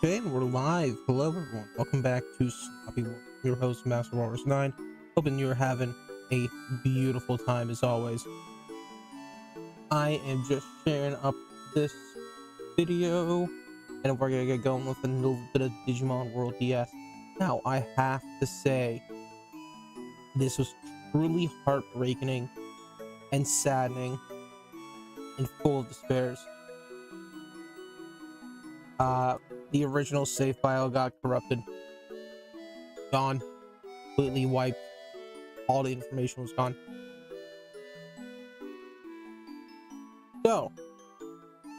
Okay, and we're live. Hello, everyone. Welcome back to Sloppy World. I'm your host, Master Walrus 9. Hoping you're having a beautiful time as always. I am just sharing up this video, and we're gonna get going with a little bit of Digimon World DS. Now, I have to say, this was truly heartbreaking and saddening and full of despairs. The original save file got corrupted, gone, completely wiped. All the information was gone. So,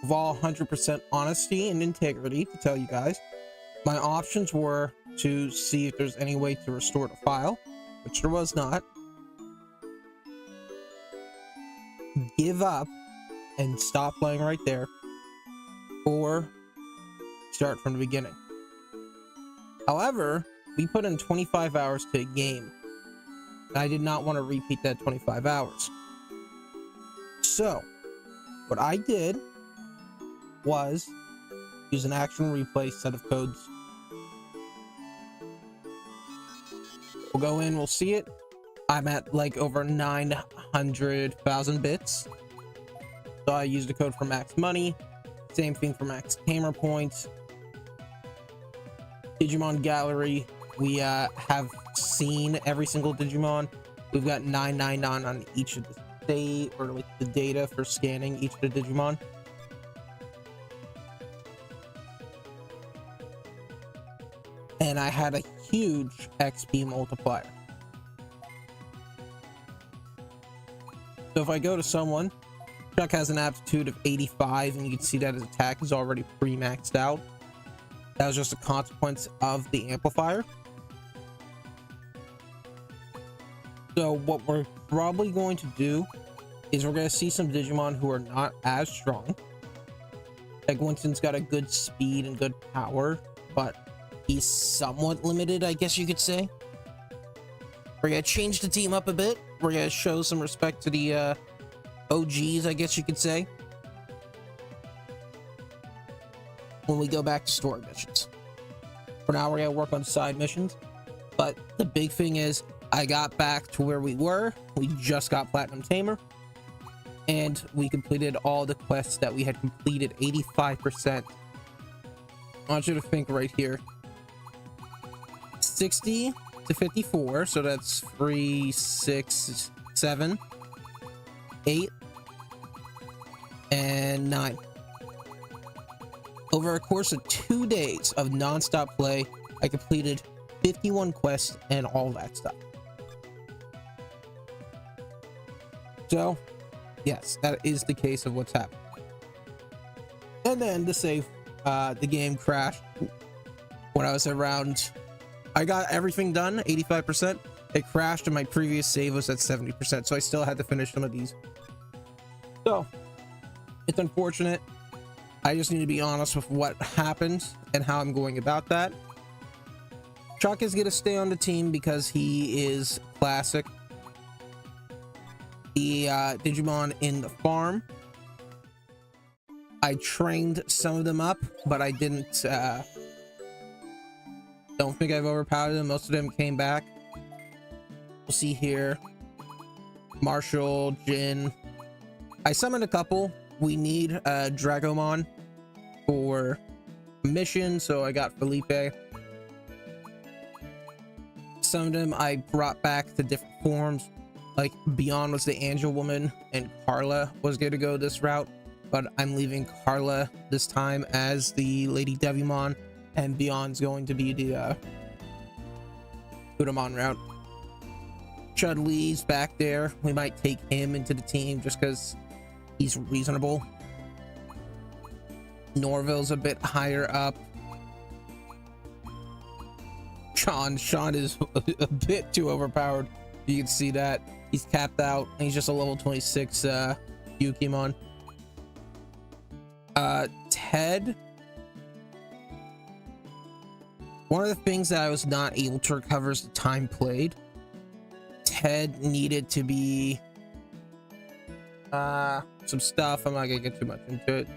with all 100% honesty and integrity to tell you guys, my options were to see if there's any way to restore the file, which there was not, give up and stop playing right there, or start from the beginning. However, we put in 25 hours to a game, and I did not want to repeat that 25 hours. So, what I did was use an action replay set of codes. We'll go in, we'll see it. I'm at like over 900,000 bits. So I used a code for max money. Same thing for max gamer points. Digimon Gallery, we have seen every single Digimon. We've got 999 on each of the state, or like the data for scanning each of the Digimon. And I had a huge XP multiplier. So if I go to someone, Chuck has an aptitude of 85, and you can see that his attack is already pre-maxed out. That was just a consequence of the amplifier. So what we're probably going to do is we're going to see some Digimon who are not as strong. Like Winston's got a good speed and good power, but he's somewhat limited, I guess you could say. We're going to change the team up a bit. We're going to show some respect to the OGs, I guess you could say, when we go back to story missions. For now, we're gonna work on side missions, but the big thing is I got back to where we were. We just got Platinum Tamer, and we completed all the quests that we had completed 85%. I want you to think right here, 60 to 54, so that's 3, 6, 7, 8, and 9. Over a course of 2 days of non-stop play, I completed 51 quests and all that stuff. So, yes, that is the case of what's happened. And then to save, the game crashed when I was around. I got everything done, 85%. It crashed, and my previous save was at 70%, so I still had to finish some of these. So, it's unfortunate. I just need to be honest with what happened and how I'm going about that. Chuck is going to stay on the team because he is classic. The Digimon in the farm, I trained some of them up, but I didn't, don't think I've overpowered them. Most of them came back. We'll see here. Marshall, Jin. I summoned a couple. We need Dragomon for mission, so I got Felipe. Some of them I brought back to different forms. Like Beyond was the Angel Woman, and Carla was going to go this route, but I'm leaving Carla this time as the Lady Devimon, and Beyond's going to be the Udamon route. Chudley's back there. We might take him into the team just because he's reasonable. Norville's a bit higher up. Sean is a bit too overpowered. You can see that. He's capped out, and he's just a level 26 Yukimon. Ted. One of the things that I was not able to recover is the time played. Ted needed to be some stuff. I'm not gonna get too much into it.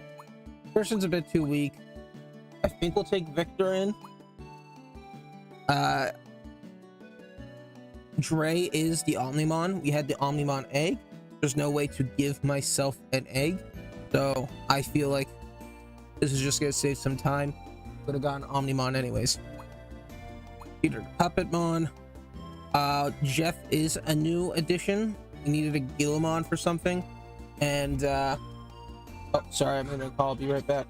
Person's a bit too weak. I think we'll take Victor in. Dre is the Omnimon. We had the Omnimon egg. There's no way to give myself an egg, so I feel like this is just gonna save some time. Would have gotten Omnimon anyways. Peter the Puppetmon. Jeff is a new addition. We needed a Guillemon for something, and oh, sorry, I'm gonna call. I'll be right back.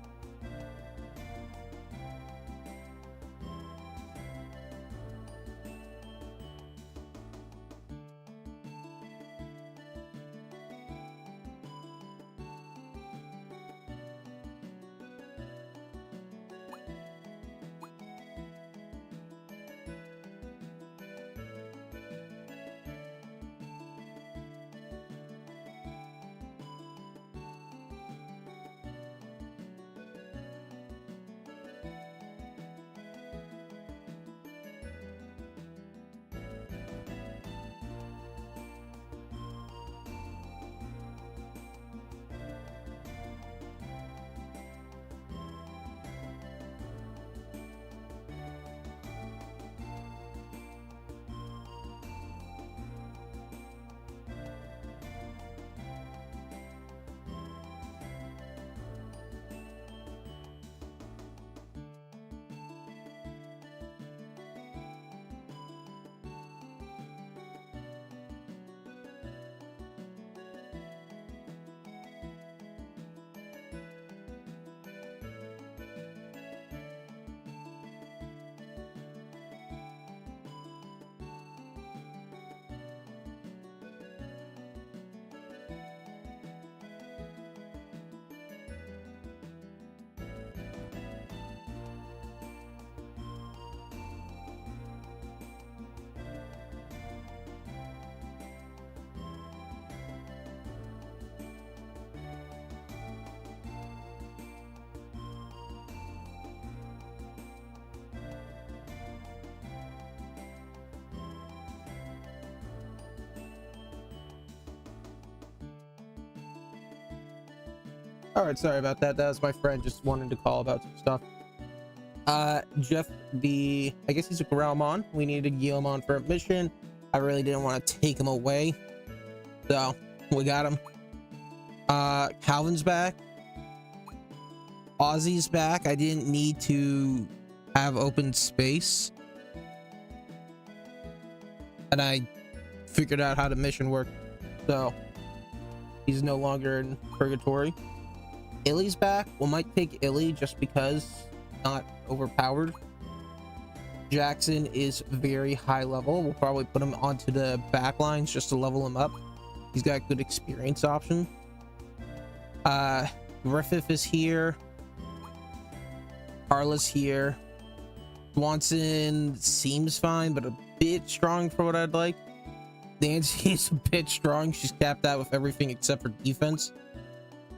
All right, sorry about that. That was my friend just wanting to call about some stuff. Jeff, I guess he's a Growlmon. We needed a Guillemon for a mission. I really didn't want to take him away, so we got him. Calvin's back. Ozzy's back. I didn't need to have open space, and I figured out how the mission worked, so he's no longer in purgatory. Illy's back. We might take Illy just because not overpowered. Jackson is very high level. We'll probably put him onto the back lines just to level him up. He's got good experience option. Griffith is here. Carla's here. Swanson seems fine, but a bit strong for what I'd like. Nancy's a bit strong. She's capped out with everything except for defense.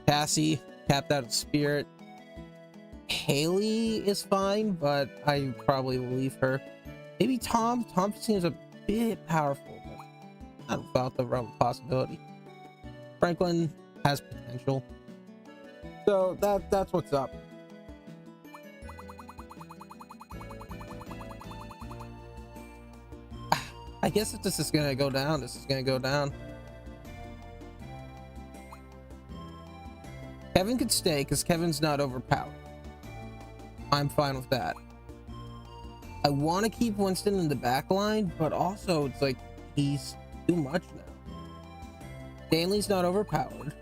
Cassie capped out of spirit. Haley is fine, but I probably will leave her. Maybe Tom. Tom seems a bit powerful, but not without the realm of possibility. Franklin has potential, so that's what's up. I guess if this is gonna go down, this is gonna go down. Kevin could stay because Kevin's not overpowered. I'm fine with that. I want to keep Winston in the back line, but also it's like he's too much now. Stanley's not overpowered.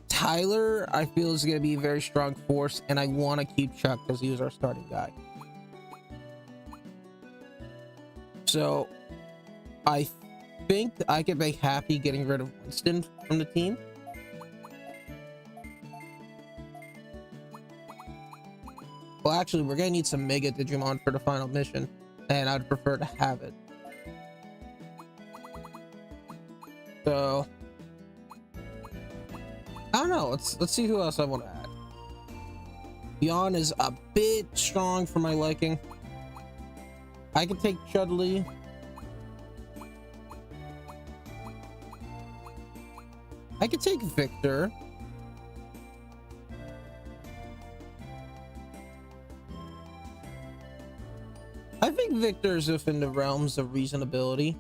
Tyler, I feel, is going to be a very strong force, and I want to keep Chuck because he was our starting guy. So I think I could be happy getting rid of Winston from the team. Well, actually, we're gonna need some Mega Digimon for the final mission, and I'd prefer to have it. So I don't know. Let's see who else I want to add. Yon is a bit strong for my liking. I can take Chudley. I could take Victor. I think Victor's within the realms of reasonability.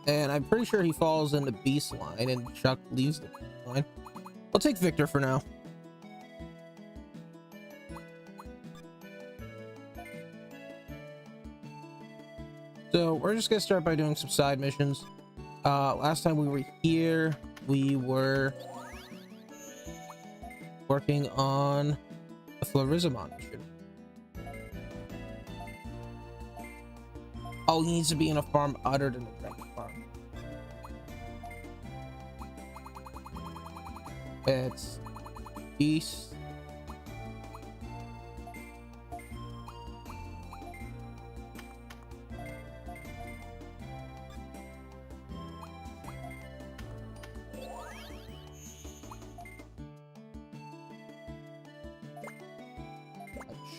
And I'm pretty sure he falls in the beast line and Chuck leaves the beast line. We'll take Victor for now. So we're just gonna start by doing some side missions. Last time we were here, we were working on the Florizamon mission. Oh, he needs to be in a farm other than the dragon farm. It's east.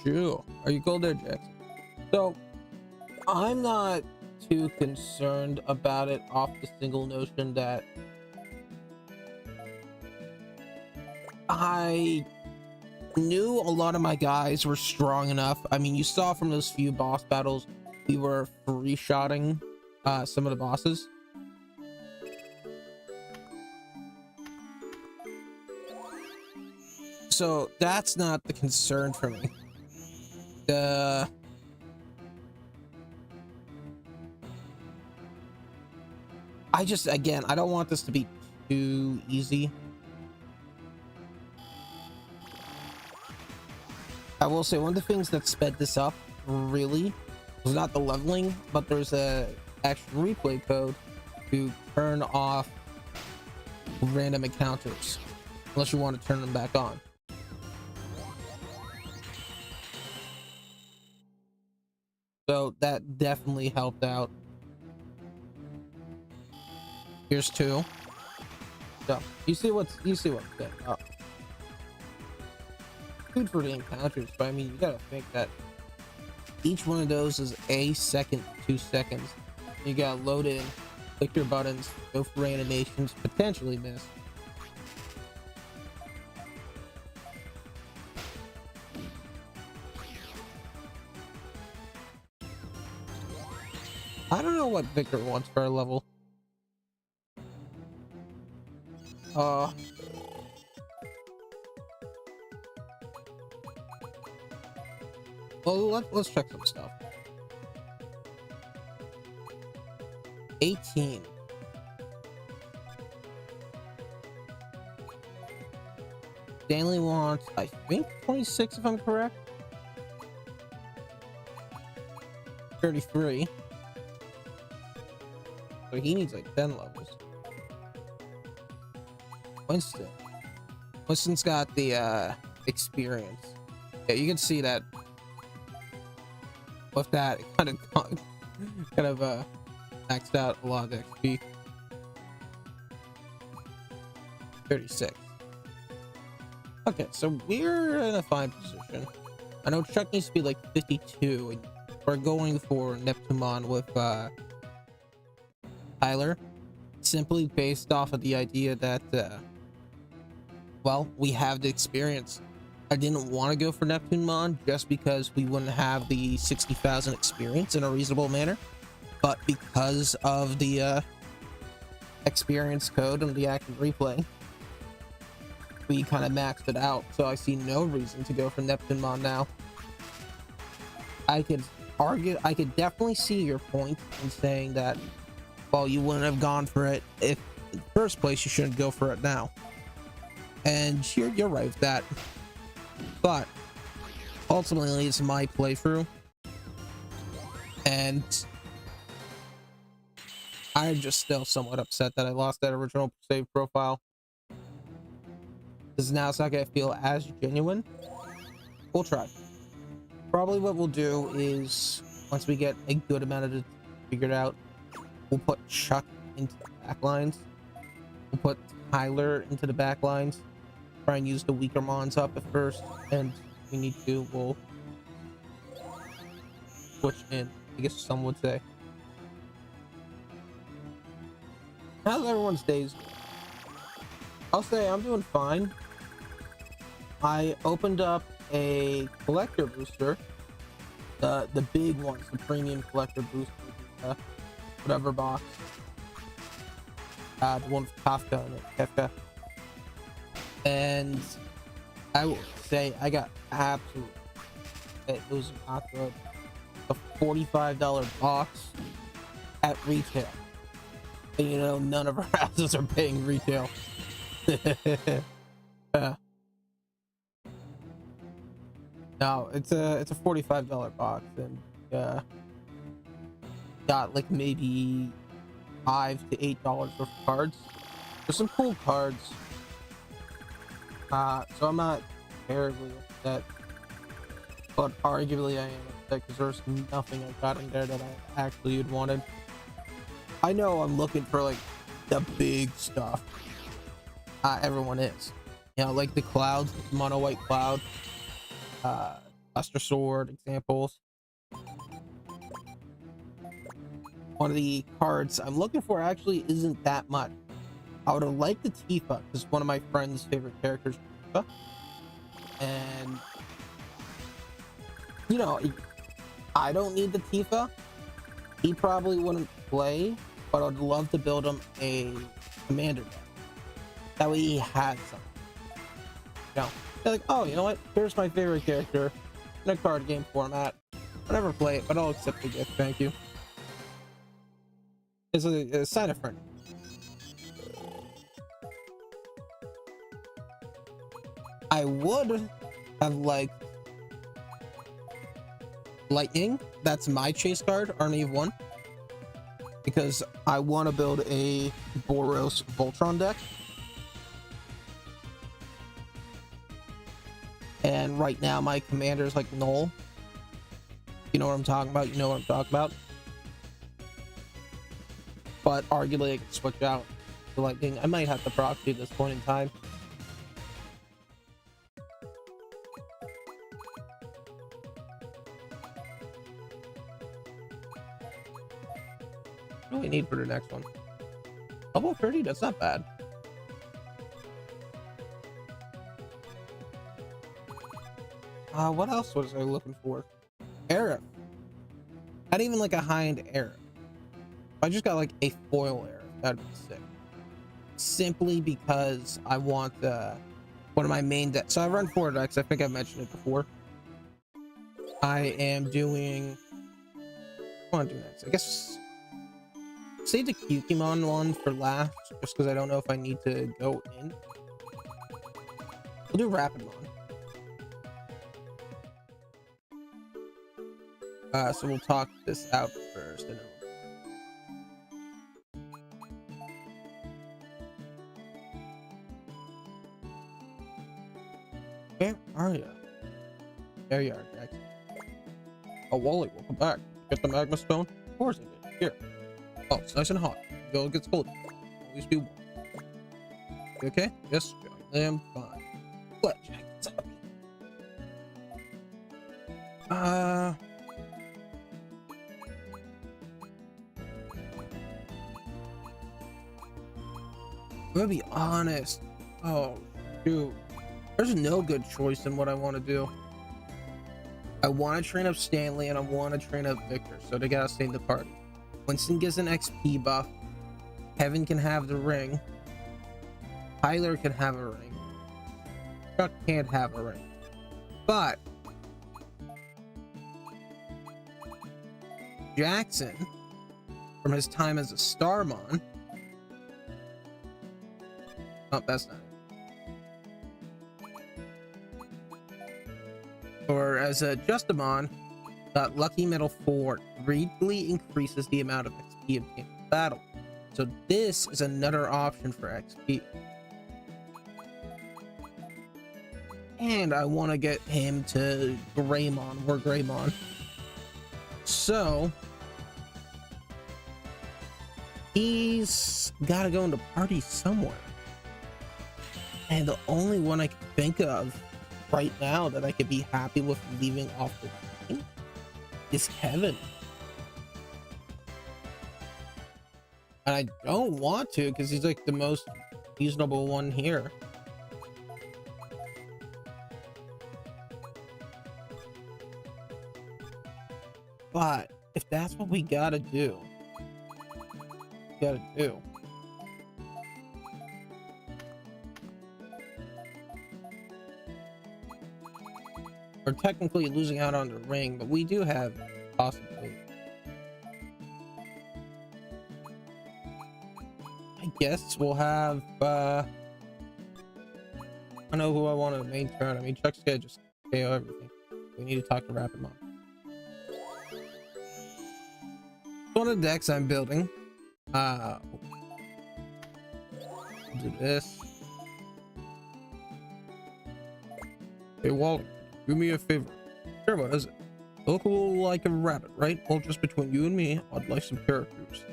Sure. Are you cold there, Jax? So I'm not too concerned about it off the single notion that I knew a lot of my guys were strong enough. I mean, you saw from those few boss battles, we were free-shotting some of the bosses. So that's not the concern for me. I just, again, I don't want this to be too easy. I will say one of the things that sped this up really was not the leveling, but there's a actual replay code to turn off random encounters unless you want to turn them back on. So that definitely helped out. Here's two. So you see what's good. Oh. Good for the encounters, but I mean, you gotta think that each one of those is a second, 2 seconds. You gotta load in, click your buttons, go for animations, potentially miss. I don't know what Victor wants for a level. Well, let's check some stuff. 18. Stanley wants, I think, 26 if I'm correct. 33. So he needs like 10 levels. Winston's got the experience. Yeah, you can see that with that it kind of maxed out a lot of the XP. 36. Okay, so we're in a fine position. I know Chuck needs to be like 52, and we're going for Neptumon with Tyler, simply based off of the idea that well, we have the experience. I didn't want to go for Neptumon just because we wouldn't have the 60,000 experience in a reasonable manner, but because of the experience code and the active replay, we kind of maxed it out. So I see no reason to go for Neptumon now. I could definitely see your point in saying that, well, you wouldn't have gone for it if in the first place. You shouldn't go for it now, and you're right with that. But ultimately, it's my playthrough, and I'm just still somewhat upset that I lost that original save profile, because now it's not gonna feel as genuine. We'll try. Probably what we'll do is, once we get a good amount of it figured out, we'll put Chuck into the back lines. We'll put Tyler into the back lines. Try and use the weaker mons up at first, and if we need to, we'll switch in, I guess some would say. How's everyone's days? I'll say I'm doing fine. I opened up a collector booster, the big ones, the premium collector booster, whatever box. The one with Kafka in it, Kafka. And I will say I got absolutely, it was not good. A $45 box at retail. And you know, none of our houses are paying retail. No, it's a $45 box, and got like maybe $5 to $8 worth of cards. There's some cool cards. So I'm not terribly upset, but arguably I am upset because there's nothing I got in there that I actually had wanted. I know I'm looking for like the big stuff. Everyone is, you know, like the clouds, mono white cloud, Buster Sword examples. One of the cards I'm looking for actually isn't that much. I would have liked the Tifa because one of my friend's favorite characters, Tifa. And you know, I don't need the Tifa. He probably wouldn't play, but I'd love to build him a commander deck. That way he had something. You know, they're like, oh, you know what? Here's my favorite character in a card game format. I'll never play it, but I'll accept the gift. Thank you. It's a sign of friend. I would have liked Lightning. That's my chase card, Army of One, because I want to build a Boros Voltron deck. And right now my commander is like null. You know what I'm talking about? You know what I'm talking about? But arguably I could switch out to Lightning. I might have to proxy at this point in time. What do we need for the next one? Level 30? That's not bad. What else was I looking for? Arif. Not even like a high-end Arif. I just got like a foil Arif. That'd be sick. Simply because I want one of my main decks. So I run 4 decks. I think I mentioned it before. I am doing... What do I want to do next? I guess... Save the Digimon one for last, just because I don't know if I need to go in. We'll do Rapidmon. So we'll talk this out first. And where are you? There you are, Jackson. Oh, Wally, welcome back. Get the magma stone? Of course I did. Here. Oh, it's nice and hot. Until it gets cold. Always be warm. You okay? Yes, I am fine. What, Jackson's happy. I'm gonna be honest. Oh, shoot. There's no good choice in what I want to do. I want to train up Stanley and I want to train up Victor, so they gotta stay in the party. Winston gets an XP buff. Kevin can have the ring. Tyler can have a ring. Chuck can't have a ring. But Jackson, from his time as a Starmon, oh, that's not it. Or as a Justamon, got Lucky Metal 4 greatly increases the amount of XP obtained in battle. So this is another option for XP. And I want to get him to Greymon or Greymon. So he's got to go into party somewhere. And the only one I can think of right now that I could be happy with leaving off the team is Kevin. And I don't want to because he's like the most reasonable one here. But if that's what we gotta do, we're technically losing out on the ring, but we do have possibility. I guess we'll have I don't know who I want in the main turn. I mean, Chuck's gonna just KO everything. We need to talk to Rapid Mom. One of the decks I'm building. Do this. Hey Wally, do me a favor. Sure, what is it? You look a little like a rabbit, right? Well, just between you and me, I'd like some characters.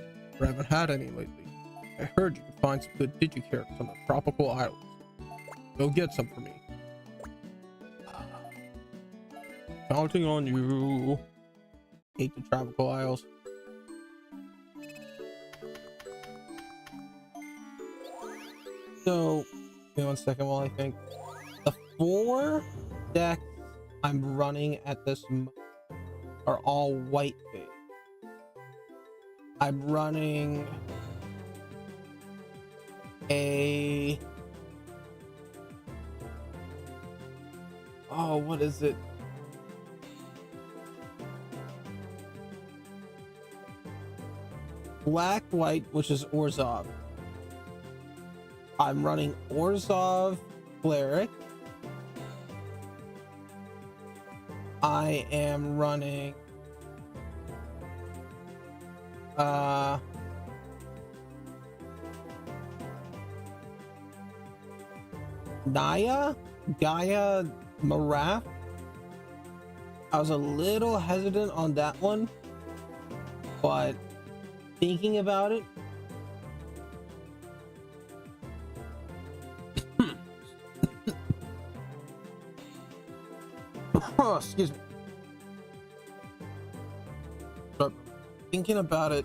I haven't had any lately. I heard you can find some good Digi characters on the tropical islands. Go get some for me. Counting on you. Hate the tropical isles. So, give me 1 second while I think. The 4 decks I'm running at this moment are all white based. I'm running a what is it? Black white, which is Orzhov. I'm running Orzhov Cleric. I am running Gaia Maraf. I was a little hesitant on that one, but thinking about it, oh, excuse me. But thinking about it,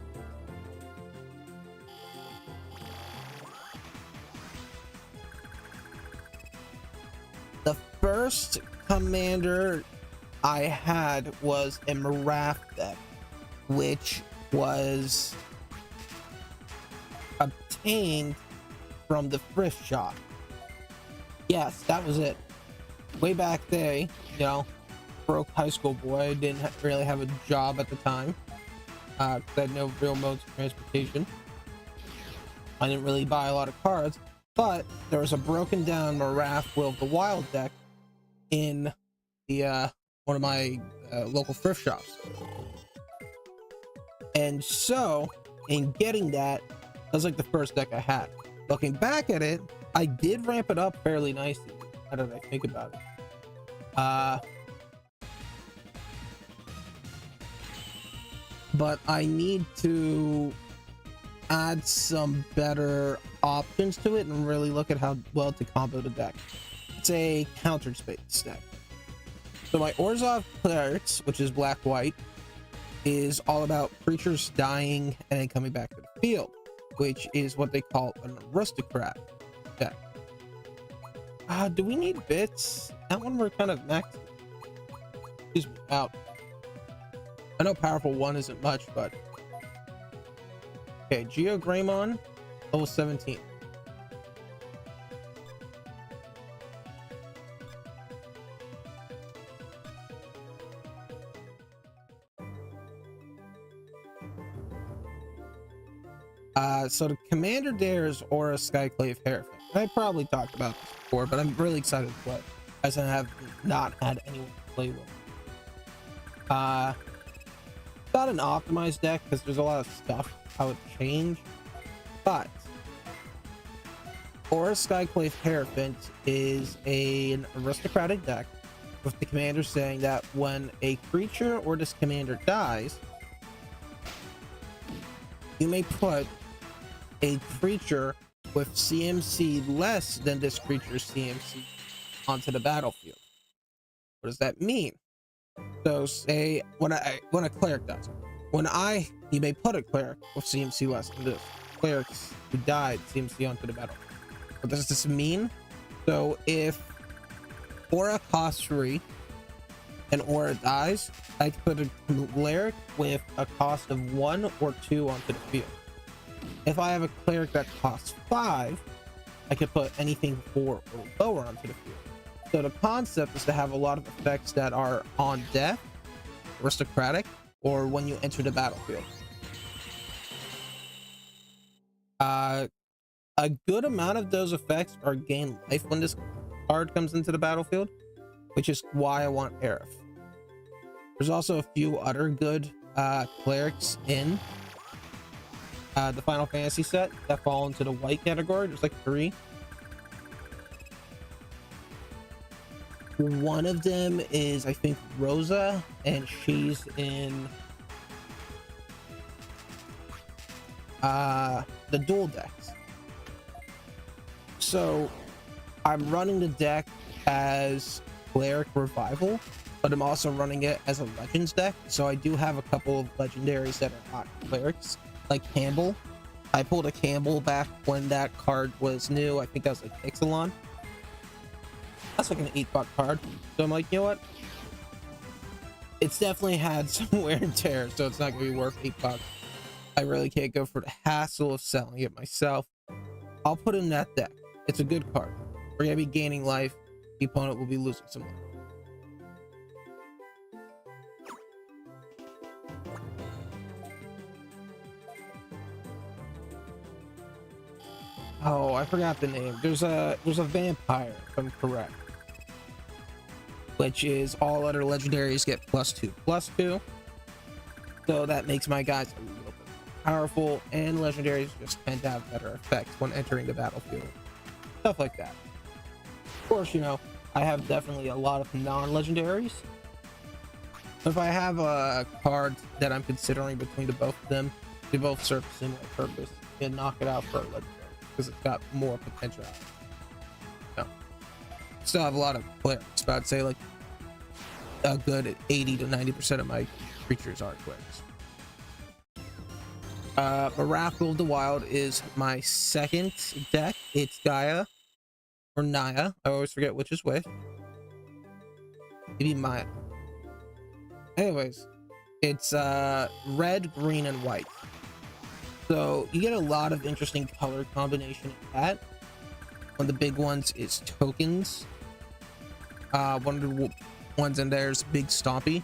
the first commander I had was a Maraf deck, which was obtained from the thrift shop. Yes, that was it. Way back there, you know, broke high school boy, didn't really have a job at the time. I had no real modes of transportation. I didn't really buy a lot of cards, but there was a broken down Maraf Will of the Wild deck in the one of my local thrift shops. And so, in getting that, that was like the first deck I had. Looking back at it, I did ramp it up fairly nicely. How did I think about it? But I need to add some better options to it and really look at how well to combo the deck. It's a counter space deck. So my Orzhov Clerics, which is black-white, is all about creatures dying and then coming back to the field, which is what they call an aristocrat deck. Do we need bits? That one we're kind of maxed. Excuse me, out. I know powerful 1 isn't much, but okay. Geo Greymon, level 17. So the commander there is Aura Skyclave Hierophant. I probably talked about this before, but I'm really excited to play, as I have not had anyone to play with. Not an optimized deck because there's a lot of stuff I would change, but Aura Skyclave Hierophant is an aristocratic deck with the commander saying that when a creature or this commander dies, you may put a creature with CMC less than this creature's CMC onto the battlefield. What does that mean? So say when a cleric does, you may put a cleric with CMC less than this clerics who died CMC onto the battlefield. What does this mean? So if Aura costs 3 and or it dies, I can put a cleric with a cost of 1 or 2 onto the field. If I have a cleric that costs 5, I could put anything 4 or lower onto the field. So the concept is to have a lot of effects that are on death, aristocratic, or when you enter the battlefield. A good amount of those effects are gain life when this card comes into the battlefield, which is why I want Aerith. There's also a few other good clerics in the Final Fantasy set that fall into the white category. There's like 3. One of them is, I think, Rosa, and she's in the dual decks. So I'm running the deck as Cleric Revival, but I'm also running it as a Legends deck. So I do have a couple of legendaries that are not clerics, like Campbell. I pulled a Campbell back when that card was new. I think that was like Ixalan. That's like an $8 card. So I'm like, you know what? It's definitely had some wear and tear, so it's not gonna be worth $8. I really can't go for the hassle of selling it myself. I'll put in that deck. It's a good card. We're gonna be gaining life. The opponent will be losing some life. Oh, I forgot the name. There's a vampire, if I'm correct, which is all other legendaries get +2/+2. So that makes my guys a little bit powerful, and legendaries just tend to have better effects when entering the battlefield. Stuff like that. Of course, you know, I have definitely a lot of non-legendaries. If I have a card that I'm considering between the both of them, they both serve a similar purpose, and knock it out for a legendary because it's got more potential. No, still have a lot of clerics, but I'd say like a good 80 to 90% of my creatures are clerics. Miracle of the Wild is my second deck. It's Gaia or Naya. I always forget which is which. Maybe Maya. Anyways, it's red, green, and white. So you get a lot of interesting color combination in that. One of the big ones is tokens. One of the ones in there is Big Stompy,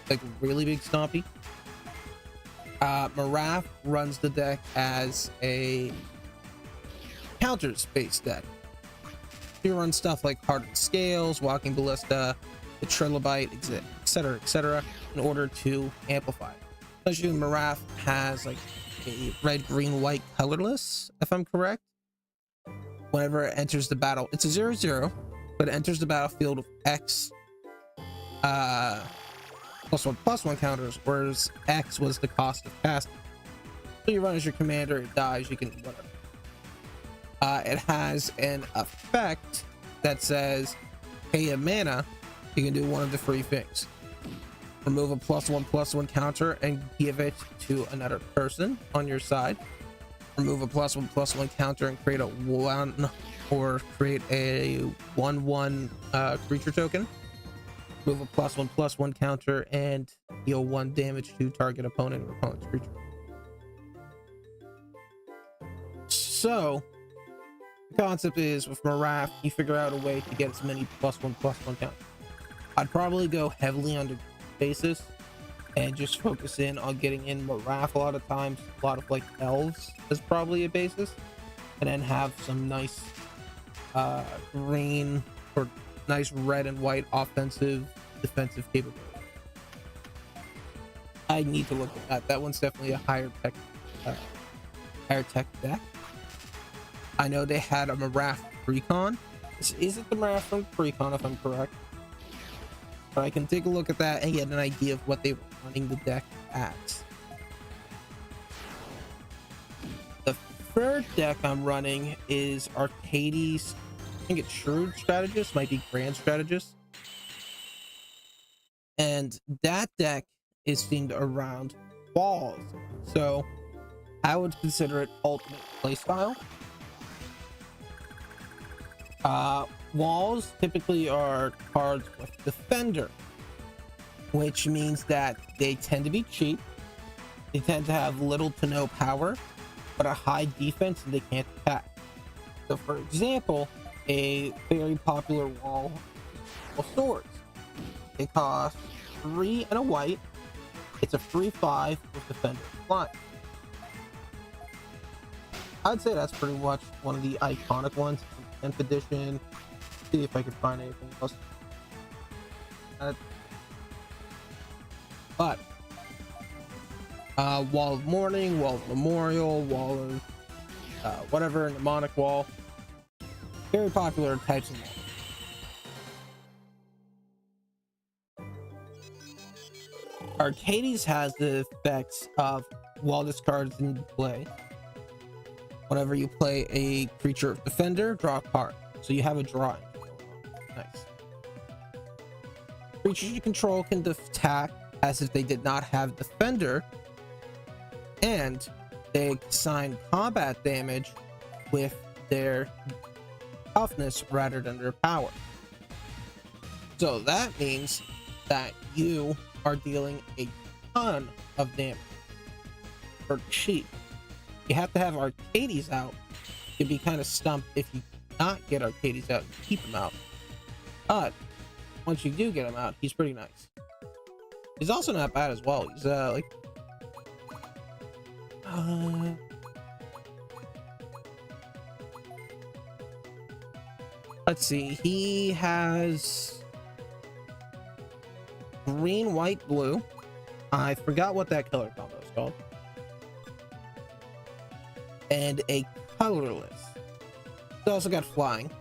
like really big Stompy. Maraf runs the deck as a counters based deck. You run stuff like Hardened Scales, Walking Ballista, the Trilobite, etc., in order to amplify. Especially Maraf has like a red, green, white colorless, if I'm correct. Whenever it enters the battle, it's a 0/0, but it enters the battlefield with X +1/+1 counters, whereas X was the cost of casting. So you run as your commander, it dies, you can whatever. It has an effect that says pay a mana, you can do one of the 3 things. Remove a +1/+1 counter and give it to another person on your side. Remove a +1/+1 counter and create a 1 or create a 1/1 creature token. Move a +1/+1 counter and deal 1 damage to target opponent or opponent's creature. So the concept is with Maraf, you figure out a way to get as many +1/+1 counters. I'd probably go heavily on the basis and just focus in on getting in Maraf a lot of times. A lot of like elves is probably a basis, and then have some nice green or nice red and white offensive defensive capability. I need to look at that. That one's definitely a higher tech deck. I know they had a Maraf Precon. Is it the Maraf from Precon, if I'm correct? But I can take a look at that and get an idea of what they were running the deck at. The third deck I'm running is Arcades. I think it's Shrewd Strategist, might be Grand Strategist. And that deck is themed around walls. So I would consider it ultimate playstyle. Walls typically are cards with Defender. which means that they tend to be cheap. They tend to have little to no power, but a high defense, and they can't attack. So, for example, a very popular wall of swords. They cost 3 and a white. It's a free 5 with defender flying. I'd say that's pretty much one of the iconic ones. 10th edition. See if I can find anything else. But Wall of Mourning, Wall of Memorial, Wall of whatever, Mnemonic Wall. Very popular types of walls. Arcades has the effects of wall discards in play. Whenever you play a creature defender, draw a card. So you have a drawing. Nice. Creatures you control can attack as if they did not have defender, and they assign combat damage with their toughness rather than their power. So that means that you are dealing a ton of damage for cheap. You have to have Arcades out. You'd be kind of stumped if you not get Arcades out and keep him out. But once you do get him out, he's pretty nice. He's also not bad as well. He's let's see. He has green, white, blue. I forgot what that color combo is called. And a colorless. He's also got flying.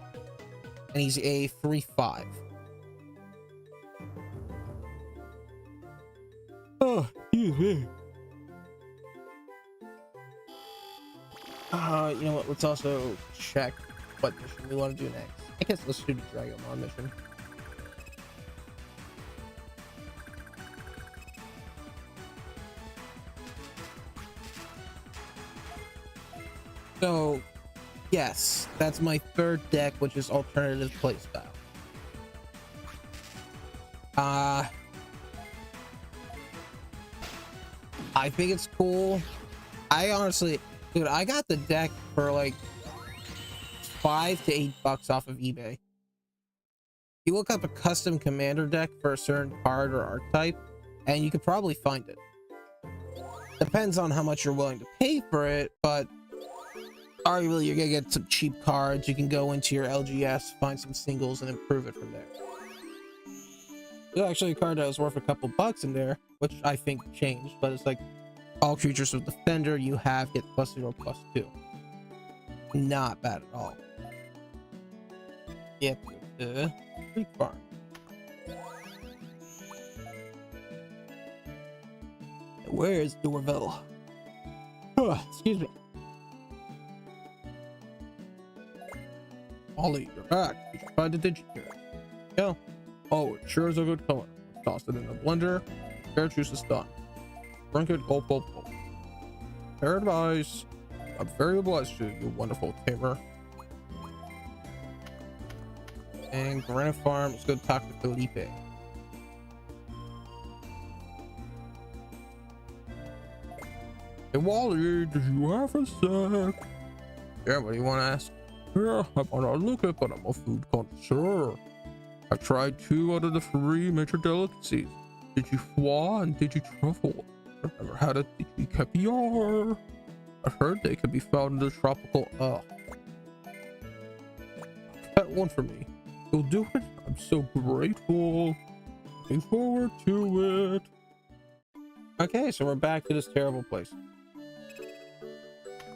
And he's a 3/5. Oh, excuse me. You know what? Let's also check what mission we want to do next. I guess let's do the Dragomon mission. So, yes, that's my third deck, which is alternative playstyle. I think it's cool. I honestly, dude, I got the deck for like $5 to $8 off of eBay. You look up a custom commander deck for a certain card or archetype, and you could probably find it. Depends on how much you're willing to pay for it, but arguably you're gonna get some cheap cards. You can go into your LGS, find some singles, and improve it from there. There's actually a card that was worth a couple bucks in there, which I think changed, but it's like all creatures with defender you have get +0/+2. Not bad at all. Yep, the Creek Farm. Where is Dorville? Excuse me. Ollie, you're back. Did you find the Digimon? Yeah. Oh, it sure is a good color. Toss it in a blender. Fair juice is done. Drink it, gulp, gulp, gulp. Fair advice. I'm very obliged to you, wonderful tamer. And Granite Farm, let's go talk to Felipe. Hey, Wally, did you have a sec? Yeah, what do you want to ask? Yeah, I'm on a lookout, but I'm a food connoisseur. I've tried 2 out of the 3 major delicacies. Digi-foie and Digi-truffle. I've never had a Digi-caviar. I've heard they can be found in the tropical... Get one for me. You'll do it? I'm so grateful. Looking forward to it. Okay, so we're back to this terrible place.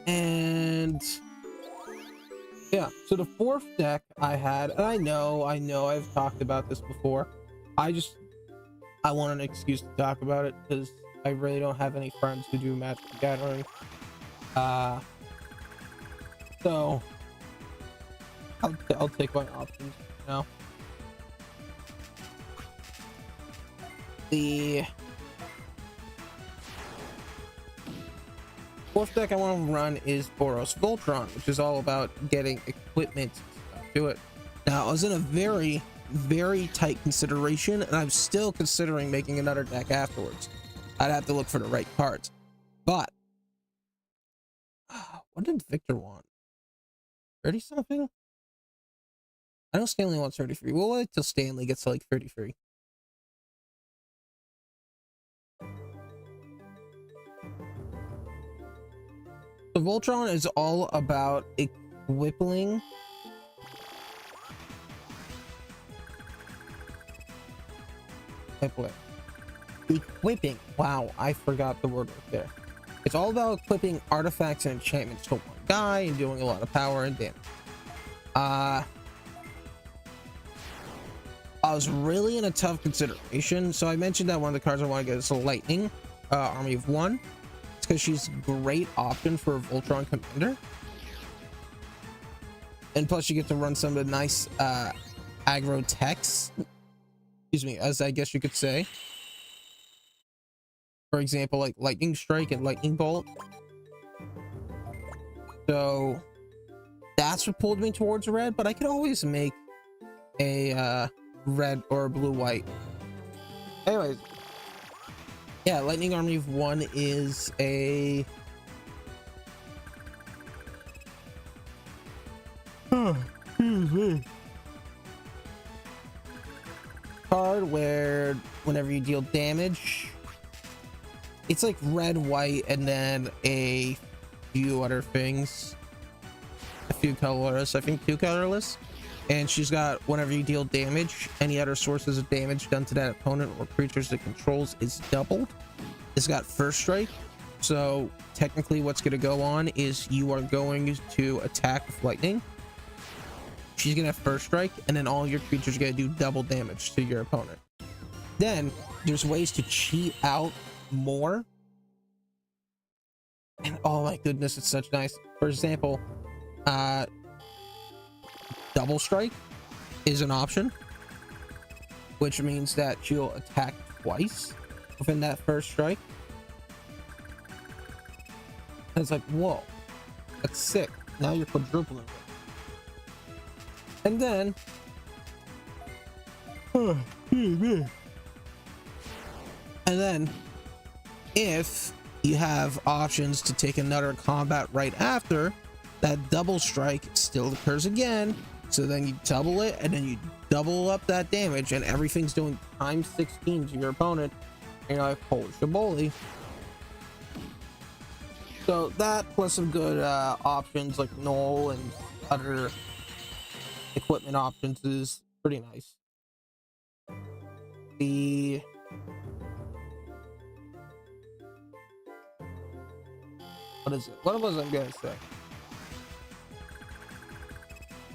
And... yeah, so the 4th deck I had, and I know I've talked about this before. I want an excuse to talk about it because I really don't have any friends who do Magic the Gathering. So I'll take my options now. The 4th deck I want to run is Boros Voltron, which is all about getting equipment to it. Now, I was in a very very tight consideration, and I'm still considering making another deck afterwards. I'd have to look for the right cards. But what did Victor want? 30 something? I know Stanley wants 33. We'll wait till Stanley gets to like 33. The Voltron is all about equipping equipping. Wow, I forgot the word right there. It's all about equipping artifacts and enchantments to one guy and doing a lot of power and damage. I was really in a tough consideration, so I mentioned that one of the cards I want to get is a Lightning Army of One. It's because she's a great option for a Voltron commander, and plus you get to run some of the nice aggro techs, excuse me, as I guess you could say. For example, like Lightning Strike and Lightning Bolt. So that's what pulled me towards red, but I could always make a red or blue white. Anyways, yeah, Lightning Army of One is a card where whenever you deal damage, it's like red, white, and then a few other things, a few colorless, I think 2 colorless. And she's got whenever you deal damage, any other sources of damage done to that opponent or creatures it controls is doubled. It's got first strike, so technically what's going to go on is you are going to attack with lightning. She's going to have first strike, and then all your creatures are going to do double damage to your opponent. Then there's ways to cheat out more, and oh my goodness, it's such nice. For example, double strike is an option, which means that she'll attack twice within that first strike. And it's like, whoa, that's sick. Now you're quadrupling it. And then if you have options to take another combat right after, that double strike still occurs again. So then you double it, and then you double up that damage, and everything's doing times 16 to your opponent. And you're like, holy shaboli. So that plus some good options like null and other equipment options is pretty nice. What is it? What was I gonna say?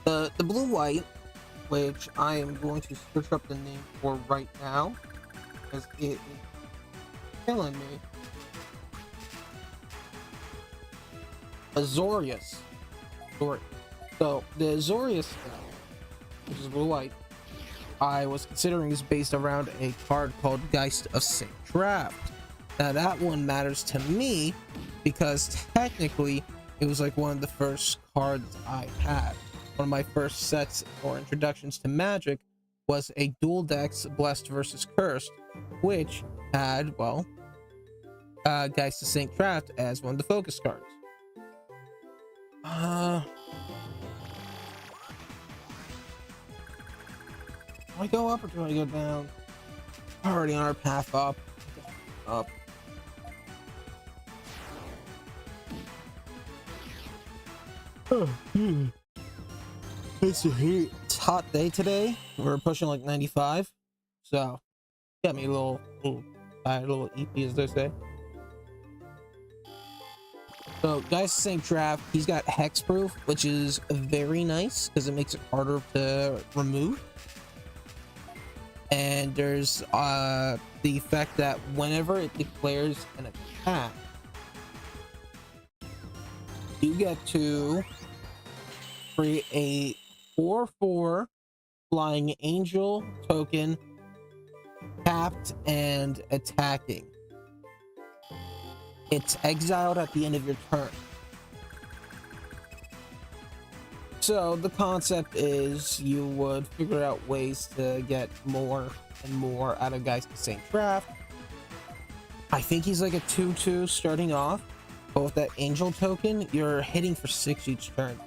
The blue white, which I am going to search up the name for right now, because it is killing me. Azorius. So the Azorius spell, which is blue white, I was considering is based around a card called Geist of St. Draft. Now that one matters to me because technically it was like one of the first cards I had. One of my first sets or introductions to Magic was a dual decks Blessed versus Cursed, which had, well, Geist of St. Draft as one of the focus cards. Do I go up or do I go down? Already on our path up. Up. It's a heat. It's a hot day today. We're pushing like 95. So, got me a little tired, a little EP as they say. So, Geist of St. Draft, he's got hexproof, which is very nice because it makes it harder to remove. And there's the effect that whenever it declares an attack, you get to create a 4/4 flying angel token, tapped and attacking. It's exiled at the end of your turn. So the concept is you would figure out ways to get more and more out of guys the same draft. I think he's like a 2/2 starting off, but with that angel token, you're hitting for 6 each turn.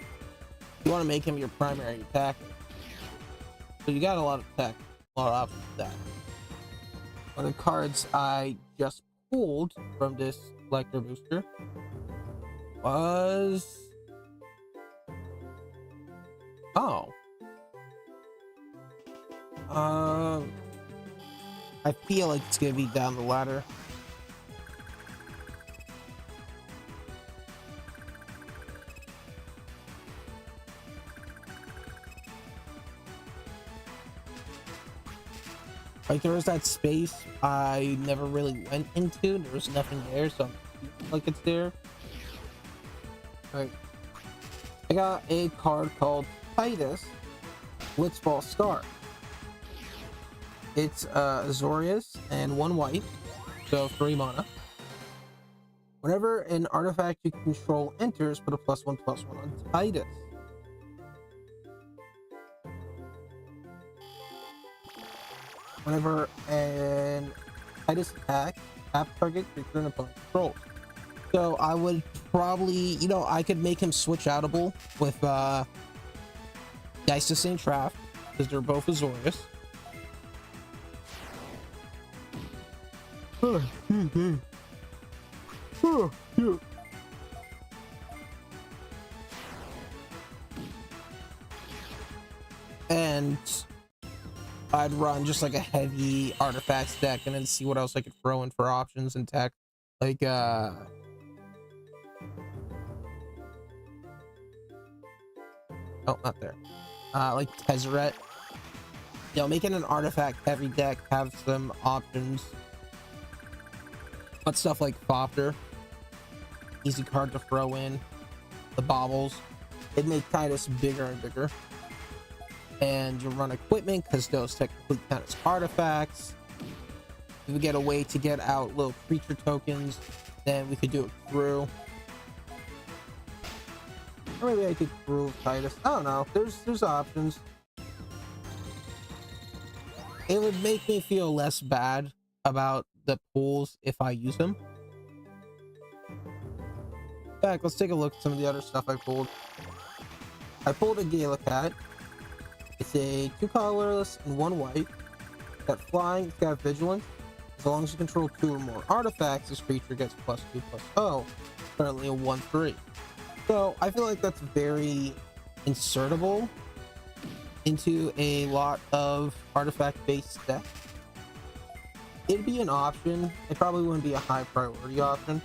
You want to make him your primary attacker. So you got a lot of tech, a lot of options with that. One of the cards I just pulled from this collector booster was I feel like it's gonna be down the ladder. Like there was that space I never really went into. There was nothing there, so I'm like it's there. Right. I got a card called Titus Blitzball Star. It's Azorius and 1 white, so 3 mana. Whenever an artifact you control enters, put a +1/+1 on Titus. Whenever an Titus attack, tap target creature and opponent controls. So I would probably, I could make him switch outable with Dice to St. Traff, because they're both Azorius. And I'd run just like a heavy artifacts deck and then see what else I could throw in for options and tech. Like oh, not there. Like Tezzeret. Making an artifact heavy deck, have some options. But stuff like Fopter, easy card to throw in. The baubles, it make Titus bigger and bigger. And you run equipment because those technically count as artifacts. If we get a way to get out little creature tokens, then we could do it through. Or maybe I could prove Titus. I don't know. There's options. It would make me feel less bad about the pools if I use them. In fact, let's take a look at some of the other stuff I pulled. I pulled a Galacat. It's a 2 colorless and 1 white. It's got flying, it's got vigilance. As long as you control 2 or more artifacts, this creature gets +2/+0. Currently a 1/3. So I feel like that's very insertable into a lot of artifact-based decks. It'd be an option. It probably wouldn't be a high priority option.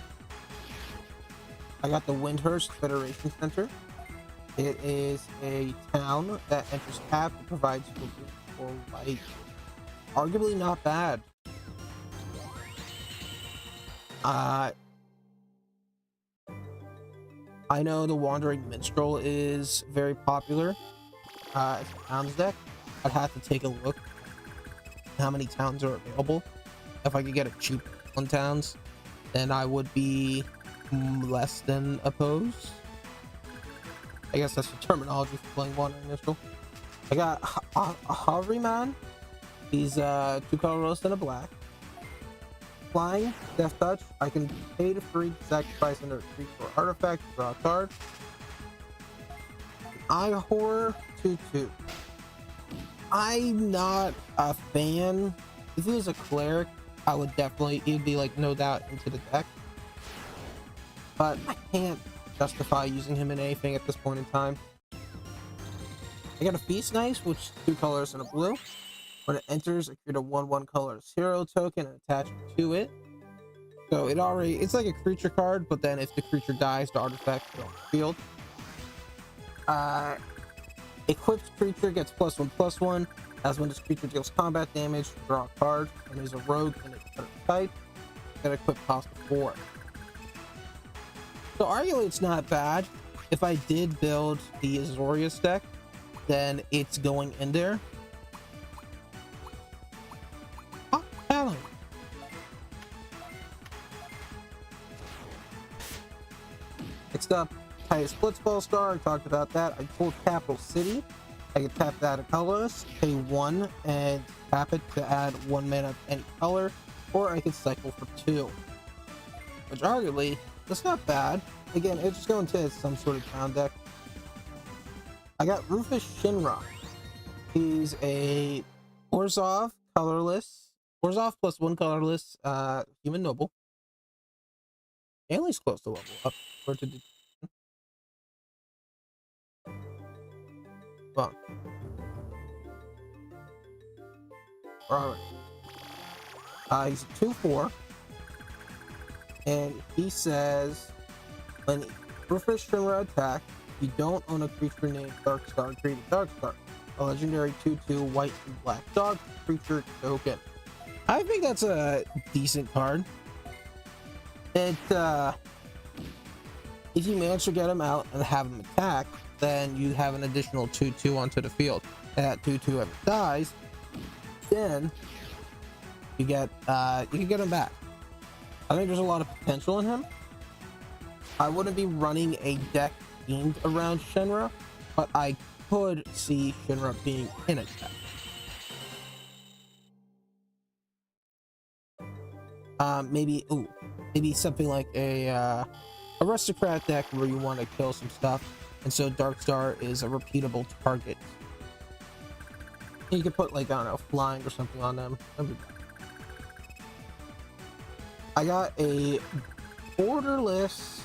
I got the Windhurst Federation Center. It is a town that enters tap and provides you with 4 white. Arguably not bad. I know the Wandering Minstrel is very popular as a towns deck. I'd have to take a look at how many towns are available. If I could get it cheap on towns, then I would be less than opposed. I guess that's the terminology for playing Wandering Minstrel. I got a Hovryman. He's 2 colorless and a black. Flying, Death Touch. I can pay to free, sacrifice under a creature or artifact, draw a card. Eye Horror 2/2. I'm not a fan. If he was a cleric, I would definitely, it'd be like no doubt into the deck. But I can't justify using him in anything at this point in time. I got a Feast Nice, which is 2 colors and a blue. When it enters, I create a 1/1 colors hero token and attach it to it. So it's like a creature card, but then if the creature dies, the artifact goes on the field. Equipped creature gets +1/+1. As when this creature deals combat damage, draw a card, and is a rogue and it's type. That equip cost 4. So arguably it's not bad. If I did build the Azorius deck, then it's going in there. Oh, Talon. Next up, highest Blitzball star, I talked about that. I pulled Capital City. I could tap that at colorless, pay 1 and tap it to add 1 mana of any color, or I could cycle for 2. Which arguably, that's not bad. Again, it's just going to some sort of town deck. I got Rufus Shinra. He's a Orzhov colorless. Orzhov plus 1 colorless human noble. And he's close to level up. Or to well. Alright. He's a 2/4. And he says, when Rufus Shinra attack, if you don't own a creature named Darkstar, create a Darkstar. A legendary 2/2 white and black dog creature token. I think that's a decent card. It if you manage to get him out and have him attack, then you have an additional 2/2 onto the field. And that 2/2 ever dies, then you get you can get him back. I think there's a lot of potential in him. I wouldn't be running a deck themed around Shinra, but I could see Shinra being in a deck. Maybe something like a aristocrat deck where you want to kill some stuff, and so Darkstar is a repeatable target. You could put, like, I don't know, flying or something on them. I got a borderless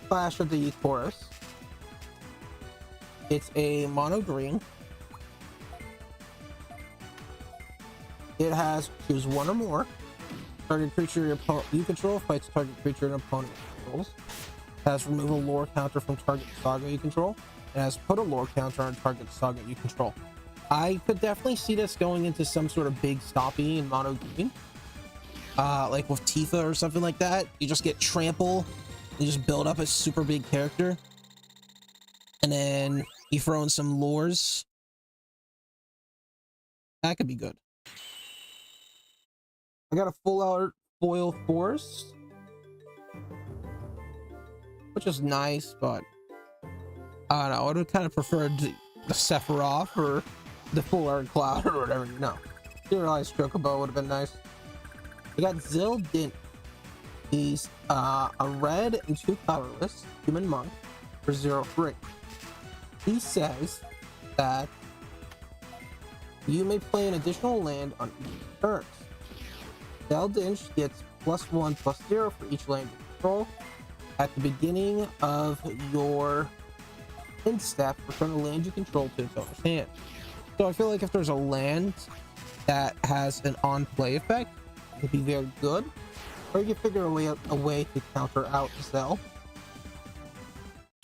Clash of the Chorus. It's a mono green. It has choose 1 or more. Target creature you control fights target creature an opponent controls. It has remove a lore counter from target saga you control. It has put a lore counter on target saga you control. I could definitely see this going into some sort of big stompy in mono green. Like with Tifa or something like that. You just get trample, you just build up a super big character, and then you throw in some lures. That could be good. I got a full art foil forest, which is nice, but I don't know. I would have kind of preferred the Sephiroth or the full art cloud or whatever. No, Serialized Chocobo would have been nice. I got Zildin. He's a red and 2 colorless human monk for 0/3. He says that you may play an additional land on each turn. Zeldinch gets +1/+0 for each land you control. At the beginning of your end step, return a land you control to its owner's hand. So I feel like if there's a land that has an on-play effect, it'd be very good. Or you can figure a way to counter out Zell.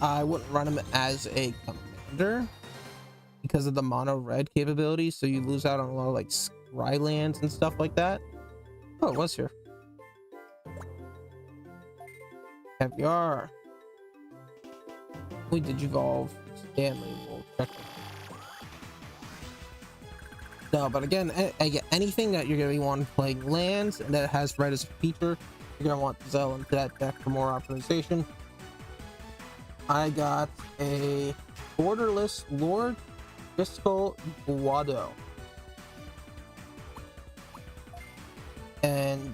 I wouldn't run him as a commander because of the mono red capability, so you lose out on a lot of like scry lands and stuff like that. Oh, it was here. Caviar. We did evolve Stanley. We'll check it. No, but again, anything that you're going to be wanting playing lands and that has red as a feature, you're going to want Zell into that deck for more optimization. I got a borderless Lord Fiscal Guado. And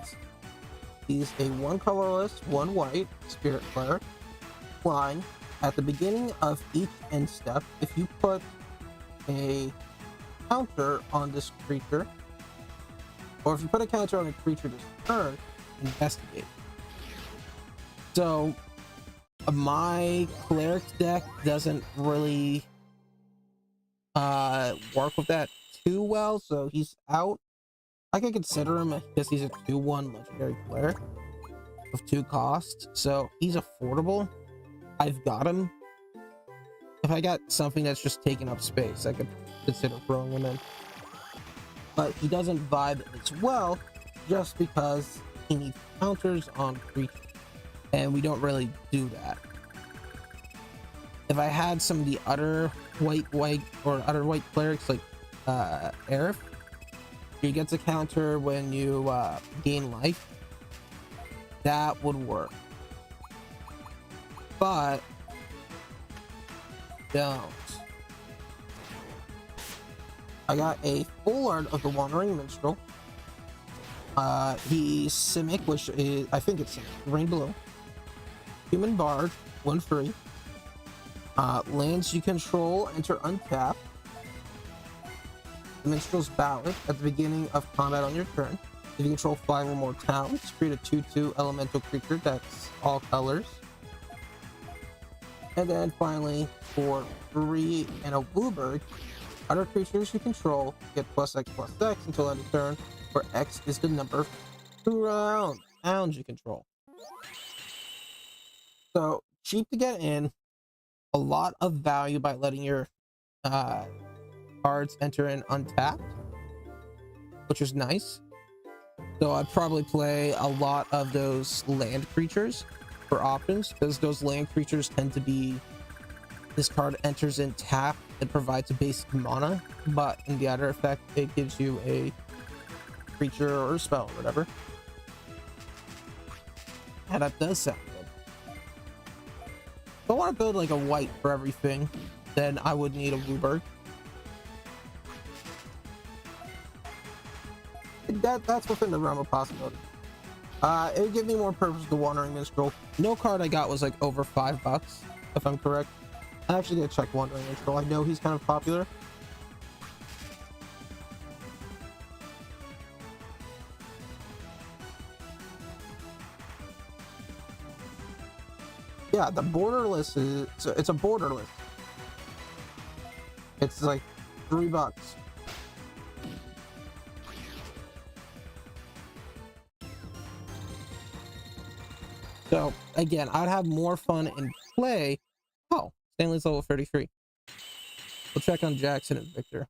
he's a 1 colorless, 1 white spirit player. Flying. At the beginning of each end step, if you put a counter on this creature, or if you put a counter on a creature this turn, investigate. So my cleric deck doesn't really work with that too well, so he's out. I can consider him because he's a 2/1 legendary player with 2 costs, so he's affordable. I've got him. If I got something that's just taking up space, I could consider throwing him in. But he doesn't vibe as well just because he needs counters on creatures, and we don't really do that. If I had some of the other white or other white clerics like Aerith, he gets a counter when you gain life, that would work. But don't. I got a full art of the Wandering Minstrel. He's Simic, which is, I think it's Rain Below. Human Bard, 1 free. Lands you control enter untapped. The Minstrel's Ballad at the beginning of combat on your turn. If you control 5 or more towns, create a 2/2 elemental creature that's all colors. And then finally, for free and a Wooburg, other creatures you control get +X/+X until end of turn, where X is the number of rounds you control. So cheap to get in, a lot of value by letting your cards enter in untapped, which is nice. So I'd probably play a lot of those land creatures for options, because those land creatures tend to be, this card enters in tap, it provides a basic mana, but in the other effect it gives you a creature or a spell or whatever. And that does sound good. If I want to build like a white for everything, then I would need a Wooburg. That's within the realm of possibility. It would give me more purpose to Wandering Minstrel. No card I got was like over $5, if I'm correct. I actually did check Wandering Minstrel. I know he's kind of popular. Yeah, the borderless is, it's a borderless. It's like $3. So again, I'd have more fun in play. Oh, Stanley's level 33. We'll check on Jackson and Victor.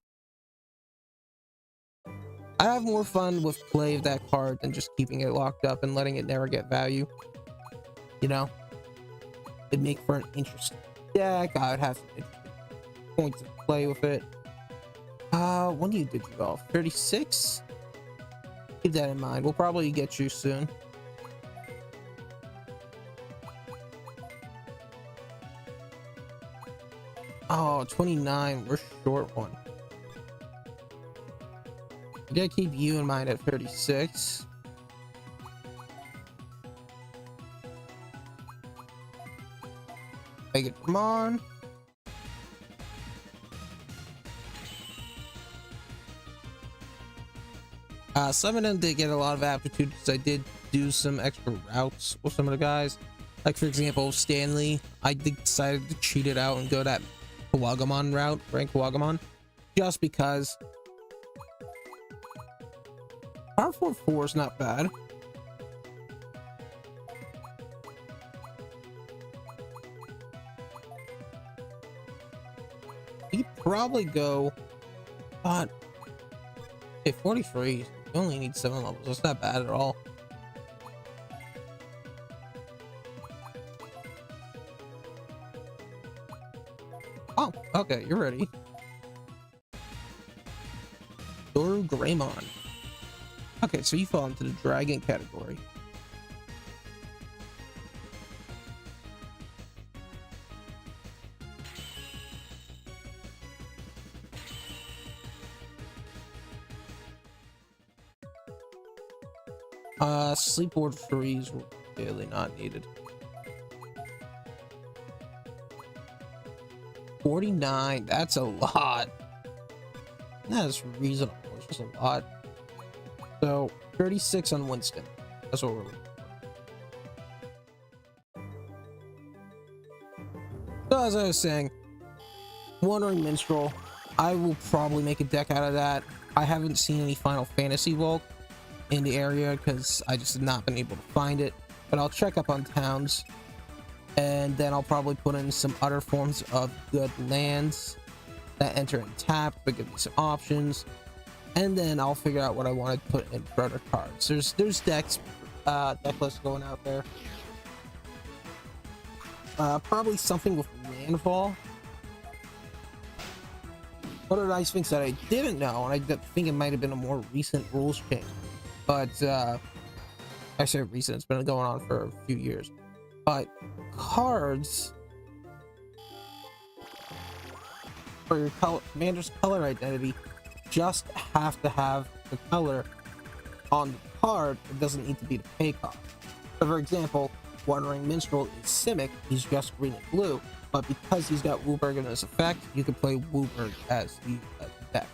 I have more fun with play of that card than just keeping it locked up and letting it never get value. You know, it'd make for an interesting deck. I would have some interesting points to play with it. When do you Digivolve? 36? Keep that in mind. We'll probably get you soon. Oh, 29. We're short one. I gotta keep you in mind at 36. Make it, come on. Some of them did get a lot of aptitude because I did do some extra routes with some of the guys. Like, for example, Stanley, I decided to cheat it out and go that Kawagamon route, rank Kawagamon, just because Power 4 is not bad. You probably go, but okay, 43, you only need 7 levels. That's not bad at all. Oh, okay, you're ready. Doru Greymon. Okay, so you fall into the dragon category. Sleepboard freeze really not needed. 49, that's a lot. That's reasonable, it's just a lot. So 36 on Winston, that's what we're looking for. So as I was saying, Wandering Minstrel, I will probably make a deck out of that. I haven't seen any Final Fantasy Vault in the area because I just have not been able to find it, but I'll check up on towns, and then I'll probably put in some other forms of good lands that enter in tap but give me some options, and then I'll figure out what I want to put in for other cards. There's decks, deck lists going out there. Probably something with landfall. One of the nice things that I didn't know, and I think it might have been a more recent rules change, but I say recent, it's been going on for a few years, but cards for your commander's color identity, just have to have the color on the card. It doesn't need to be the pay cost. So for example, Wandering Minstrel is Simic, he's just green and blue, but because he's got Wooburg in his effect, you can play Wooburg as the deck.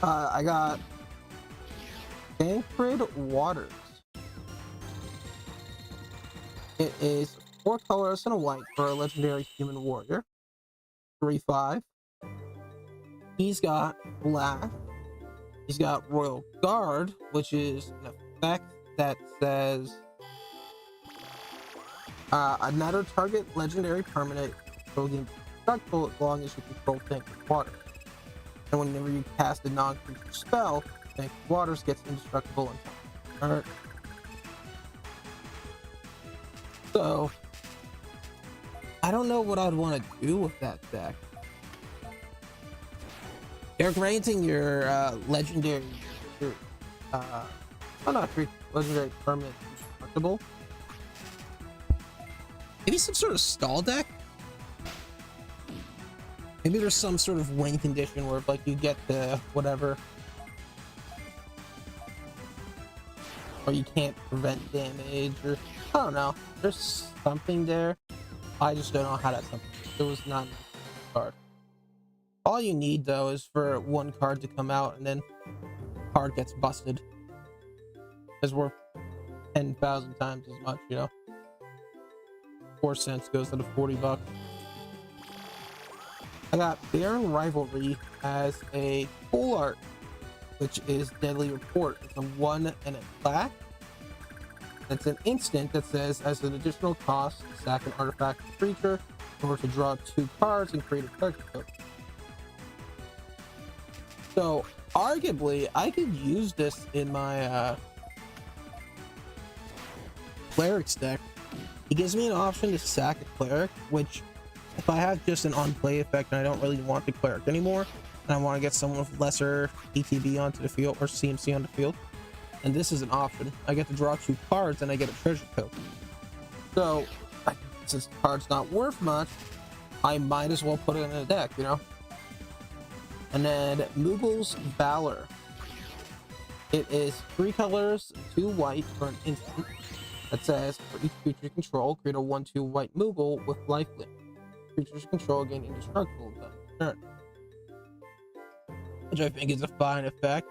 I got Tancred Waters. It is 4 colors and a white for a legendary human warrior. 3/5. He's got black. He's got Royal Guard, which is an effect that says another target legendary permanent will get destructible as long as you control Tancred Water. And whenever you cast a non-creature spell, Tancred Waters gets indestructible until turn. So I don't know what I'd want to do with that deck. You're granting your legendary, legendary permanent indestructible. Maybe some sort of stall deck. Maybe there's some sort of win condition where like you get the whatever, or you can't prevent damage, or I don't know. There's something there. I just don't know how that's something. There was not a card. All you need though is for one card to come out and then the card gets busted. It's worth 10,000 times as much, you know. 4 cents goes to the $40. I got Baron Rivalry as a full art, which is Deadly Report. It's a 1 and a black. It's an instant that says, as an additional cost, sack an artifact creature in order to draw 2 cards and create a treasure token. So, arguably, I could use this in my Cleric's deck. It gives me an option to sack a Cleric, which, if I have just an on-play effect and I don't really want the Cleric anymore, and I want to get someone with lesser ETB onto the field, or CMC on the field, and this is an option. I get to draw 2 cards and I get a treasure token. So, since the card's not worth much, I might as well put it in a deck, you know? And then Moogle's Valor. It is 3 colors, 2 white for an instant that says, for each creature you control, create a 1/2 white Moogle with lifelink. Creatures you control gain indestructible until turn. Which I think is a fine effect.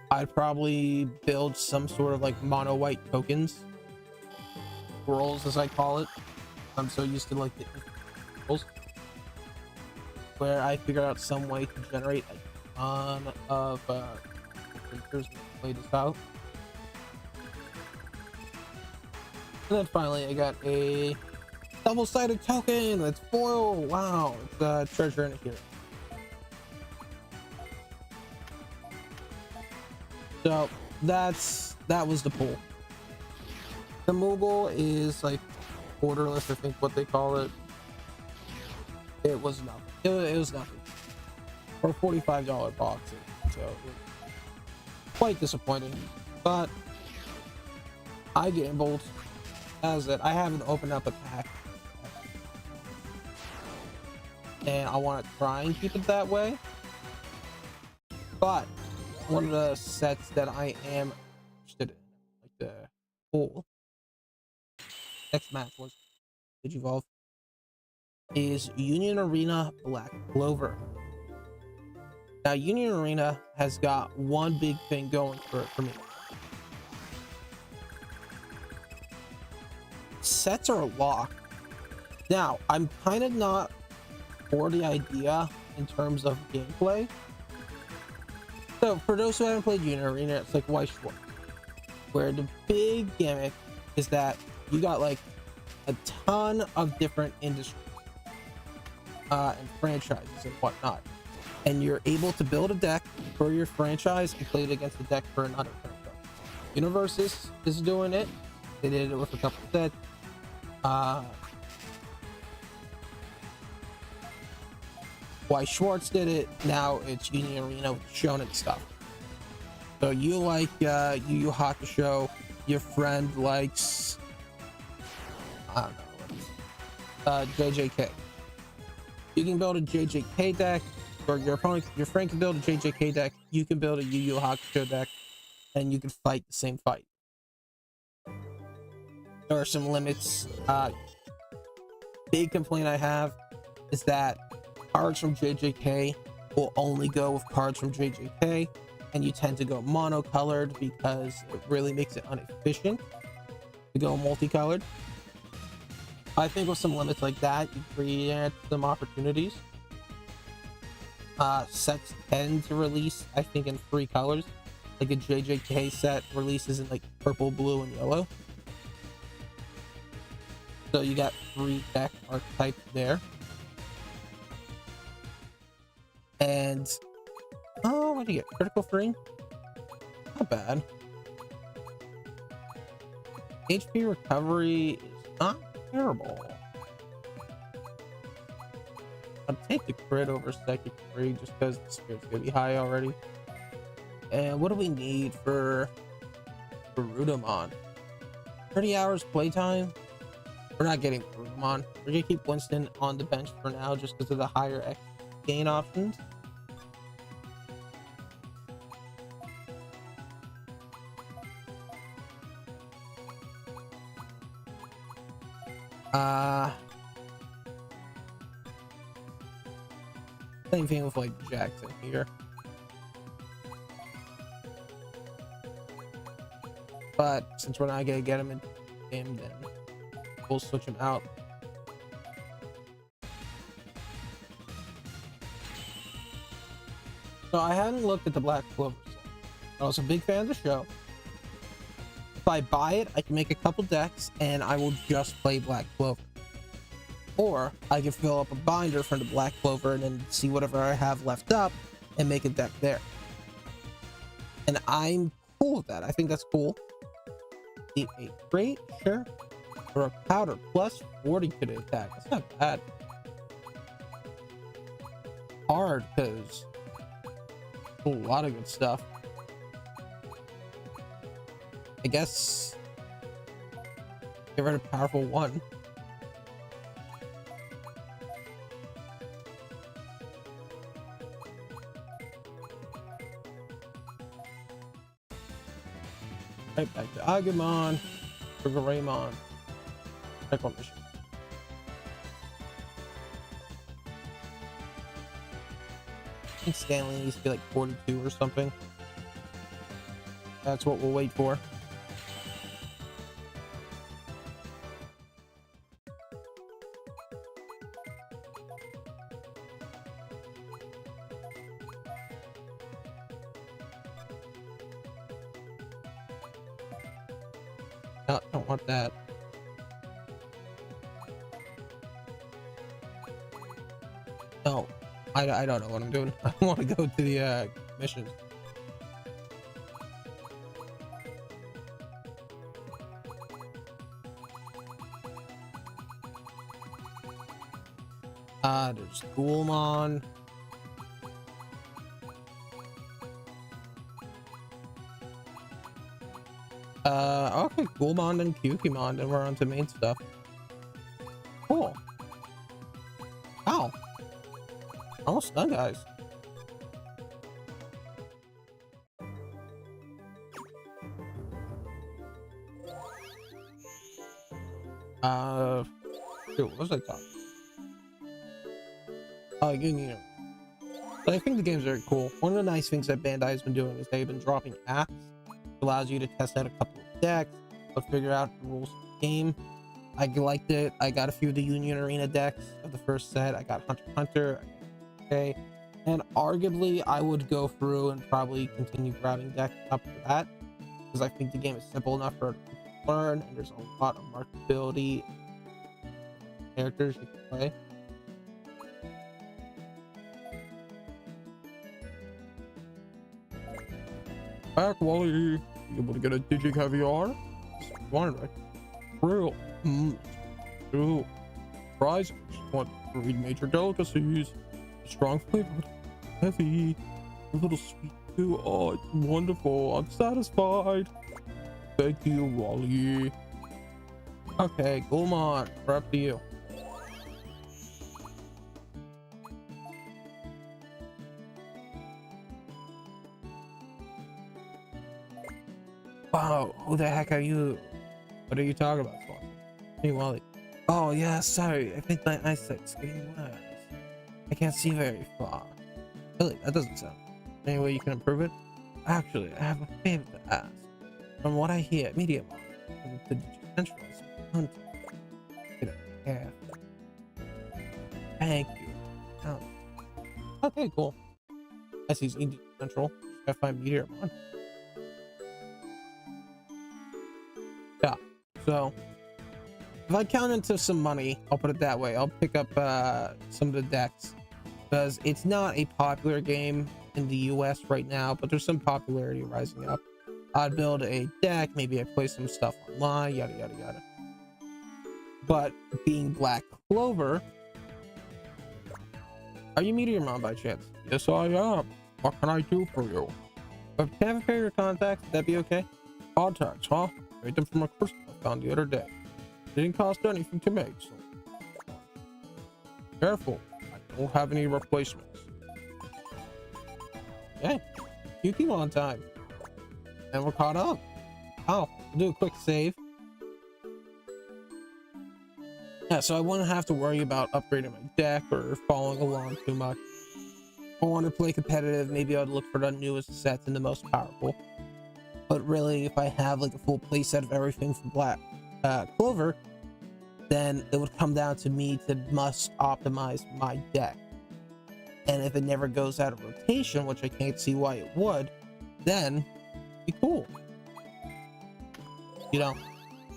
I'd probably build some sort of like mono white tokens, rolls as I call it. I'm so used to like the rolls, where I figure out some way to generate a ton of creatures and play this out. And then finally, I got a double-sided token that's foil. Wow, it's a treasure in a hero. So that was the pool. The Moogle is like borderless, I think what they call it. It was nothing. It was nothing for a $45 box. So it was quite disappointing. But I gambled. As it, I haven't opened up a pack, and I want to try and keep it that way. But one of the sets that I am interested in, like the whole next match was Digivolve, is Union Arena Black Clover. Now, Union Arena has got one big thing going for it for me. Sets are locked. Now, I'm kind of not for the idea in terms of gameplay. So, for those who haven't played Union Arena, it's like Weiss Schwarz, where the big gimmick is that you got like a ton of different industries and franchises and whatnot, and you're able to build a deck for your franchise and play it against the deck for another franchise. Universes is doing it. They did it with a couple sets. Weiss Schwarz did it. Now it's Union Arena with shonen stuff. So you like Yu Yu Hakusho, your friend likes, I don't know, JJK. You can build a JJK deck, or your friend can build a JJK deck. You can build a Yu Yu Hakusho deck, and you can fight the same fight. There are some limits. Big complaint I have is that cards from JJK will only go with cards from JJK, and you tend to go monocolored because it really makes it inefficient to go multicolored. I think with some limits like that, you create some opportunities. Sets tend to release, I think, in 3 colors. Like a JJK set releases in like purple, blue, and yellow. So you got 3 deck archetypes there. And oh, what do you get? Critical free? Not bad. HP recovery is not terrible. I'll take the crit over psychic free just because the spirit's gonna be high already. And what do we need for Rudamon? 30 hours playtime? We're not getting Rudamon. We're gonna keep Winston on the bench for now just because of the higher X gain options. Same thing with like Jackson here. But since we're not gonna get him in the game, then we'll switch him out. So I hadn't looked at the Black Clover set. I was a big fan of the show. If I buy it, I can make a couple decks and I will just play Black Clover. Or I can fill up a binder for the Black Clover and then see whatever I have left up and make a deck there. And I'm cool with that. I think that's cool. Need a crate, sure. Or a powder plus 40 to the attack. That's not bad. Hard because a lot of good stuff. I guess get rid of powerful 1. Right back to Agumon for Greymon. Check on mission. I think Stanley needs to be like 42 or something. That's what we'll wait for. No, don't want that. No, I don't know what I'm doing. I want to go to the mission. There's Ghoulmon. Okay, Ghoulmon and Kyukimon, and we're on to main stuff. Cool. Wow. Almost done, guys. Dude, what was I talking? Oh, Union. But I think the game's very cool. One of the nice things that Bandai has been doing is they've been dropping apps. It allows you to test out a couple of decks, but figure out the rules of the game. I liked it. I got a few of the Union Arena decks of the first set. I got Hunter x Hunter. Okay. And arguably, I would go through and probably continue grabbing decks up for that, because I think the game is simple enough for people to learn, and there's a lot of marketability characters you can play. Back, Wally. You able to get a Digi Caviar? Wanted, right? Real. Ooh. Fries. Want 3 major delicacies. Strong flavored. Heavy. A little sweet too. Oh, it's wonderful. I'm satisfied. Thank you, Wally. Okay, Ghoulmon. We're up to you. Wow, who the heck are you? What are you talking about, Swan? Hey, Wally. Oh, yeah, sorry. I think my eyesight's getting worse. I can't see very far. Really, that doesn't sound. Any way you can improve it? Actually, I have a favor to ask. From what I hear, Medium from the decentralized hunting. Get it? Yeah. Thank you. Oh. Okay, cool. I see Indie Central. Just gotta find Meteormon. Yeah. So if I count into some money, I'll put it that way. I'll pick up some of the decks because it's not a popular game in the US right now, but there's some popularity rising up. I'd build a deck, maybe I play some stuff online, yada yada yada. But being Black Clover, are you Meteormon by chance? Yes, I am. What can I do for you? If I have a pair of your contacts, would that be okay? Contacts, huh? Made them from a crystal I found the other day. Didn't cost anything to make, so careful. I don't have any replacements. Okay, you keep on time. And we're caught up. Oh, we'll do a quick save. Yeah, so I wouldn't have to worry about upgrading my deck or following along too much. If I want to play competitive, maybe I'd look for the newest sets and the most powerful. But really, if I have like a full play set of everything from Black Clover, then it would come down to me to must optimize my deck. And if it never goes out of rotation, which I can't see why it would, then it'd be cool. You know?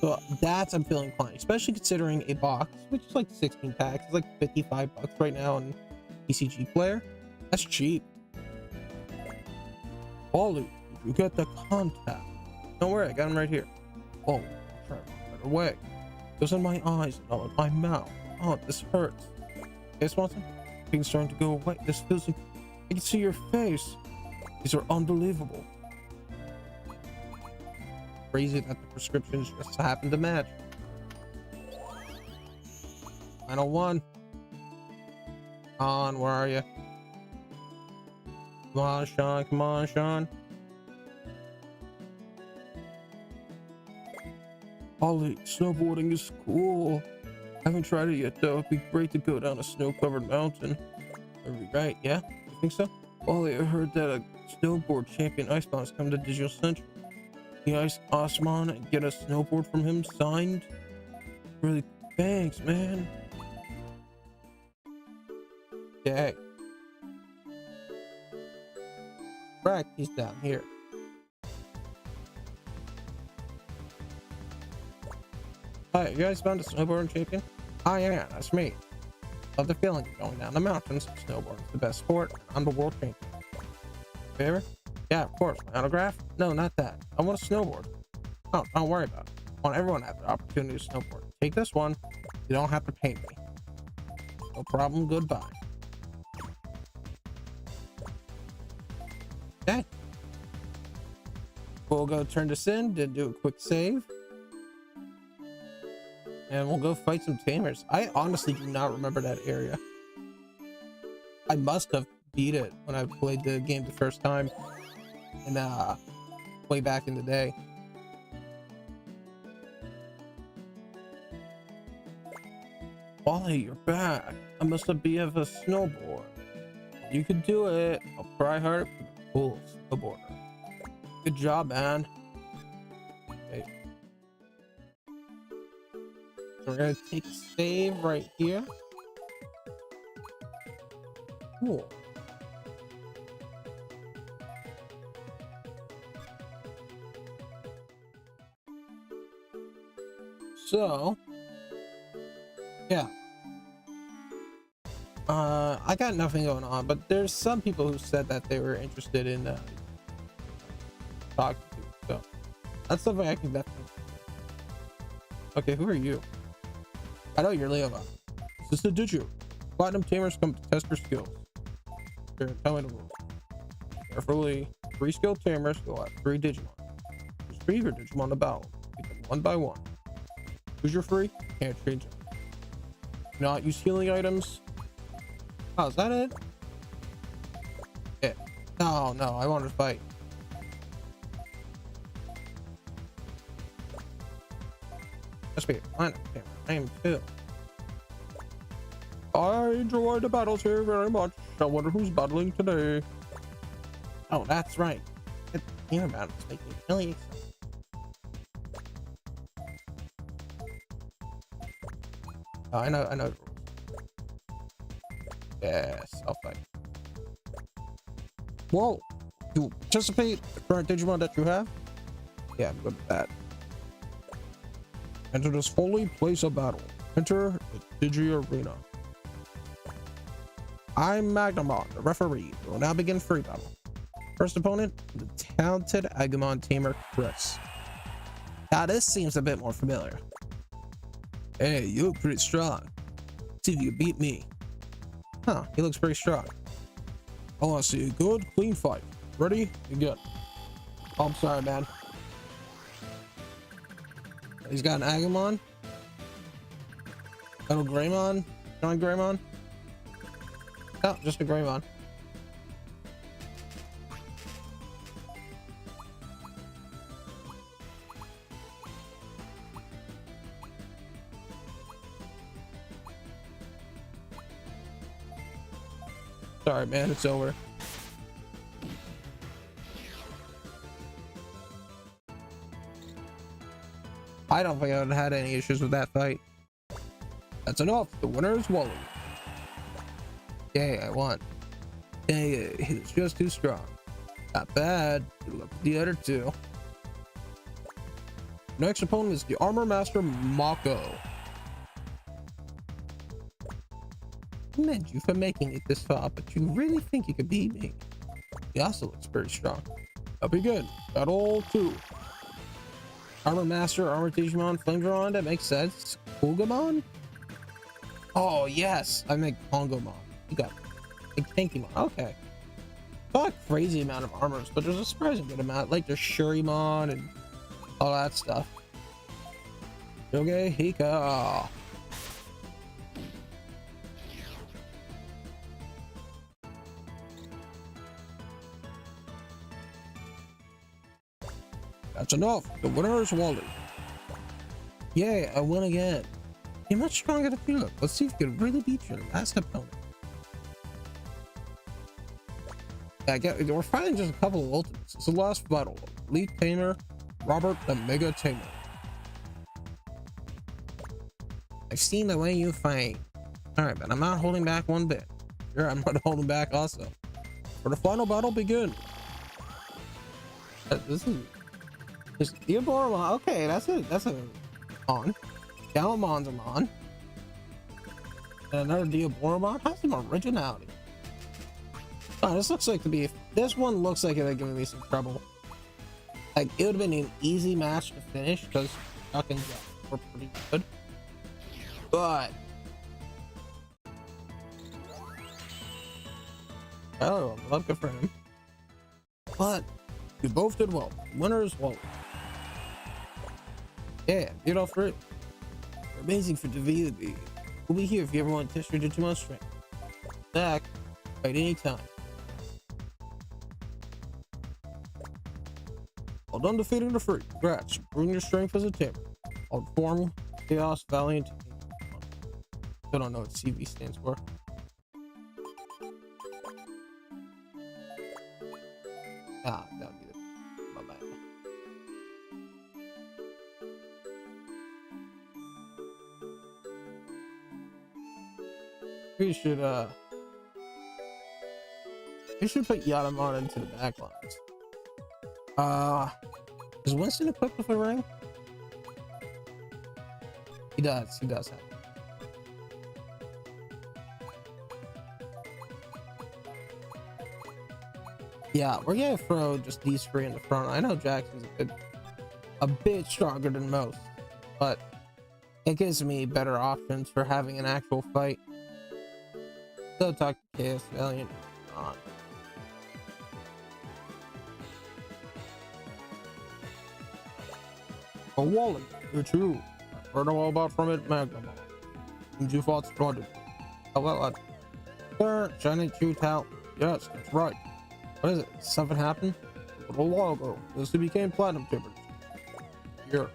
So that's I'm feeling inclined, especially considering a box, which is like 16 packs, it's like 55 bucks right now on PCG Player. That's cheap. Ollie, did you get the contact? Don't worry, I got him right here. Oh, I'll try right away. It was in my eyes and all in my mouth. Oh, this hurts. Okay, Swanson? Things starting to go away. This feels like I can see your face. These are unbelievable. Crazy that the prescriptions just happen to match. Final one. Come on, where are you? Come on, Sean. Come on, Sean. Ollie, snowboarding is cool. I haven't tried it yet, though. It'd be great to go down a snow-covered mountain. Are we right? Yeah? You think so? Ollie, I heard that a snowboard champion Icebond is coming to Digital Central. The Ice Osmon and get a snowboard from him signed? Really, thanks, man. Okay. Right, he's down here. Hi, you guys found a snowboarding champion? Oh yeah, that's me. Love the feeling of going down the mountains. Snowboarding's the best sport, and I'm the world champion. Favor? Yeah, of course. My autograph? No, not that. I want a snowboard. Oh, don't worry about it. I want everyone to have the opportunity to snowboard. Take this one. You don't have to pay me. No problem. Goodbye. Okay. We'll go turn this in, then do a quick save. And we'll go fight some tamers. I honestly do not remember that area. I must have beat it when I played the game the first time. And way back in the day. Wally, you're back. I must be of a snowboard. You could do it. I'll try hard for the cool snowboarder. Good job, man. Okay. So we're gonna take a save right here. Cool. So, yeah. I got nothing going on, but there's some people who said that they were interested in talking to. So that's something I can definitely. Okay, who are you? I know you're Leova. This is the Digimon. Platinum tamers come to test your skills. Here, tell me the rules. Carefully, 3 skilled tamers will have 3 Digimon. Retrieve your Digimon to battle. Pick them one by one. Choose your free, can't change them. Do not use healing items. Oh, is that it? Yeah. No, I want to fight. just be a planet tamer. I am too. I enjoy the battles here very much. I wonder who's battling today. Oh, that's right. The tamer battles make me really excited. Oh, I know the rules. Yes, I'll fight. Whoa! You participate the current Digimon that you have? Yeah, I'm good with that. Enter this holy place of battle. Enter the Digi Arena. I'm Magnamon, the referee. We will now begin free battle. First opponent, the talented Agumon tamer Chris. Now this seems a bit more familiar. Hey, you look pretty strong. See if you can beat me. Huh, he looks pretty strong. I want to see a good, clean fight. Ready? Begin. Oh, I'm sorry, man. He's got an Agumon. Little Greymon. John Greymon. No, just a Greymon. Sorry, man, it's over. I don't think I would have had any issues with that fight. That's enough. The winner is Wally. Yay, I won. Yay, he's just too strong. Not bad. Good luck with the other two. Next opponent is the Armor Master Mako. I commend you for making it this far, but you really think you could beat me? He also looks very strong. I'll begin. Battle 2. Armor Master, Armor Digimon, Flame Dragon. That makes sense. Kugamon? Oh, yes. I meant Kongomon. You got a Tankymon. Okay. Not a crazy amount of armors, but there's a surprising good amount. Like there's Shurimon and all that stuff. Yoge Hika. That's enough. The winner is Wally. Yay, I won again. You're much stronger than you look. Let's see if you can really beat your last opponent. Yeah, we're fighting just a couple of ultimates. It's the last battle. Elite Tamer, Robert the Mega Tamer. I've seen the way you fight. Alright, but I'm not holding back one bit. Sure, I'm not holding back also. For the final battle, begin. This Diaboromon. Okay, that's it. That's a on. Galamon's a mon. And another Diaboromon has some originality. Oh, this looks like this one looks like it's giving me some trouble. Like it would have been an easy match to finish because Chuck and Jeff were pretty good. But oh, well, good for him. But you both did well. Winners well. Yeah, get off for it. You're amazing for defeating. We'll be here if you ever want to test your Digimon strength. Back at any time. Well done defeating the freak. Congrats. Bring your strength as a tamer. I'll form Chaos Valiant. I don't know what CV stands for. Ah, that'll be it. My bad. We should put Yatamon into the backlines. Is Winston equipped with a ring? He does have it. Yeah, we're gonna throw just these three in the front. I know Jackson's a bit stronger than most, but it gives me better options for having an actual fight. So talk to Chaos Valiant on. Oh, Wally, it's you. I've heard all about from it, Magnamon. And you fought splendid. Oh, well, sir, Shining Shootout. Yes, that's right. What is it? Something happened? A little while ago, this became platinum timbers. Here.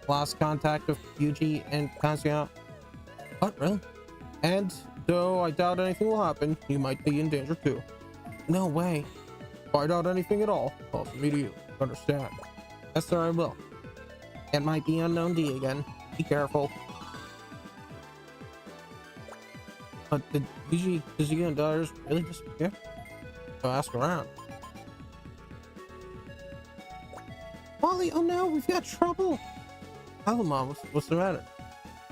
lost contact with Yuji and Kazuya. What, really? And though I doubt anything will happen, you might be in danger too. No way. If I doubt anything at all, I'll immediately understand. Yes, sir, I will. It might be unknown D again. Be careful. But did Digimon daughters really disappear? So ask around. Wally, oh no, we've got trouble. Hello, Mom, what's the matter?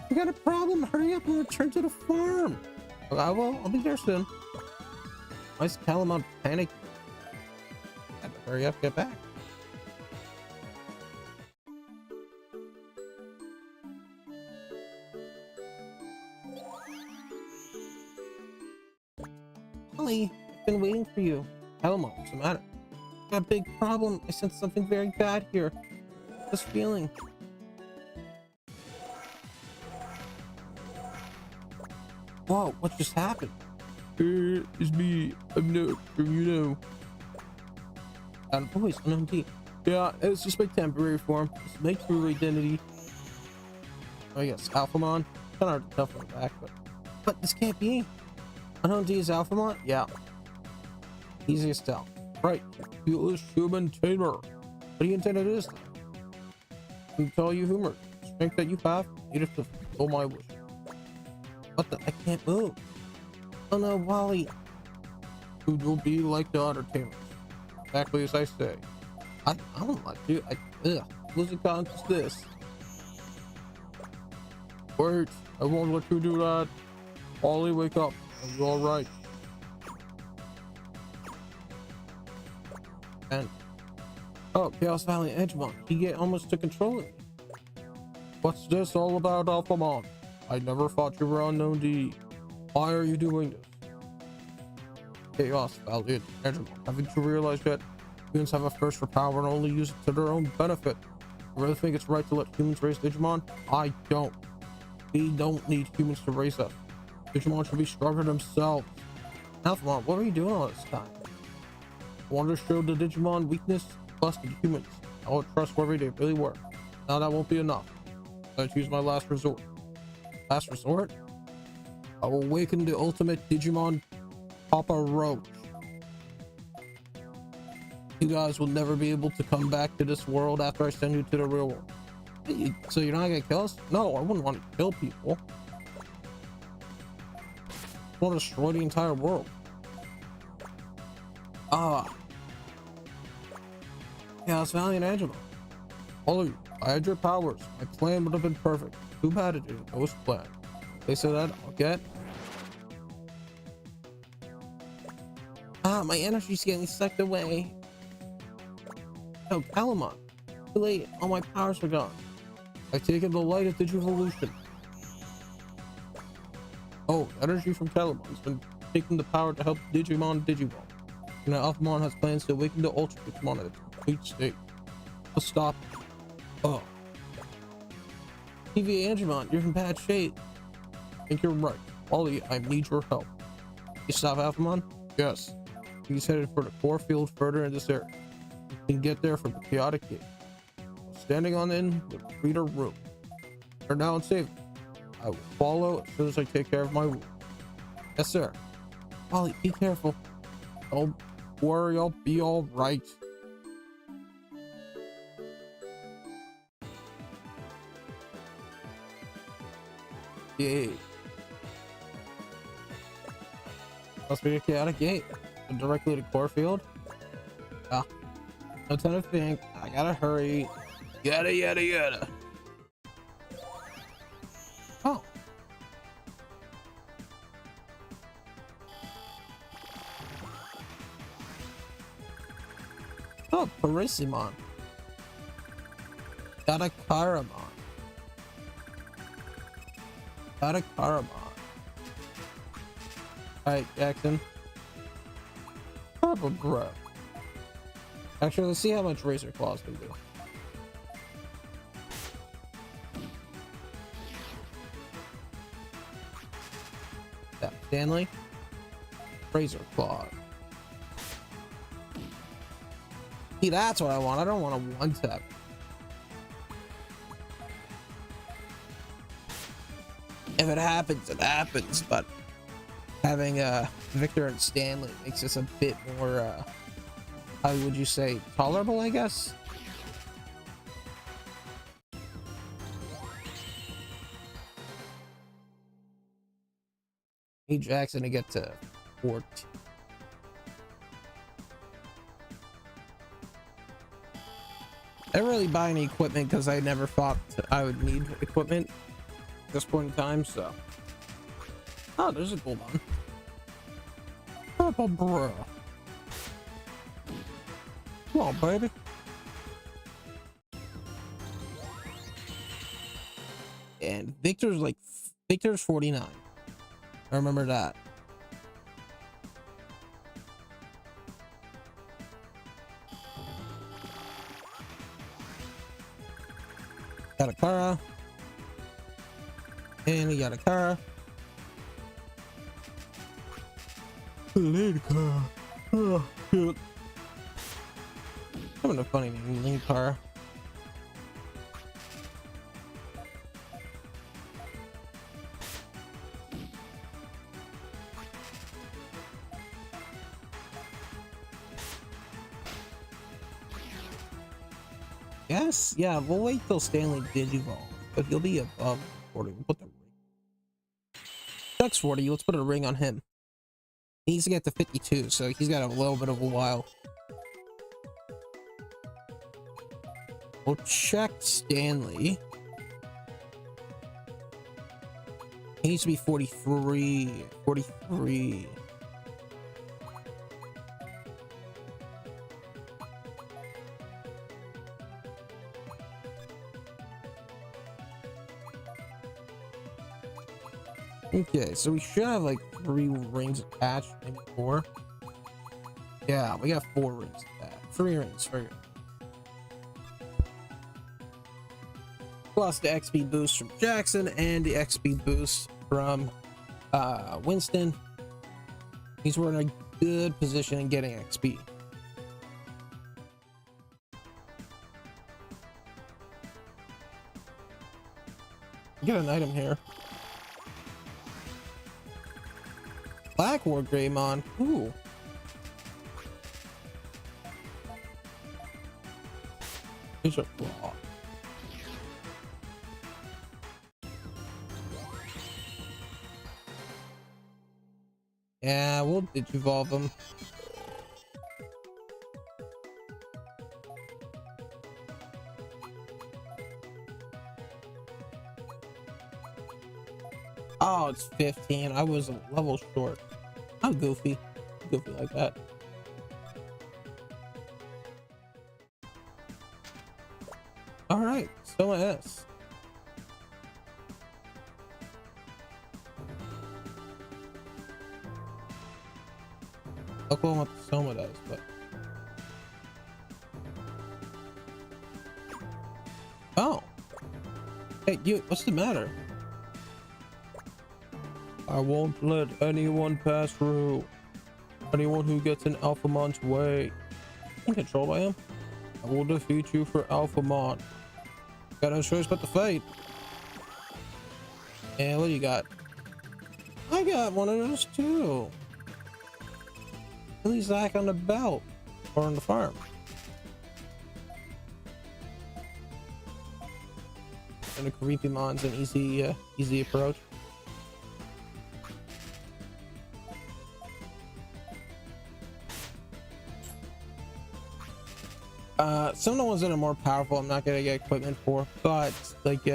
We got a problem. Hurry up and return to the farm. I will. I'll be there soon. Why is Calamon panicking? Gotta hurry up, get back. Holly, I've been waiting for you. Calamon, what's the matter? Got a big problem. I sense something very bad here. This feeling. Whoa, what just happened? It's me. I'm no, you know. Voice, unknown D. Yeah, it's just my temporary form. It's my true identity. Oh yes, Alphamon. Kind of hard to tell from the back, but this can't be. Unknown D is Alphamon? Yeah. Easiest tell. Right. Fearless human tamer. What do you intend to do this time? I tell you humor. The strength that you have, needed to fulfill my wish. What the? I can't move. Oh no, Wally. You will be like the other tamers. Exactly as I say. I don't like you. Losing conscious this. Wait, I won't let you do that. Wally, wake up. Are you alright? And oh, Chaos Valley Edgemon. He almost took control of me. What's this all about, Alphamon? I never thought you were unknown D. Why are you doing this? Chaos Valley Edgemon. Haven't you realized yet? Humans have a thirst for power and only use it to their own benefit. You really think it's right to let humans raise Digimon? I don't. We don't need humans to raise us. Digimon should be stronger themselves. Alphamon, what are you doing all this time? I wanted to show the Digimon weakness plus the humans. How trustworthy they really were. Now that won't be enough. I choose my last resort. Last resort? I will awaken the ultimate Digimon, Papa Roach. You guys will never be able to come back to this world after I send you to the real world. So you're not gonna kill us? No, I wouldn't want to kill people. I want to destroy the entire world. Chaos Valley and Angela. All of you, I had your powers. My plan would have been perfect. Too bad it didn't go as planned. They said that I'll get. My energy's getting sucked away. Oh, Calamon. Too late. All my powers are gone. I've taken the light of Digivolution. Oh, energy from Calamon has been taking the power to help Digimon Digivolve. And now Alphamon has plans to awaken the Ultra Digimon at its complete state. Let's stop. Oh. TV Angemon, you're in bad shape. I think you're right. Wally, I need your help. You stop Alphamon? Yes. He's headed for the core field further in this area. You can get there from the chaotic gate. Standing on in the reader room. They're now in safe. I will follow as soon as I take care of my wound. Yes, sir. Wally, be careful. Don't worry, I'll be all right. Yay. Must be a chaotic gate. Directly to core field. Ah, no time to think. I gotta hurry. Yada yada yada. Oh. Oh, Parissimon. Katakaramon. Katakaramon. Alright, Jackson. Purple Grow. Actually, let's see how much Razor Claws can do. That Stanley. Razor Claw. See, that's what I want. I don't want a one-tap. if it happens, it happens. But having Victor and Stanley makes this a bit more, how would you say, tolerable, I guess. Need Jackson to get to 14. I didn't really buy any equipment because I never thought I would need equipment at this point in time, so. Oh, there's a gold one. Purple bro. Come on, baby. And Victor's 49. I remember that. Got a Kara. And we got a Kara. Lady Kara. Oh, cute. Having a funny name, Lady Kara. Yes, yeah, we'll wait till Stanley Digivolve, but he'll be above 40. We'll put the ring. Chuck's 40, let's put a ring on him. He needs to get to 52, so he's got a little bit of a while. We'll check Stanley. He needs to be 43. 43. Okay, so we should have like 3 rings attached, maybe 4. Yeah, we got 4 rings attached. 3 rings for you. Plus the XP boost from Jackson and the XP boost from Winston. He's in a good position in getting XP. Get an item here. Black War Greymon. Ooh. These are raw. Yeah, we'll digivolve them. Oh, it's 15. I was a level short. I'm goofy. Goofy like that. Alright, Soma S. I'll go on what the Soma does, but. Oh. Hey, you, what's the matter? I won't let anyone pass through. Anyone who gets in Alphamon's way. I'm controlled by him. I will defeat you for Alphamon. Got no choice but to fight. And what do you got? I got one of those too. At least Zach on the belt or on the farm. And the Creepymon's an easy approach. Some of the ones that are more powerful I'm not gonna get equipment for, but like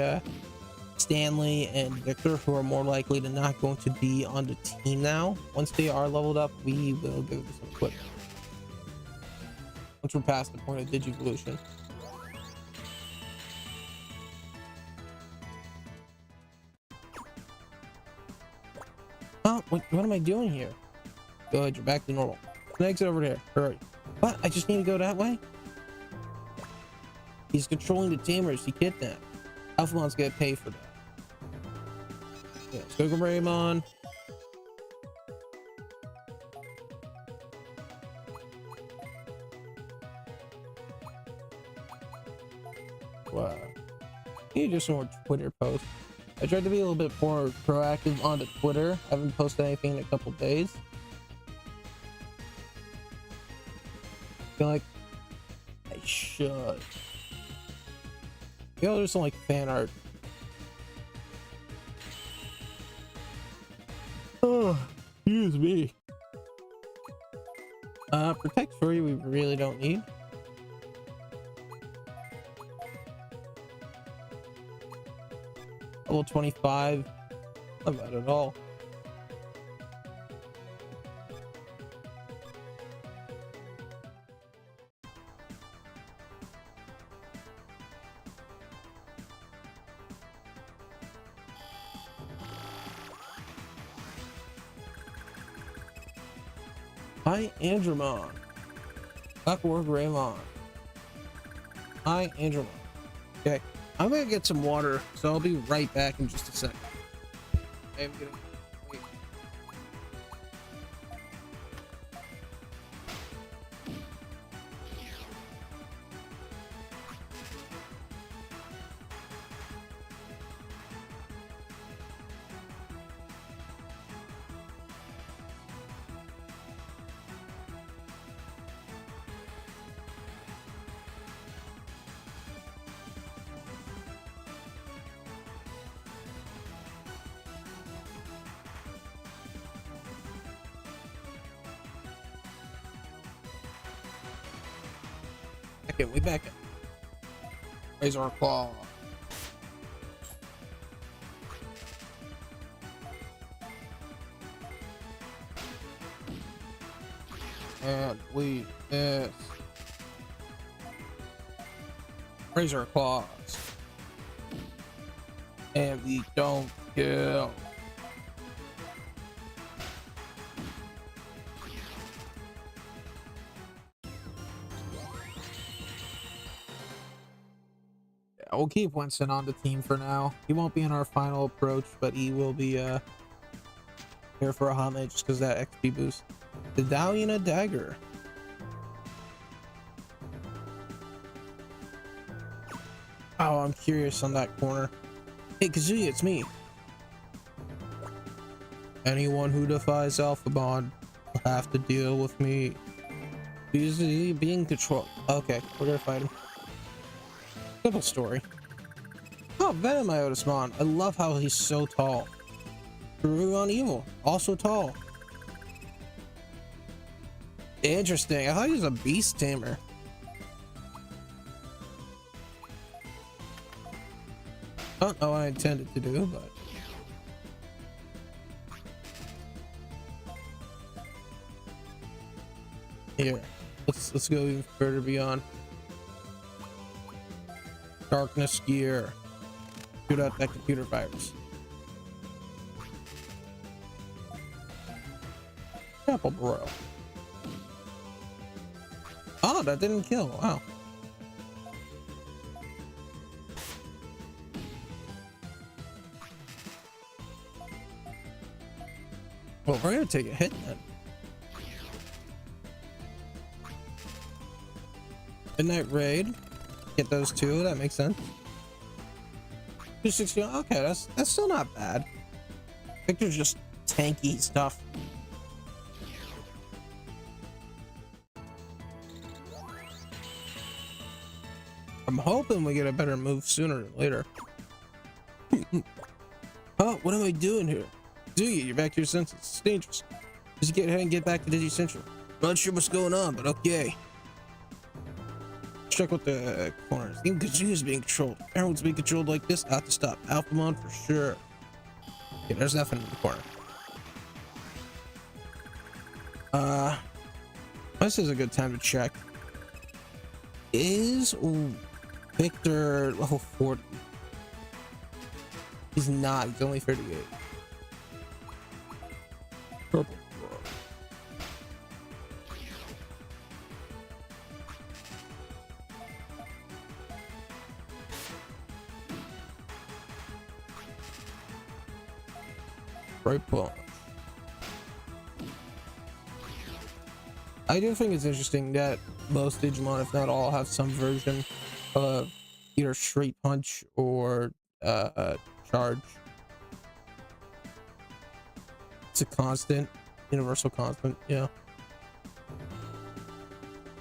Stanley and Victor, who are more likely to not going to be on the team now, once they are leveled up, we will give them some equipment once we're past the point of Digivolution. Oh, what am I doing here? Good, you're back to normal. Exit over there. Hurry. What? I just need to go that way? He's controlling the tamers he kidnapped. Alphamon's gonna pay for that. Yeah, let's go Greymon. Wow. You need to do some more Twitter posts. I tried to be a little bit more proactive on the Twitter. I haven't posted anything in a couple days. I feel like I should. You know, there's some like fan art. Oh, excuse me. Protect furry we really don't need. Level 25. Not bad at all. Hi, Andromon. Duckwork Raymon. Hi, Andromon. Okay, I'm gonna get some water, so I'll be right back in just a second. I am getting. Wait. Okay, we back up. Razor Claw. And we miss. Razor Claws. And we don't kill. We'll keep Winston on the team for now. He won't be in our final approach, but he will be here for a homage just because that XP boost. The Dalian Dagger. Oh, I'm curious on that corner. Hey, Kazuya, it's me. Anyone who defies Alphabond will have to deal with me. He's being controlled. Okay, we're gonna fight him. Simple story. Oh, Venom Iotismon. I love how he's so tall. Ruon Evil, also tall. Interesting. I thought he was a beast tamer. Not what I intended to do, but here. Let's go even further beyond. Darkness gear. Shoot out that computer virus. Apple Bro. Oh, that didn't kill. Wow. Well, we're gonna take a hit then. Midnight Raid. Get those two. That makes sense. 260. Okay, that's still not bad. I think there's just tanky stuff. I'm hoping we get a better move sooner than later. Oh, what am I doing here? Zuya, you're back to your senses. It's dangerous. Just get ahead and get back to Digi Central. Not sure what's going on, but okay. Check with the corners. Even Kazuya's being controlled. Everyone's being controlled like this. I have to stop. Alphamon for sure. Yeah, there's nothing in the corner. This is a good time to check. Is Victor level 40? He's not. He's only 38. Purple. Right punch. I do think it's interesting that most Digimon, if not all, have some version of either straight punch or charge. It's a constant, universal constant. Yeah.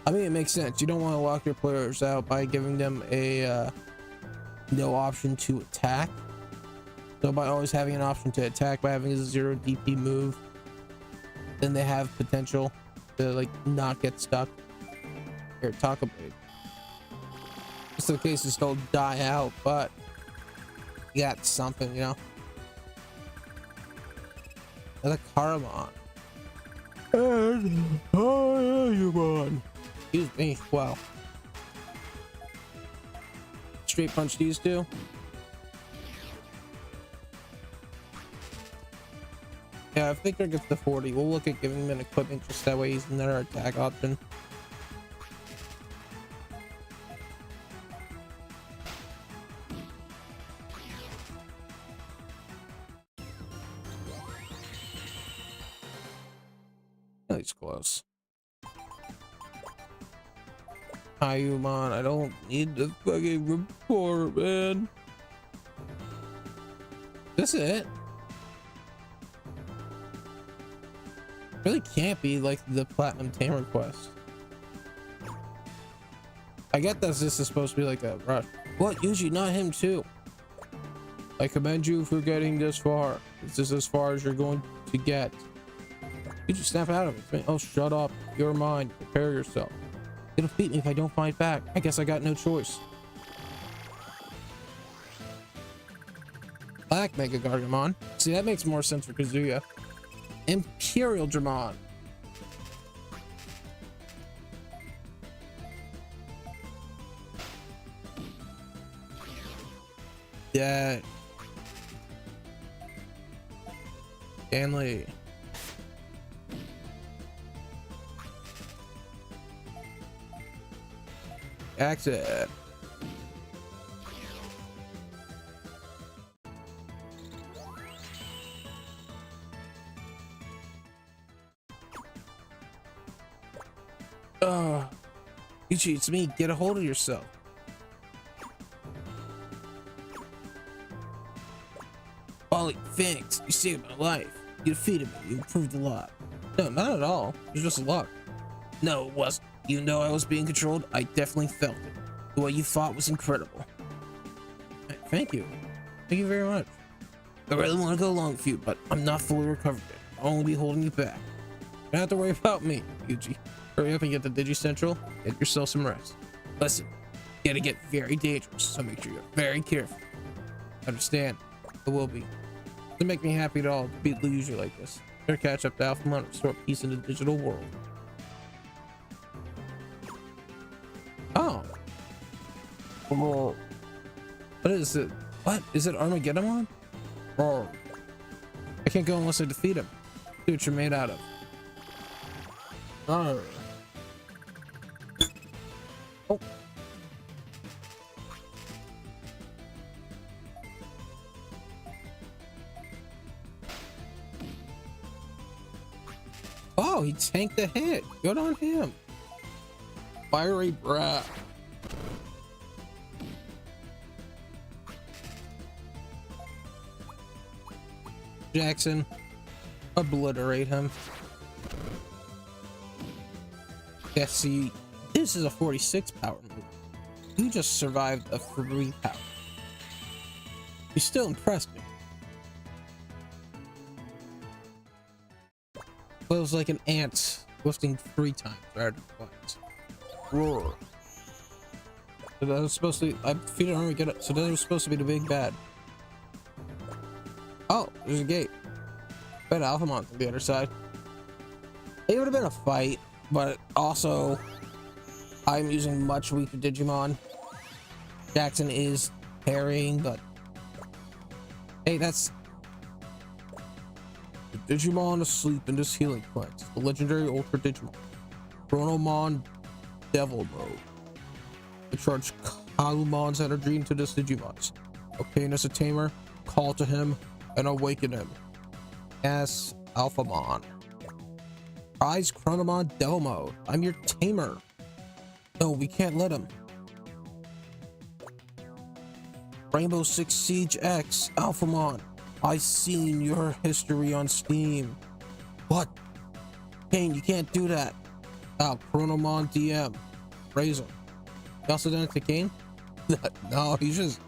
I mean, it makes sense. You don't want to lock your players out by giving them a no option to attack. So by always having an option to attack, by having a 0 DP move, then they have potential to like not get stuck. Here, talk about it. Just in case they still die out, but you got something, you know. Another Caramon. And Digimon. Excuse me. Wow. Straight punch these two. Yeah, if Victor gets to 40, we'll look at giving him an equipment just that way he's another attack option. He's close. Ayumon, I don't need the fucking report, man. This is it. Really can't be like the Platinum Tamer quest. I get that this is supposed to be like a rush. What? Yuji, not him too. I commend you for getting this far. This is as far as you're going to get. You just snap out of it. Oh, shut up. You're mine. Prepare yourself. It'll beat me if I don't fight back. I guess I got no choice. Black Mega Gargamon. See, that makes more sense for Kazuya. Imperial Dramon. Yeah. Stanley. Exit. Yuji, it's me. Get a hold of yourself. Wally, thanks. You saved my life. You defeated me. You improved a lot. No, not at all. It was just luck. No, it wasn't. You know I was being controlled. I definitely felt it. The way you fought was incredible. Thank you. Thank you very much. I really want to go along with you, but I'm not fully recovered yet. I'll only be holding you back. You don't have to worry about me, Yuji. Hurry up and get the Digi Central. Get yourself some rest. Listen, you gotta get very dangerous, so make sure you're very careful. Understand? It will be. Doesn't make me happy at all to beat Luigi like this. Better catch up to Alphamon and restore peace in the digital world. Oh. Well, what is it? What? Is it Armageddon? Oh. I can't go unless I defeat him. See what you're made out of. Oh. Oh. Oh, he tanked the hit. Good on him. Fiery brat. Jackson, obliterate him. Yeah, see, this is a 46 power move. You just survived a 3 power. You still impressed me. Well, it was like an ant lifting 3 times rather than twice. Roar. So that was supposed to be, I defeated Armageddon, so that was supposed to be the big bad. Oh, there's a gate. Bet Alphamon on the other side. It would have been a fight, but also I'm using much weaker Digimon. Jackson is parrying, but hey, that's the Digimon asleep in this healing plant. The legendary Ultra Digimon. Chronomon Devil Mode. I charge Kalumon's energy into this Digimon's. Obtain as a tamer, call to him, and awaken him. Yes, Alphamon. Rise Chronomon Devil Mode. I'm your tamer. No, we can't let him. Rainbow Six Siege X, Alphamon. I've seen your history on Steam. What? Kane, you can't do that. Oh, Chronomon DM. Razor. You also done it to Kane? No, he's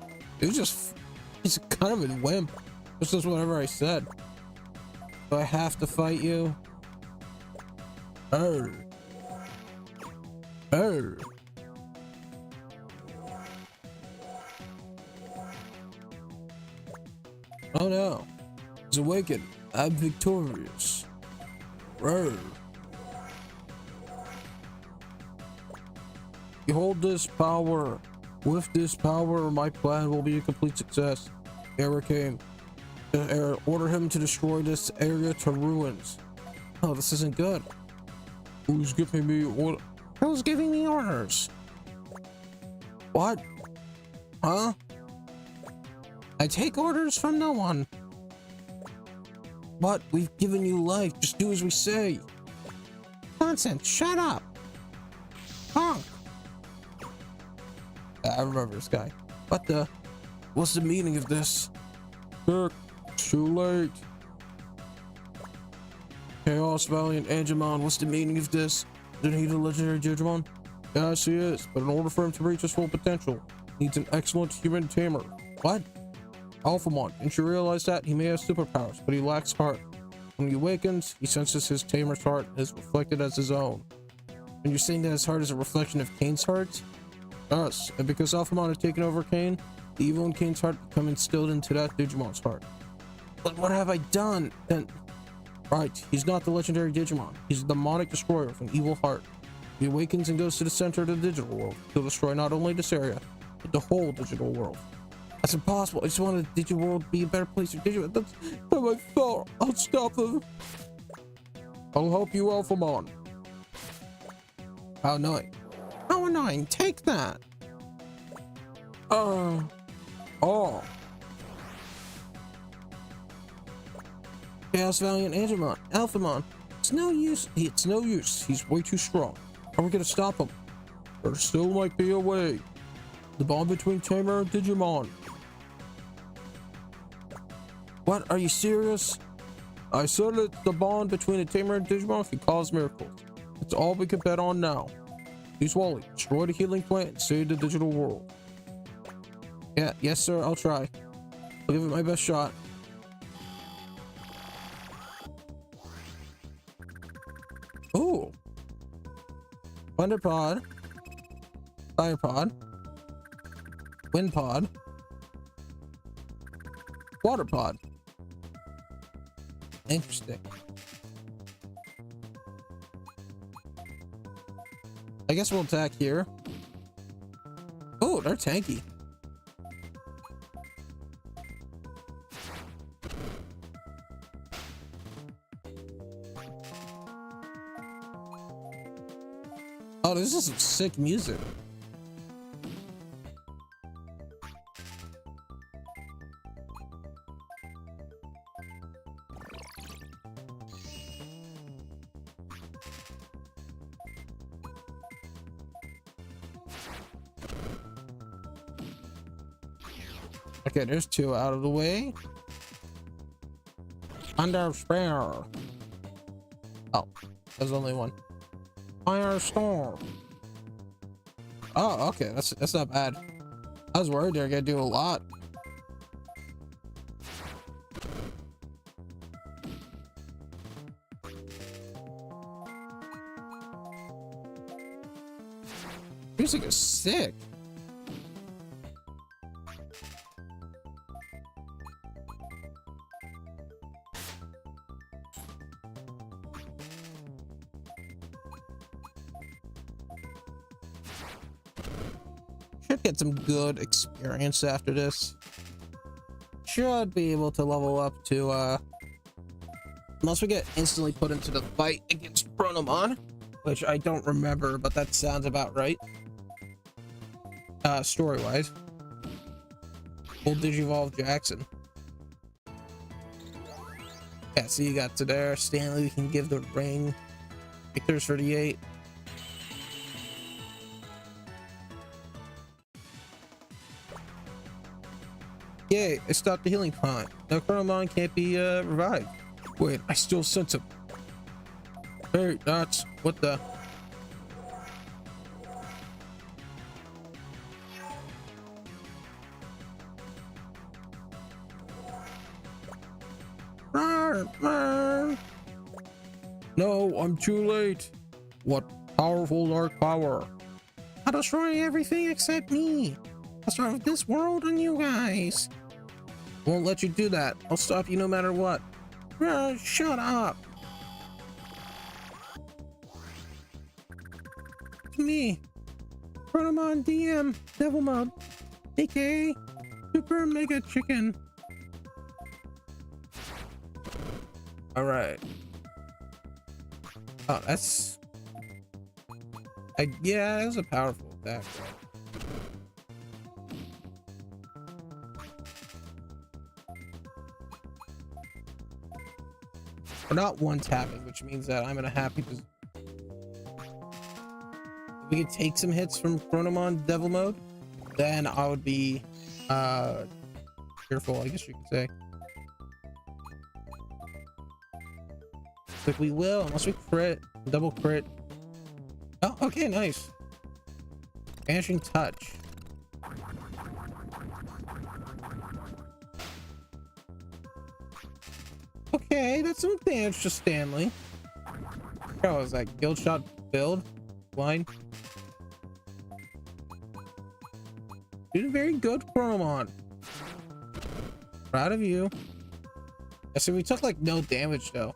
kind of a wimp. This is whatever I said. Do I have to fight you? Oh. Oh. Oh no. He's awakened. I'm victorious. Roar. Behold this power. With this power, my plan will be a complete success. Error came. Order him to destroy this area to ruins. Oh, this isn't good. Who's giving me orders? Who's giving me orders? What? Huh? I take orders from no one. What? We've given you life. Just do as we say. Nonsense. Shut up. Honk. I remember this guy. What the? What's the meaning of this? Kirk, it's too late. Chaos Valiant Digimon, what's the meaning of this? Isn't he the legendary Digimon? Yes, he is, but in order for him to reach his full potential, he needs an excellent human tamer. What? Alphamon, didn't you realize that? He may have superpowers, but he lacks heart. When he awakens, he senses his tamer's heart is reflected as his own. And you're saying that his heart is a reflection of Kane's heart? Yes, and because Alphamon has taken over Kane, the evil in Kane's heart become instilled into that Digimon's heart. But what have I done? Then, right, he's not the legendary Digimon. He's a demonic destroyer of an evil heart. He awakens and goes to the center of the digital world. He'll destroy not only this area, but the whole digital world. That's impossible. I just want the digital world to be a better place for Digimon. That's not my fault. I'll stop him. I'll help you, Alphamon. How annoying. How annoying. Take that. Oh. Chaos Valiant Digimon. Alphamon. It's no use. It's no use. He's way too strong. How are we gonna stop him? There still might be a way. The bond between Tamer and Digimon. What? Are you serious? I said it's the bond between a Tamer and Digimon can cause miracles. It's all we can bet on now. Use Wally. Destroy the healing plant and save the digital world. Yeah, yes sir, I'll try. I'll give it my best shot. Ooh. Thunder Pod. Fire Pod. Wind Pod. Water Pod. Interesting. I guess we'll attack here. Oh, they're tanky. Oh, this is some sick music. Okay, there's two out of the way. Under spare. Oh, there's only one. Firestorm. Oh, okay, that's not bad. I was worried they're gonna do a lot. Music is sick. Should get some good experience after this. Should be able to level up to unless we get instantly put into the fight against Chronomon, which I don't remember, but that sounds about right. Story wise. Old Digivolve Jackson. Yeah, so you got to there. Stanley, we can give the ring. Victor's 38. Yay, I stopped the healing plant. Now Chronomon can't be revived. Wait, I still sense him. Hey, that's what the. No, I'm too late. What powerful dark power? I'll destroy everything except me. I'll start with this world and you guys. Won't let you do that. I'll stop you no matter what. Shut up. It's me, Protomon DM Devil Mode, aka Super Mega Chicken. All right. Oh, that's. Yeah, that's a powerful attack. We're not one tapping, which means that I'm in a happy position. If we could take some hits from Protomon Devil Mode, then I would be cheerful, I guess you could say. But we will, unless we crit, double crit. Oh, okay, nice. Vanishing Touch. Okay, that's some damage to Stanley. Oh, is that guild shot build line? You did very good, Promon. Proud of you. Yeah, so we took like no damage though.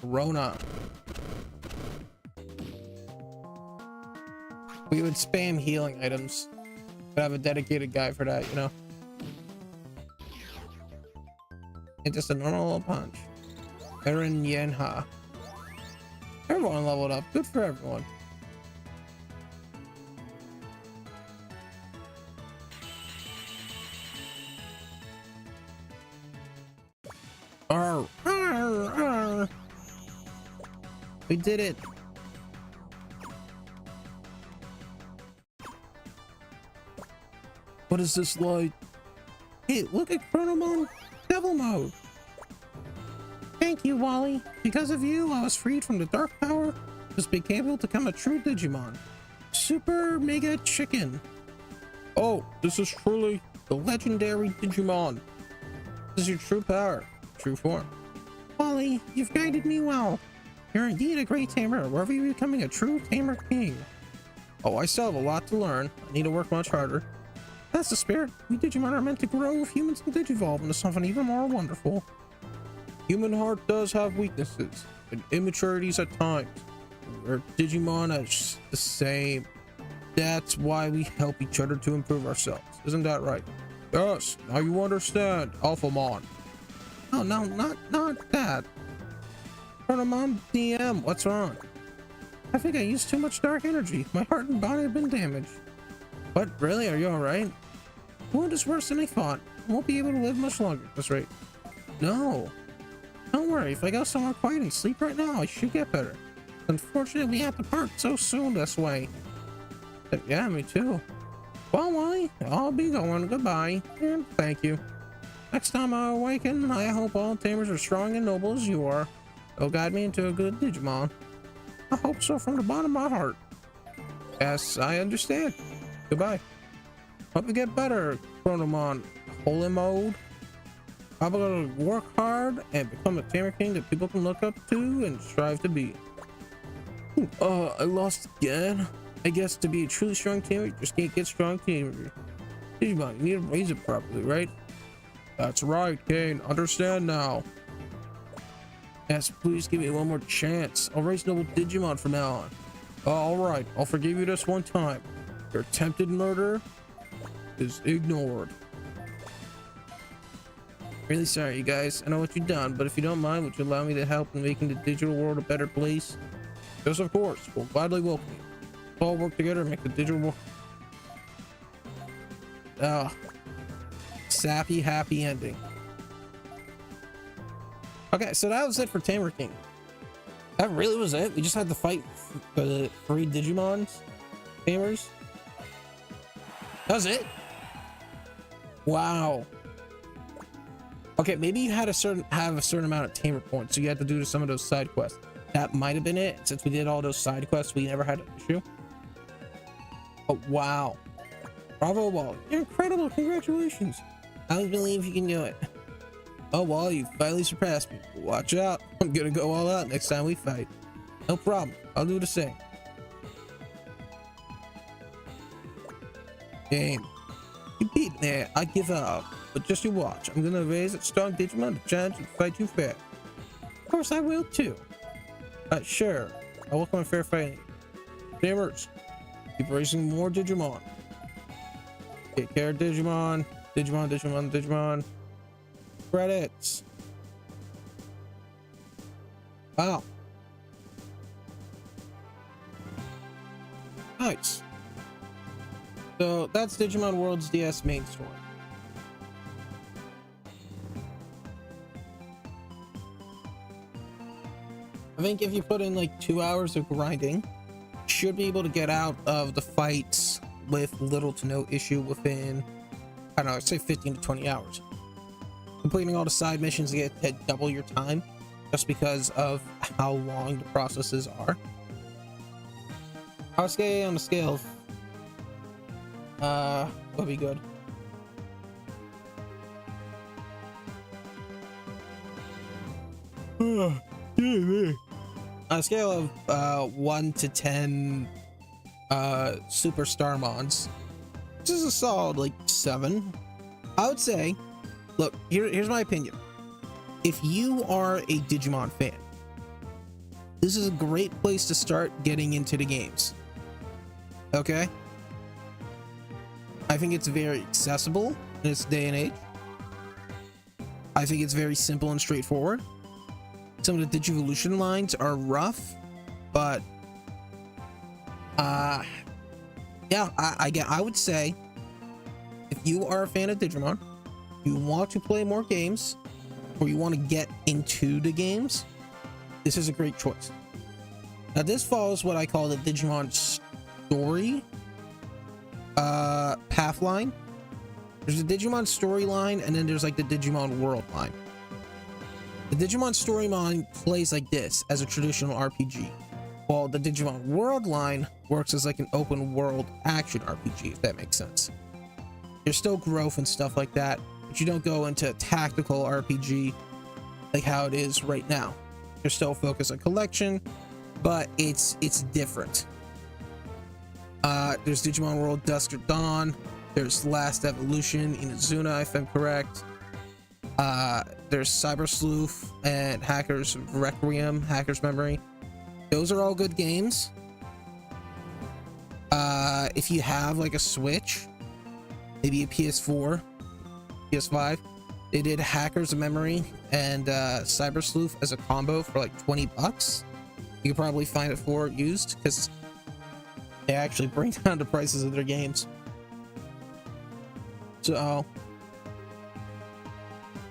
Corona. We would spam healing items. But have a dedicated guy for that, you know. And just a normal punch. Eren Yenha. Everyone leveled up. Good for everyone. Arr, arr, arr. We did it. What is this like? Hey, look at Chronomon Devil Mode. Thank you, Wally. Because of you, I was freed from the dark power. Just became able to become a true Digimon. Super Mega Chicken. Oh, this is truly the legendary Digimon. This is your true power, true form. Wally, you've guided me well. You're indeed a great tamer, wherever you're becoming a true tamer king. Oh, I still have a lot to learn. I need to work much harder. That's the spirit. We Digimon are meant to grow with humans and digivolve into something even more wonderful. Human heart does have weaknesses and immaturities at times. We're Digimon are the same. That's why we help each other to improve ourselves. Isn't that right? Yes, now you understand, Alphamon. Oh, no, not that. Protomon DM, what's wrong? I think I used too much dark energy. My heart and body have been damaged. What? Really? Are you alright? The wound is worse than I thought. I won't be able to live much longer. That's right. No. Don't worry. If I go somewhere quiet and sleep right now, I should get better. Unfortunately, we have to part so soon this way. But yeah, me too. Well, Wally, I'll be going. Goodbye. And thank you. Next time I awaken, I hope all tamers are strong and noble as you are. They'll guide me into a good Digimon. I hope so from the bottom of my heart. Yes, I understand. Goodbye. Hope you get better, Chronomon Holy Mode. I'm gonna work hard and become a tamer king that people can look up to and strive to be. I lost again. I guess to be a truly strong tamer, you just can't get strong tamer. Digimon, you need to raise it properly, right? That's right, Kane. Understand now. Yes, please give me one more chance. I'll raise noble Digimon from now on. Alright, I'll forgive you this one time. Your attempted murder is ignored. Really sorry, you guys. I know what you've done, but if you don't mind, would you allow me to help in making the digital world a better place? Yes, of course. We'll gladly welcome you. Let's all work together and make the digital world. Sappy, happy ending. Okay, so that was it for Tamer King. That really was it. We just had to fight the 3 Digimons, Tamers. That was it. Wow. Okay, maybe you had have a certain amount of tamer points, so you had to do some of those side quests. that might have been it. Since we did all those side quests, we never had an issue. But wow. Bravo, Wall. You're incredible. Congratulations. I don't believe you can do it. Oh, Wall, you finally surpassed me. Watch out. I'm gonna go all out next time we fight. No problem. I'll do the same. Game. You beat me. I give up. But just you watch. I'm gonna raise a strong Digimon to challenge and fight you fair. Of course I will too. Sure. I'll welcome a fair fighting. Gamers, keep raising more Digimon. Take care, Digimon. Digimon, Digimon, Digimon. Credits. Wow. Nice. So that's Digimon World's DS main story. I think if you put in like 2 hours of grinding, you should be able to get out of the fights with little to no issue within, I don't know, I'd say 15 to 20 hours. Completing all the side missions to get double your time just because of how long the processes are. I'll say on the scale of, would be good. On a scale of 1 to 10 super Starmons, this is a solid like 7. I would say, look, here's my opinion. If you are a Digimon fan, this is a great place to start getting into the games. Okay? I think it's very accessible in this day and age. I think it's very simple and straightforward. Some of the Digivolution lines are rough, but yeah, I would say if you are a fan of Digimon, you want to play more games, or you want to get into the games, this is a great choice. Now this follows what I call the Digimon story path line. There's the Digimon storyline, and then there's like the Digimon world line. The Digimon storyline plays like this as a traditional RPG, while the Digimon world line works as like an open world action RPG, if that makes sense. There's still growth and stuff like that, but you don't go into tactical RPG like how it is right now. You're still focused on collection, but it's different. There's Digimon World Dusk or Dawn. There's Last Evolution Inazuna, if I'm correct. There's Cyber Sleuth and Hacker's Requiem, Hacker's Memory. Those are all good games. If you have like a Switch, maybe a PS4, PS5, they did Hacker's Memory and Cyber Sleuth as a combo for like $20. You could probably find it for used because they actually bring down the prices of their games. So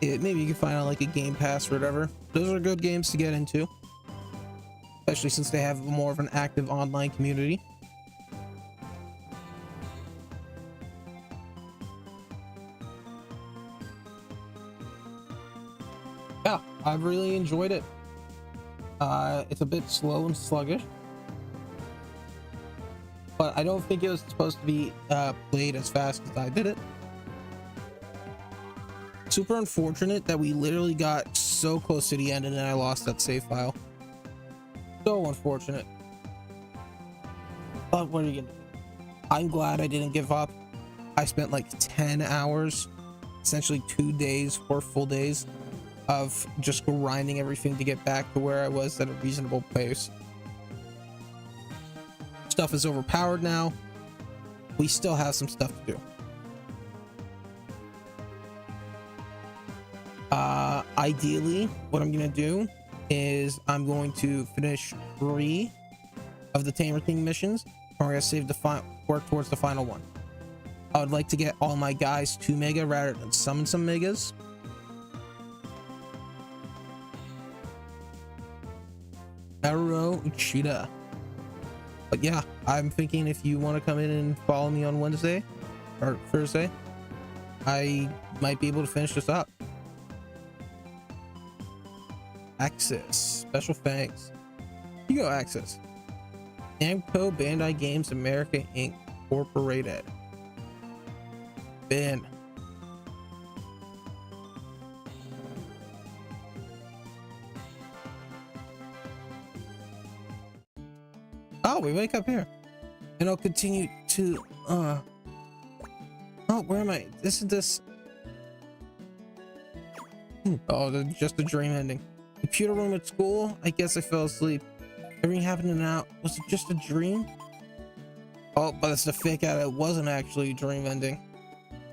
yeah, maybe you can find out like a Game Pass or whatever. Those are good games to get into, especially since they have more of an active online community. Yeah, I've really enjoyed it. It's a bit slow and sluggish, but I don't think it was supposed to be played as fast as I did it. Super unfortunate that we literally got so close to the end and then I lost that save file. So unfortunate. But what are you gonna do? I'm glad I didn't give up. I spent like 10 hours, essentially 2 days, 4 full days of just grinding everything to get back to where I was at a reasonable pace. Stuff is overpowered now. We still have some stuff to do. Ideally, what I'm gonna do is I'm going to finish 3 of the Tamer King missions, and we're gonna save the work towards the final one. I would like to get all my guys to Mega rather than summon some Megas. Arrow Uchida. But yeah, I'm thinking if you want to come in and follow me on Wednesday or Thursday, I might be able to finish this up. Access, special thanks. You go access. Namco Bandai Games America Inc. Incorporated. Bin. Oh, we wake up here. And I'll continue to oh, where am I? This oh, just a dream ending. Computer room at school. I guess I fell asleep. Everything happened in and out. Was it just a dream? Oh, but it's the fake out. It wasn't actually a dream ending.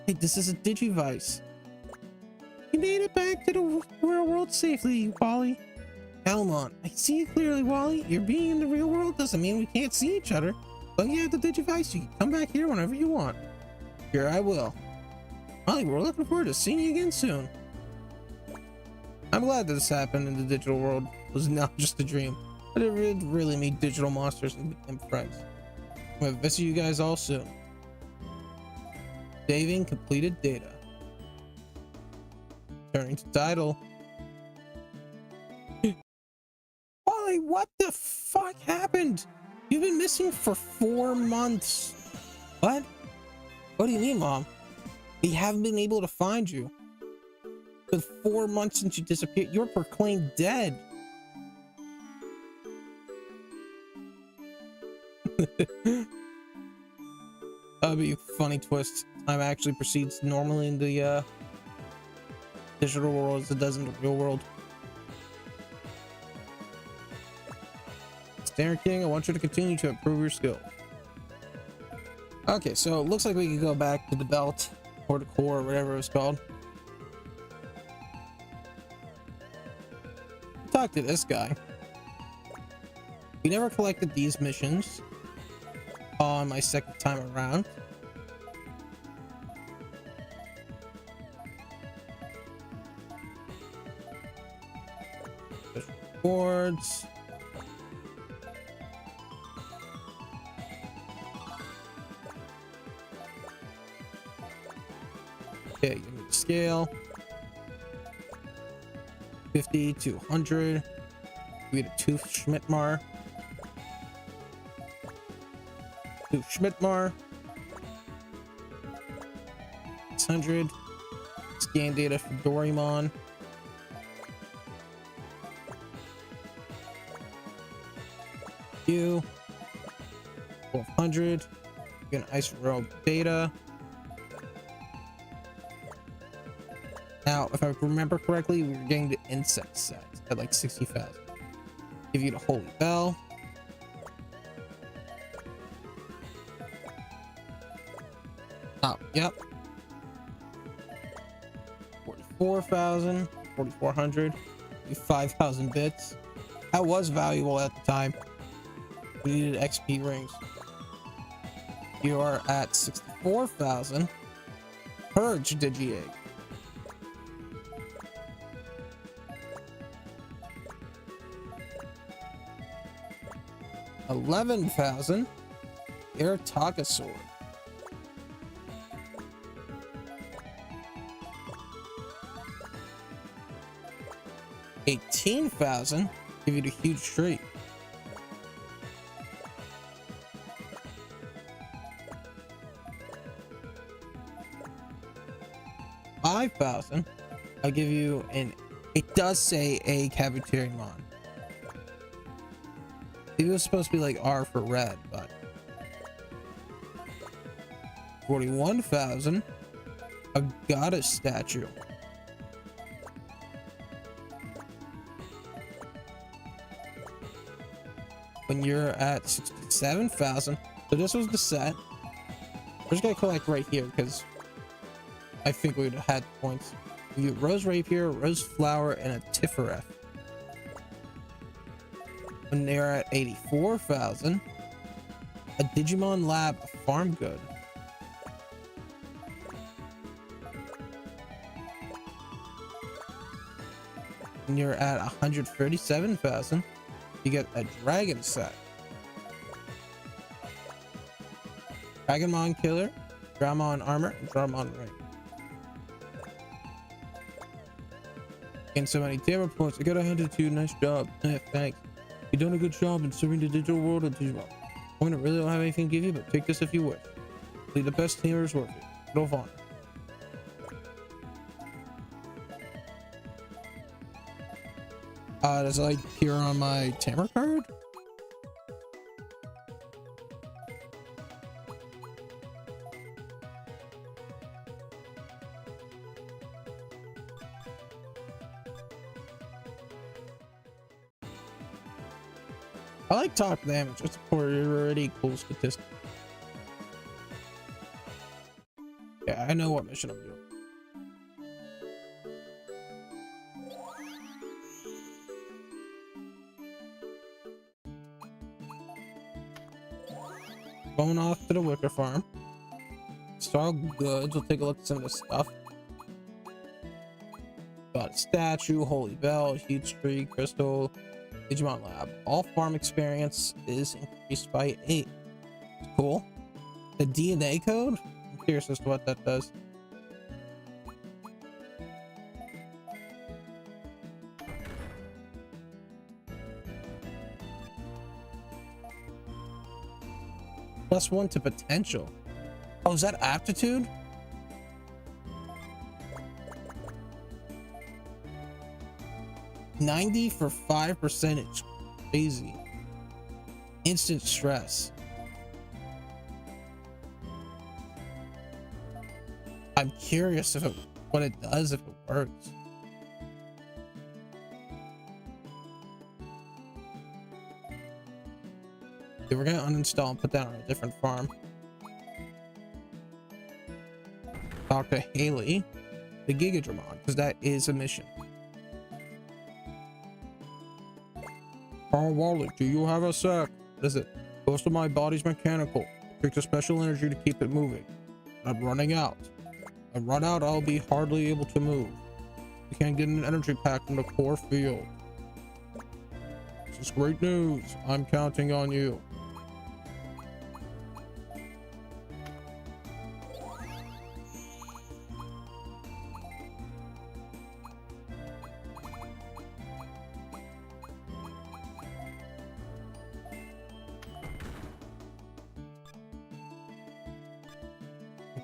Hey, this is a Digivice. You made it back to the real world safely, Wally. Elmont, I see you clearly, Wally. Your being in the real world doesn't mean we can't see each other. But yeah, the Digivice, you can come back here whenever you want. Sure, I will. Wally, we're looking forward to seeing you again soon. I'm glad that this happened in the digital world. It was not just a dream, but it would really meet digital monsters and become friends. I'm gonna visit you guys all soon. Saving completed data. Turning to title. Wally, what the fuck happened? You've been missing for 4 months. What? What do you mean, Mom? We haven't been able to find you. For 4 months since you disappeared, you're proclaimed dead. That'd be a funny twist. Time actually proceeds normally in the digital world as it does in the real world. Standard King, I want you to continue to improve your skill. Okay, so it looks like we can go back to the belt or the core or whatever it was called. Talk to this guy. We never collected these missions on my second time around. Boards. Okay, give me the scale. 50 to 100. We get a tooth Schmidtmar. Tooth Schmidtmar. 600. Scan data for Doraemon. You. 1200. Get an ice robe data. Now, if I remember correctly, we were getting the insect set at like 60,000. Give you the Holy Bell. Oh, yep. 44,000, 4,400, 5,000 bits. That was valuable at the time. We needed XP rings. You are at 64,000. Purge Digi-Egg. 11,000. Arataka sword. 18,000. Give you the huge tree. $5,000. I'll give you an. It does say a Cavitariumon. It was supposed to be like R for red, but 41,000. A goddess statue. When you're at 67,000. So this was the set. We're just gonna collect right here because I think we would have had points. We get Rose Rapier, Rose Flower, and a Tiferet. When they're at 84,000, a Digimon Lab Farm Good. When you're at 137,000, you get a Dragon set. Dragonmon Killer, Dramon Armor, and Dramon Ring. And so many damage points. I gotta hand it to you. Nice job. Yeah, thanks. You've done a good job in serving the digital world of Digimon. I really don't have anything to give you, but take this if you wish. Be the best tamers worth it. No honor. Does it like appear on my tamer card? I like top damage. It's for already cool statistic. Yeah, I know what mission I'm doing. Going off to the Wicker Farm. It's all good. We'll take a look at some of the stuff. Got a statue, holy bell, huge tree, crystal, Digimon lab. All farm experience is increased by 8. Cool. The DNA code? I'm curious as to what that does. +1 to potential. Oh, is that aptitude? $90 for 5%. It's crazy. Instant stress. I'm curious if what it does if it works. Okay, we're gonna uninstall and put that on a different farm. Talk to Haley, the Gigadramon, because that is a mission. Carl Wally, do you have a sec? What is it? Most of my body's mechanical. It takes a special energy to keep it moving. I'm running out. If I run out, I'll be hardly able to move. You can't get an energy pack from the core field. This is great news. I'm counting on you.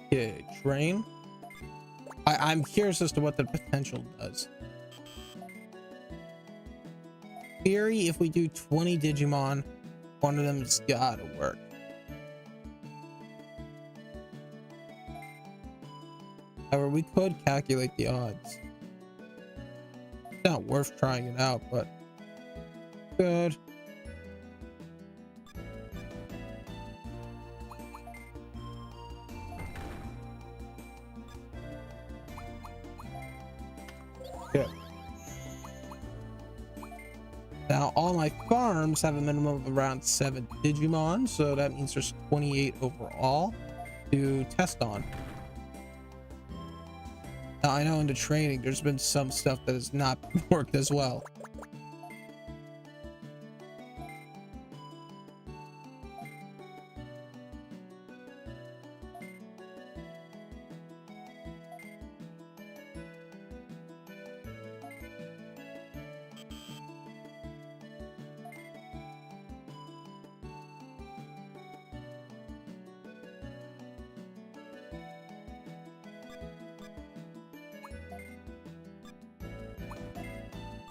Okay, train. I'm curious as to what the potential does. Theory, if we do 20 Digimon, one of them's gotta work. However, we could calculate the odds. It's not worth trying it out, but good. Good. Now, all my farms have a minimum of around 7 Digimon, so that means there's 28 overall to test on. Now, I know in the training, there's been some stuff that has not worked as well.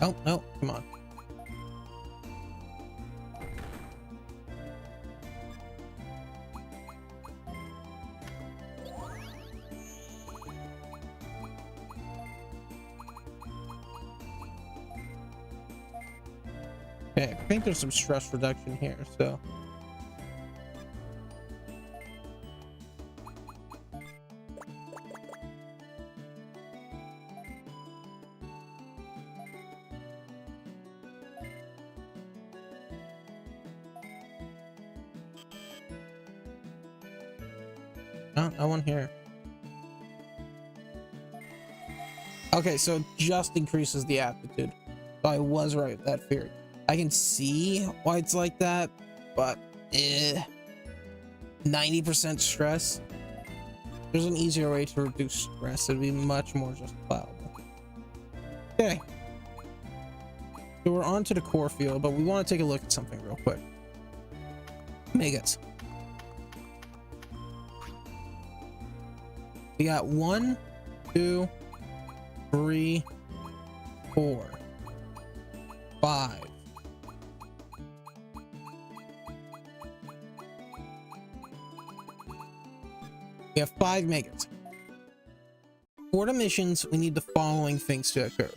Oh, no, come on. Okay, I think there's some stress reduction here, so. No one here. Okay, so it just increases the aptitude. So I was right with that theory. I can see why it's like that, but 90% stress. There's an easier way to reduce stress. It'd be much more justifiable. Okay. So we're on to the core field, but we want to take a look at something real quick. Megas. We got 1, 2, 3, 4, 5. We have 5 megas. For the missions, we need the following things to occur.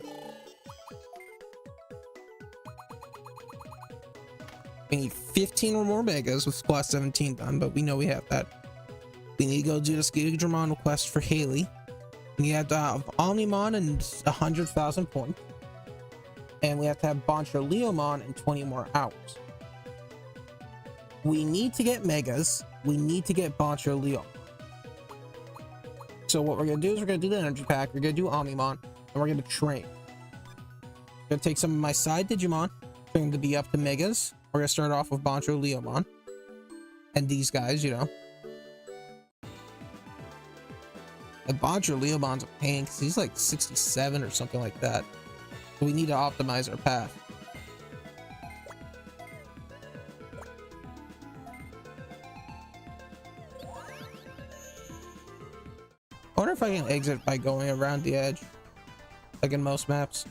We need 15 or more megas with class 17 done, but we know we have that. We need to go do this Digimon quest for Haley. We have to have Omnimon and 100,000 points. And we have to have Boncho Leomon in 20 more hours. We need to get megas. We need to get Boncho Leomon. So what we're going to do is we're going to do the energy pack. We're going to do Omnimon. And we're going to train. I'm going to take some of my side Digimon. Train them to be up to megas. We're going to start off with Boncho Leomon. And these guys, you know. And Boncho Leomon's a pain because he's like 67 or something like that. So we need to optimize our path. I wonder if I can exit by going around the edge, like in most maps.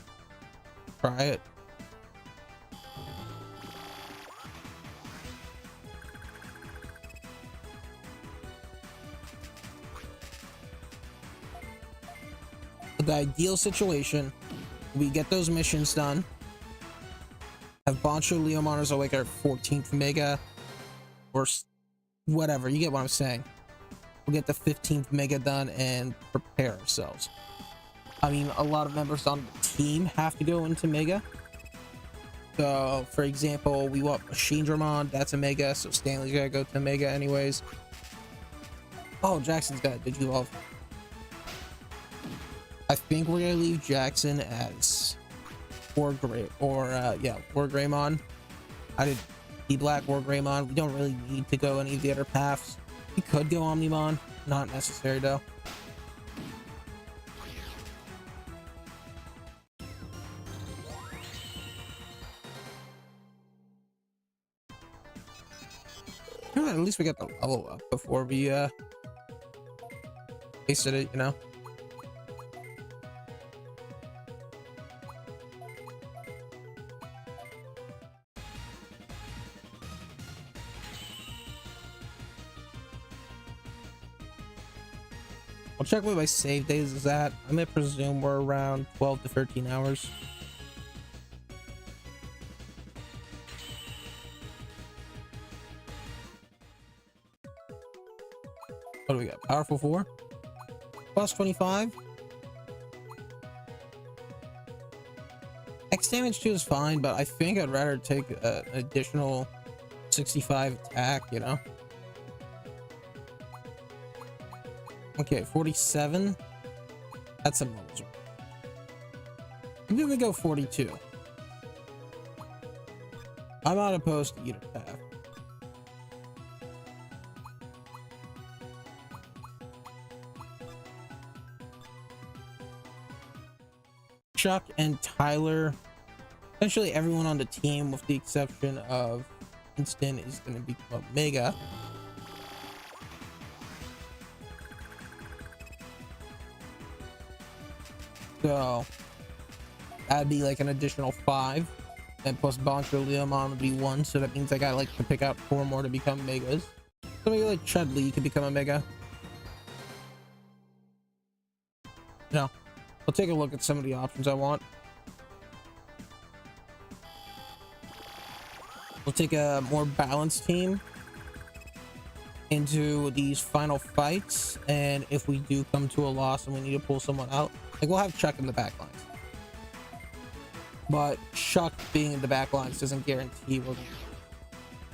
Try it. The ideal situation, we get those missions done, have Boncho Leomon as like our 14th mega, or whatever, you get what I'm saying. We'll get the 15th mega done and prepare ourselves. I mean, a lot of members on the team have to go into mega. So, for example, we want Machine Dramon, that's a mega, so Stanley's gotta go to mega anyways. Oh, Jackson's got a Digivolve. I think we're gonna leave Jackson as War Greymon. I did D-Black or Greymon. We don't really need to go any of the other paths. We could go Omnimon, not necessary though. At least we got the level up before we tasted it, you know. I'll check what my save days is at. I'm gonna presume we're around 12 to 13 hours. What do we got? Powerful 4? Plus 25? X damage 2 is fine, but I think I'd rather take an additional 65 attack, you know? Okay, 47. That's a moser. Maybe we go 42. I'm not opposed to either path. Chuck and Tyler, essentially everyone on the team with the exception of Winston is going to become Mega. So that'd be like an additional 5, and plus Boncho Leomon would be 1, so that means I got like to pick out 4 more to become Megas. So maybe like Chudley could become a Mega. No, I'll take a look at some of the options I want. We'll take a more balanced team into these final fights, and if we do come to a loss and we need to pull someone out, like we'll have Chuck in the back lines. But Chuck being in the back lines doesn't guarantee we're going to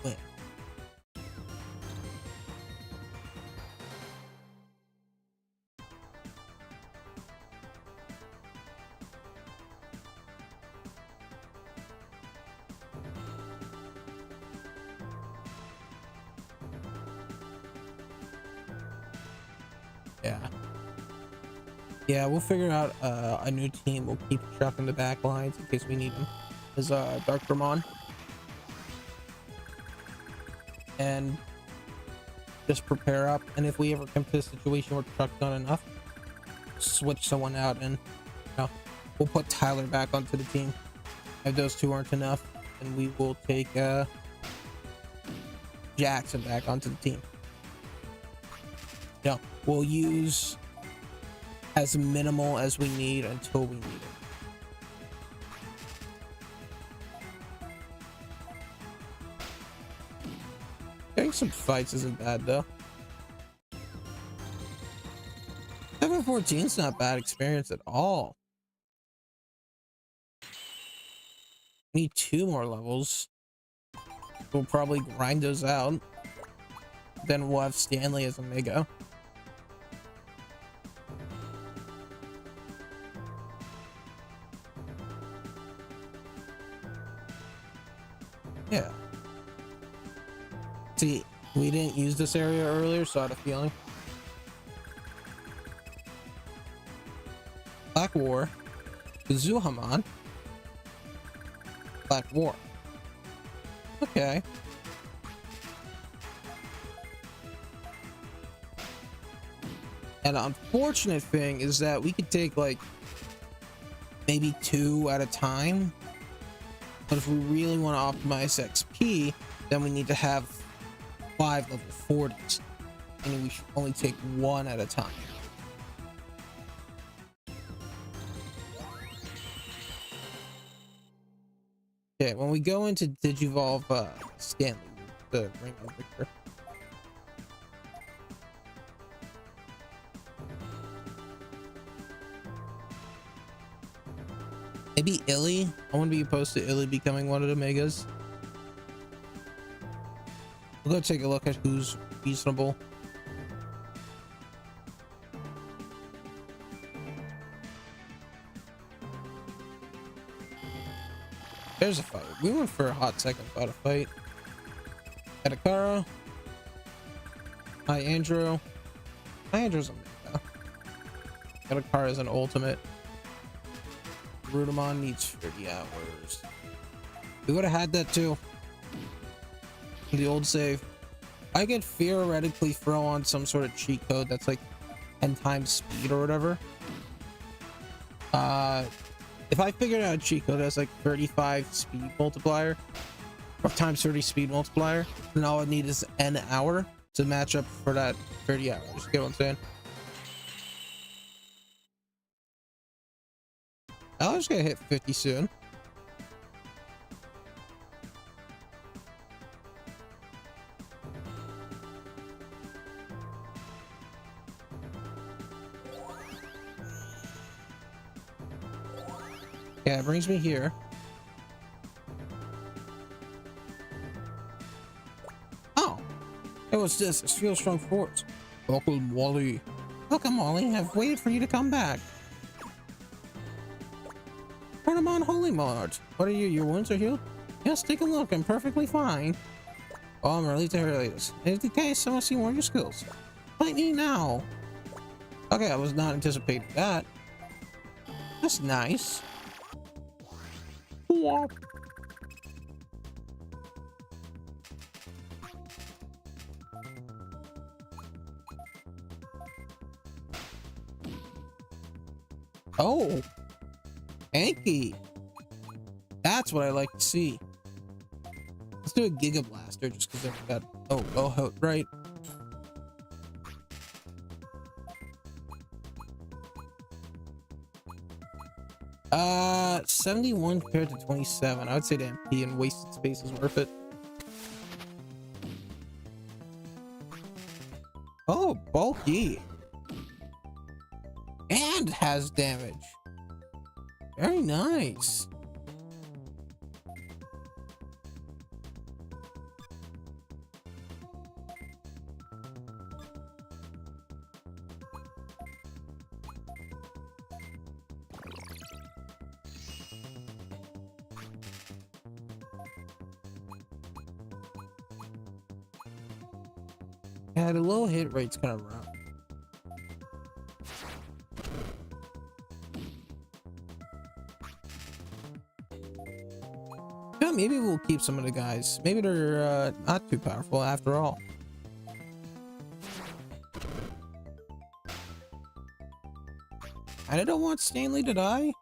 win. Yeah, we'll figure out a new team. We'll keep Chuck in the back lines in case we need him. is Darkramon, and just prepare up. And if we ever come to a situation where Truck's not enough, switch someone out, and we'll put Tyler back onto the team. If those two aren't enough, then we will take Jackson back onto the team. We'll use as minimal as we need until we need it. Getting some fights isn't bad though. 714's not bad experience at all. Need 2 more levels. We'll probably grind those out. Then we'll have Stanley as a Mega. Yeah. See, we didn't use this area earlier, so I had a feeling. Black War, Zuhamon, Black War. Okay. And the unfortunate thing is that we could take like maybe 2 at a time. But if we really want to optimize XP, then we need to have 5 level 40s. And we should only take 1 at a time. Okay, when we go into Digivolve Stanley, the Ring of Victor. Maybe Illy. I wouldn't be opposed to Illy becoming one of the Megas. We'll go take a look at who's reasonable. There's a fight. We went for a hot second without a fight. Katakara. Hi, Andrew. Hi, Andrew's a Mega. Katakara is an ultimate. Rudamon needs 30 hours. We would have had that too. The old save. I could theoretically throw on some sort of cheat code that's like 10 times speed or whatever. If I figured out a cheat code that's like 35 speed multiplier or times 30 speed multiplier, then all I need is an hour to match up for that 30 hours. You get what I'm saying? I'll just gonna hit 50 soon. Yeah, it brings me here. Oh, it was this. It's Feel Strong Force. Welcome, Wally. Welcome, Wally. I've waited for you to come back. Pernamon Holy Mart. What are you? Your wounds are healed? Yes, take a look. I'm perfectly fine. Oh, I'm relieved to hear this. In the case, I want to see more of your skills. Fight me now. Okay, I was not anticipating that. That's nice. Whop. Oh, Anki. That's what I like to see. Let's do a Giga Blaster just because I've got. Oh, right. Uh, 71 compared to 27. I would say the MP and wasted space is worth it. Oh, bulky. And has damage. Very nice. Yeah, the low hit rate's kind of rough. maybe we'll keep some of the guys. Maybe they're not too powerful after all. I don't want Stanley to die.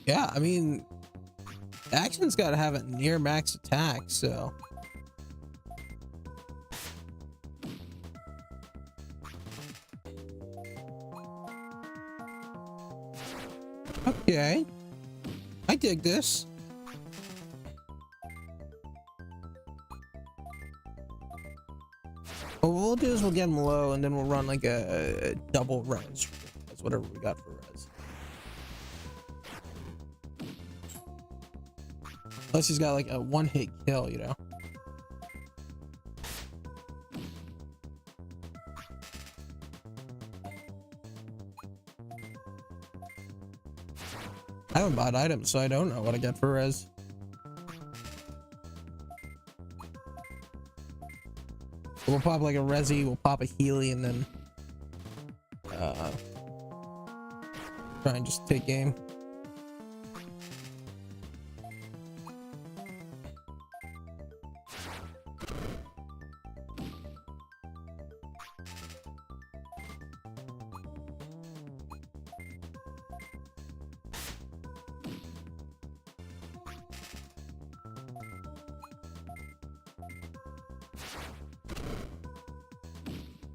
Yeah, I mean, Action's got to have a near max attack, so. Okay, I dig this. What we'll do is we'll get him low, and then we'll run like a double res. That's whatever we got for res. Unless he's got like a one-hit kill, you know. I haven't bought items, so I don't know what I get for res. We'll pop like a resi, we'll pop a healy, and then try and just take game.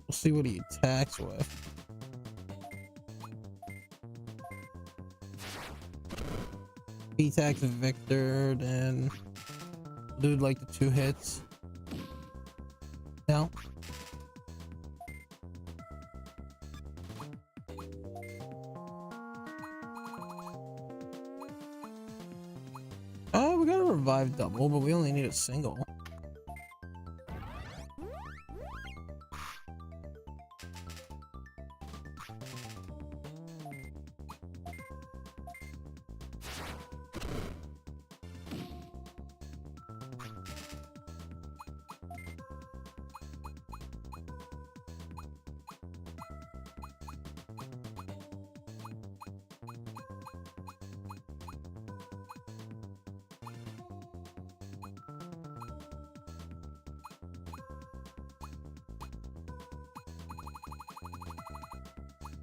We'll see what he attacks with. He attacks with Victor, then dude like the 2 hits. No. Oh, we got a revive double, but we only need a single.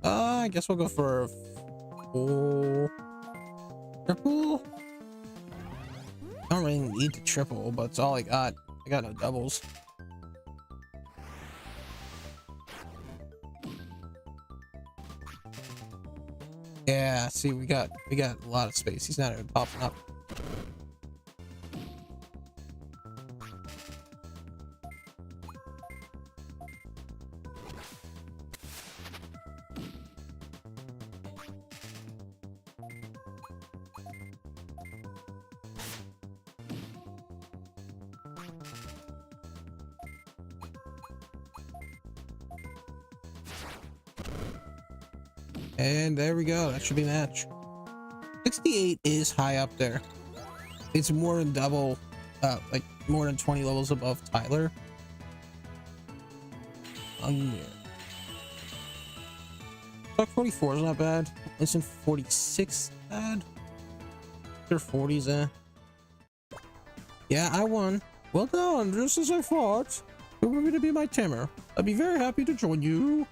I guess we'll go for a full triple. I don't really need to triple, but it's all I got. I got no doubles. Yeah, see, we got a lot of space. He's not even popping up. And there we go. That should be match. 68 is high up there. It's more than double, like more than 20 levels above Tyler. Yeah. Buck 44 is not bad. Listen, 46 bad. Their 40s, Yeah, I won. Well done, just as I thought. You're going to be my tamer. I'd be very happy to join you.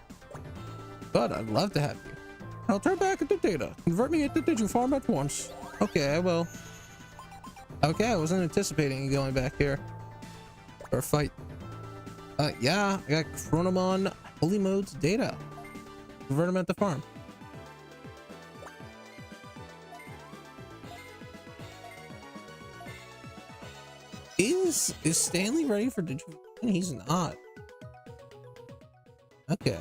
But I'd love to have you. I'll turn back into data. Convert me into Digifarm at once. Okay, I will. Okay, I wasn't anticipating you going back here. For a fight. Yeah, I got Chronomon Holy Mode's data. Convert him at the farm. Is Stanley ready for Digifarm? He's not. Okay.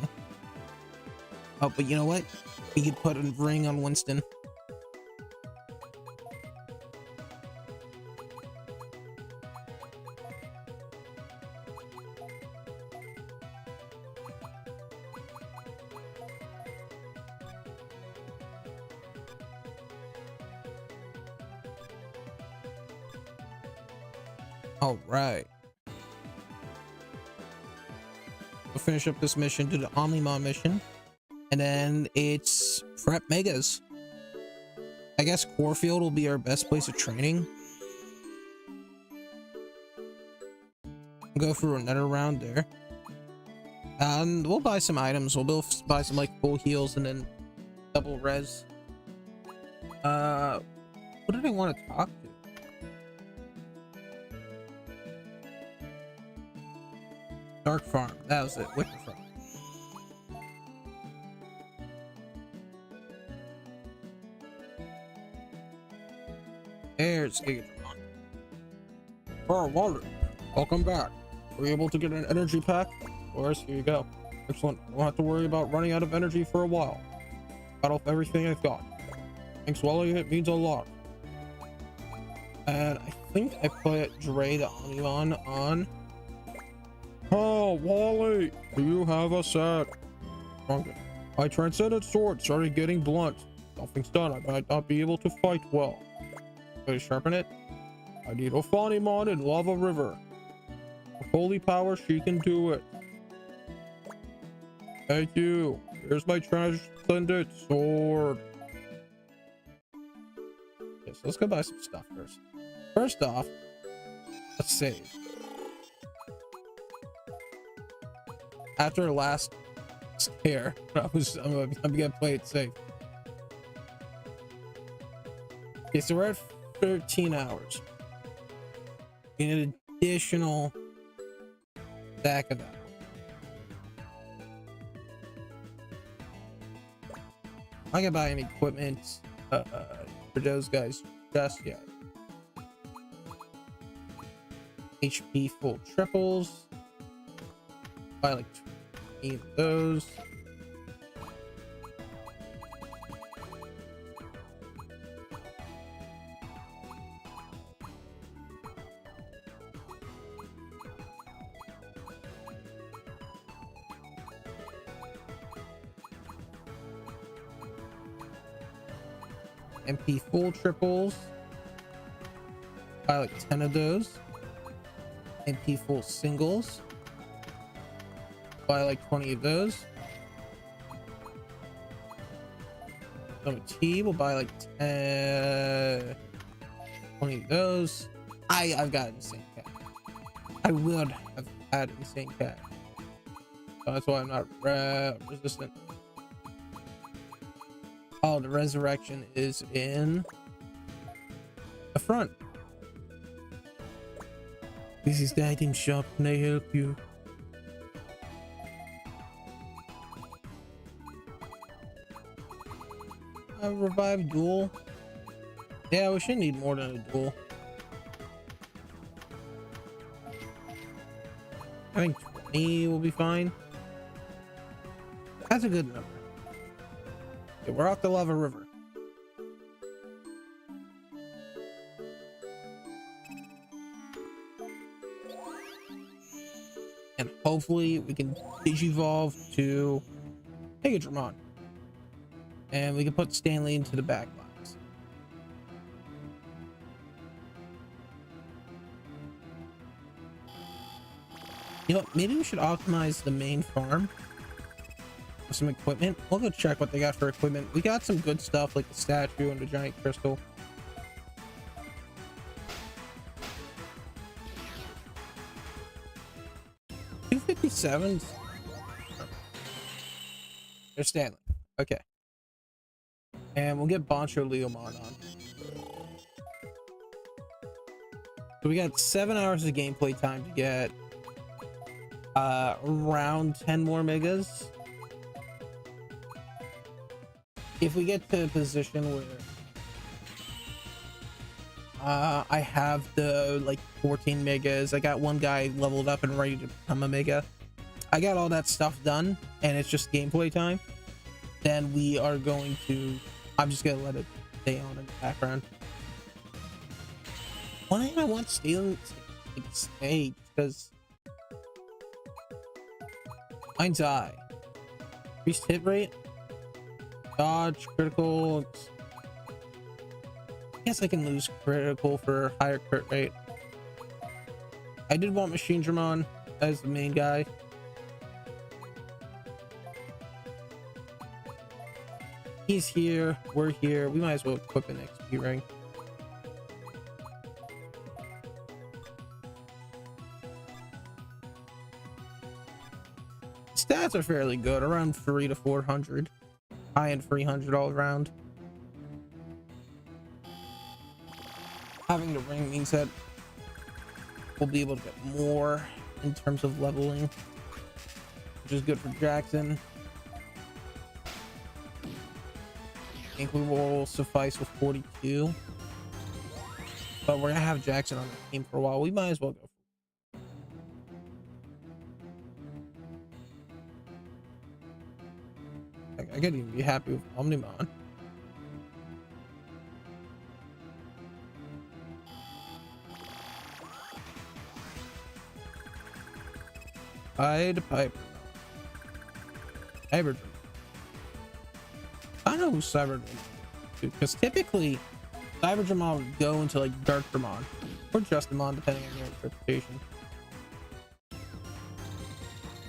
Oh, but you know what? We could put a ring on Winston. All right. We'll finish up this mission, do the Omnimon mission, and then it's prep megas. I guess Corefield will be our best place of training. Go through another round there. And we'll buy some items. We'll buy some like full heals and then double res. What did I want to talk to? Dark Farm. That was it. Wicker Farm. There's Digimon. Oh, Walter. Welcome back. Were you able to get an energy pack? Of course, here you go. Excellent. Won't have to worry about running out of energy for a while. Got off everything I've got. Thanks, Wally. It means a lot. And I think I put Dre the Omnimon on. Oh, Wally, do you have a set? Drunken. My transcendent sword started getting blunt. Something's done. I might not be able to fight well. Can I sharpen it? I need Ophanimon in Lava River. With holy power, she can do it. Thank you. Here's my transcendent sword. Okay, so let's go buy some stuff first. First off, let's save. After the last scare, I'm gonna play it safe. Okay, so we're at 13 hours. We need an additional stack of that. I'm not gonna buy any equipment for those guys just yet. HP full triples. Buy like 20 of those. MP full triples. Buy like 10 of those. MP full singles. Buy like 20 of those. Some tea, we'll buy like 20 of those. I've got insane cat. I would have had insane cat. So that's why I'm not resistant. Oh, the resurrection is in the front. This is the item shop. Can I help you? Revive duel. Yeah, we should need more than a duel. I think 20 will be fine. That's a good number. Okay, we're off the Lava River. And hopefully we can digivolve to Digimon. And we can put Stanley into the back box. You know, maybe we should optimize the main farm with some equipment. We'll go check what they got for equipment. We got some good stuff like the statue and the giant crystal. $257. There's Stanley. Okay. And we'll get Boncho Leomon on. So we got 7 hours of gameplay time to get around 10 more megas. If we get to a position where I have the like 14 megas, I got one guy leveled up and ready to become a mega. I got all that stuff done and it's just gameplay time. Then we are going to, I'm just gonna let it stay on in the background. Why do I want stealing stay? Because mine's eye. Increased hit rate, dodge, critical. I guess I can lose critical for higher crit rate. I did want Machine Dramon as the main guy. He's here, we're here. We might as well equip an XP ring. Stats are fairly good, around 3 to 400. High and 300 all around. Having the ring means that we'll be able to get more in terms of leveling, which is good for Jackson. I think we will suffice with 42, but we're gonna have Jackson on the team for a while. We might as well go. I could even be happy with Omnimon. Pied Piper. Cyber. I know who Cyber because typically Cyber would go into like Dark Dramon or Justimon depending on your interpretation.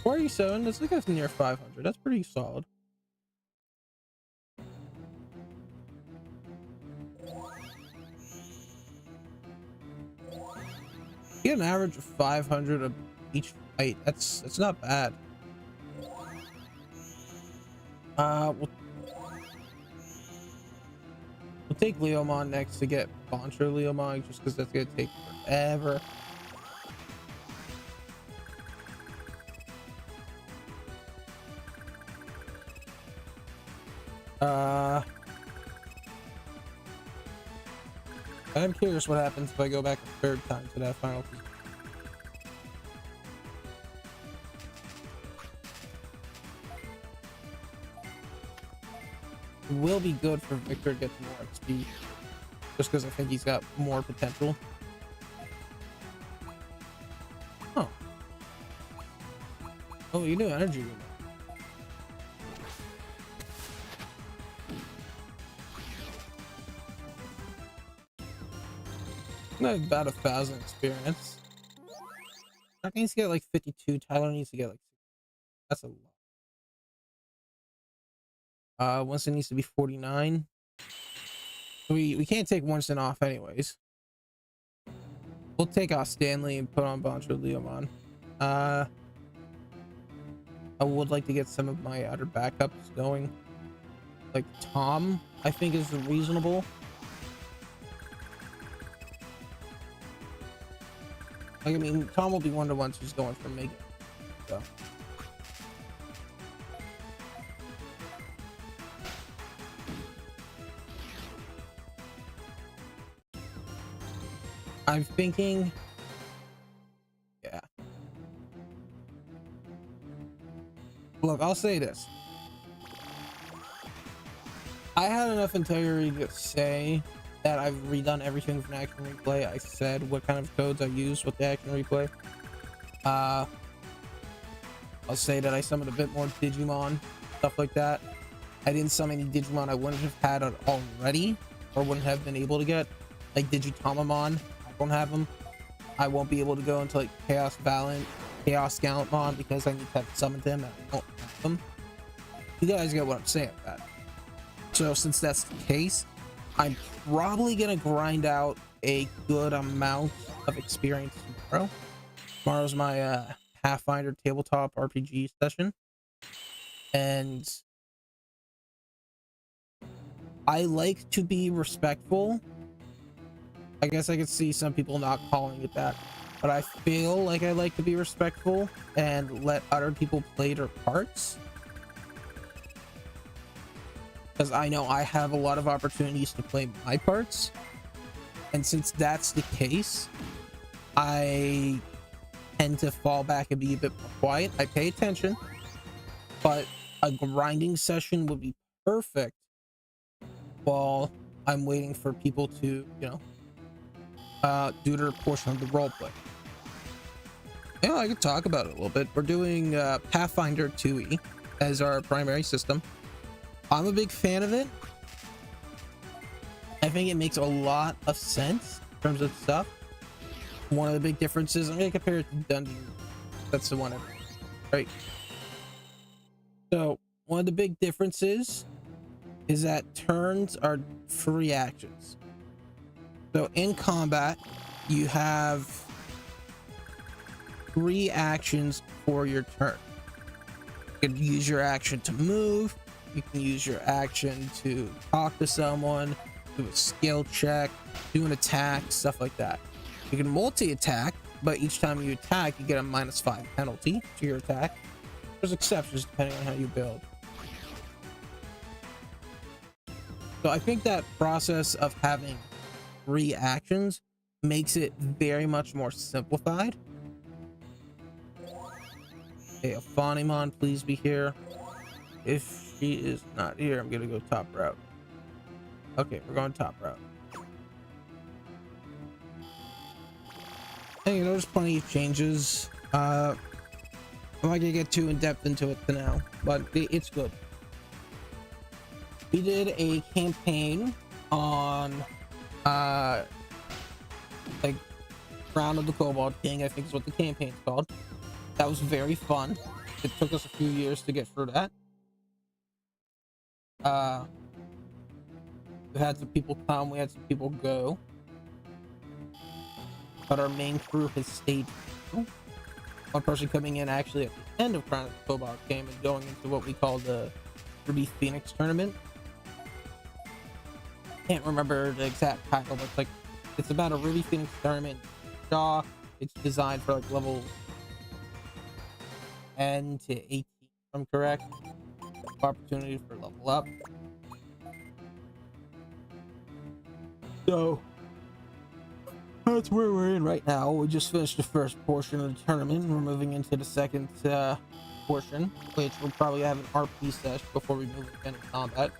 47, that's like near 500. That's pretty solid. Get an average of 500 of each fight. That's not bad. We'll take Leomon next to get Boncher Leomon, just because that's gonna take forever. I'm curious what happens if I go back a third time to that final position. It will be good for Victor to get more XP, just because I think he's got more potential. Oh. Oh, you do energy. About 1,000 experience. That needs to get like 52. Tyler needs to get like, that's a lot. Winston needs to be 49. We can't take Winston off anyways. We'll take off Stanley and put on Boncho Leomon. I would like to get some of my other backups going. Like Tom, I think is reasonable. Like, I mean, Tom will be one of the ones who's going for Mega. So. I'm thinking, yeah. Look, I'll say this. I had enough integrity to say that I've redone everything with an action replay. I said what kind of codes I used with the action replay. I'll say that I summoned a bit more Digimon, stuff like that. I didn't summon any Digimon I wouldn't have had it already, or wouldn't have been able to get, like Digitamamon. I don't have them. I won't be able to go into like Chaos Valiant, Chaos Gallantmon because I need to have summoned them and I don't have them. You guys get what I'm saying with that. So since that's the case, I'm probably gonna grind out a good amount of experience tomorrow. Tomorrow's my Pathfinder tabletop RPG session, and I like to be respectful. I guess I could see some people not calling it that, but I feel like I like to be respectful and let other people play their parts. Because I know I have a lot of opportunities to play my parts, and since that's the case, I tend to fall back and be a bit more quiet. I pay attention, but a grinding session would be perfect while I'm waiting for people to, you know, do their portion of the roleplay. Yeah, I could talk about it a little bit. We're doing Pathfinder 2e as our primary system. I'm a big fan of it. I think it makes a lot of sense in terms of stuff. one of the big differences, I'm gonna compare it to Dungeon. That's the one, right? So one of the big differences is that turns are free actions. So in combat, you have 3 actions for your turn. You can use your action to move, you can use your action to talk to someone, do a skill check, do an attack, stuff like that. You can multi-attack, but each time you attack, you get a -5 penalty to your attack. There's exceptions depending on how you build. So I think that process of having 3 actions makes it very much more simplified. Okay, a Fawnimon, please be here. If she is not here, I'm gonna go top route. Okay, we're going top route. And you know, there's plenty of changes. I'm not gonna get too in depth into it for now, but it's good. We did a campaign on like Crown of the Cobalt King, I think is what the campaign's called. That was very fun. It took us a few years to get through that. We had some people come, we had some people go, but our main crew has stayed. One person coming in actually at the end of Crown of the Cobalt King and going into what we call the Ruby Phoenix tournament. Can't remember the exact title, but it's about a Ruby Phoenix tournament. It's designed for like level 10 to 18, if I'm correct. Opportunity for level up. So that's where we're in right now. We just finished the first portion of the tournament. We're moving into the second portion, which we'll probably have an RP session before we move into combat.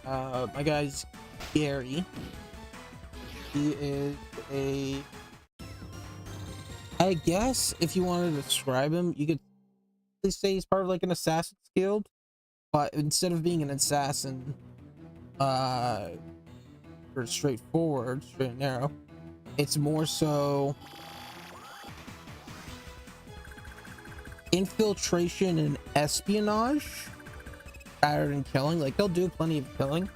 My guy's Gary. He is I guess if you wanted to describe him, you could say he's part of like an assassin's guild, but instead of being an assassin, or straightforward, straight and narrow, it's more so infiltration and espionage rather than killing. Like, they'll do plenty of killing,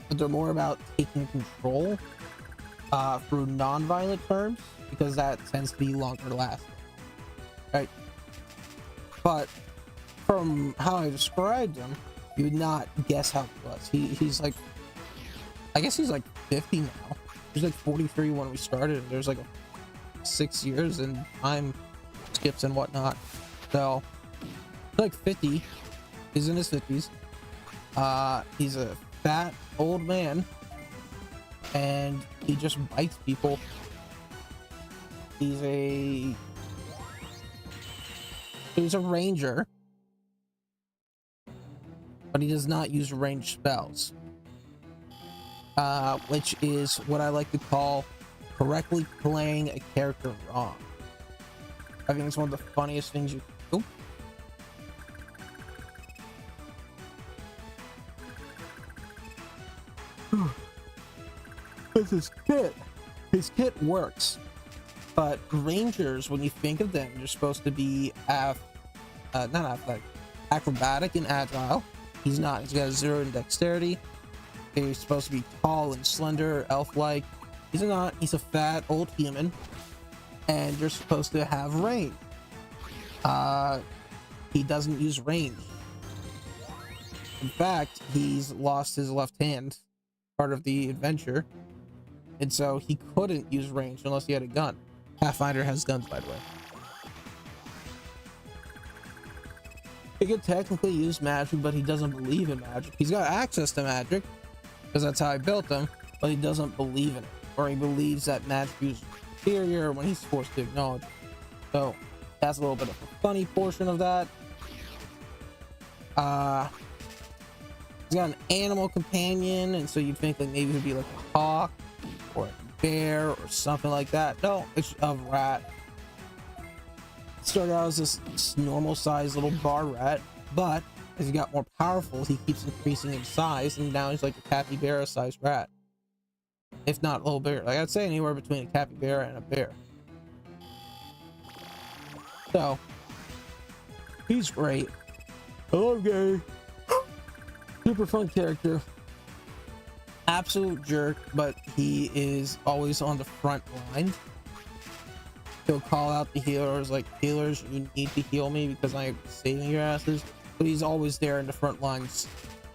but they're more about taking control through non-violent terms, because that tends to be longer lasting, right? But from how I described him, you would not guess how he was. He's like, I guess he's like 50 now. He's like 43 when we started. There's like 6 years and time skips and whatnot. So like 50. He's in his 50s. He's a fat old man, and he just bites people. He's a ranger, but he does not use ranged spells, which is what I like to call correctly playing a character wrong. I think it's one of the funniest things you can do. Because his kit works, but rangers, when you think of them, they're supposed to be not athletic, acrobatic and agile. He's not. He's got 0 in dexterity. He's supposed to be tall and slender, elf-like. He's not. He's a fat old human, and you're supposed to have range. He doesn't use range. In fact, he's lost his left hand part of the adventure, and so he couldn't use range unless he had a gun. Pathfinder has guns, by the way. He could technically use magic, but he doesn't believe in magic. He's got access to magic because that's how I built him, but he doesn't believe in it, or he believes that magic is superior when he's forced to acknowledge it. So that's a little bit of a funny portion of that. He's got an animal companion, and so you'd think like maybe it'd be like a hawk or a bear or something like that. No, it's a rat. Started out as this normal sized little bar rat, but as he got more powerful, he keeps increasing in size, and now he's like a capybara-sized rat, if not a little bigger. Like I'd say anywhere between a capybara and a bear. So he's great. I love Gary. Super fun character. Absolute jerk, but he is always on the front line. He'll call out the healers like, healers, you need to heal me because I am saving your asses. But he's always there in the front lines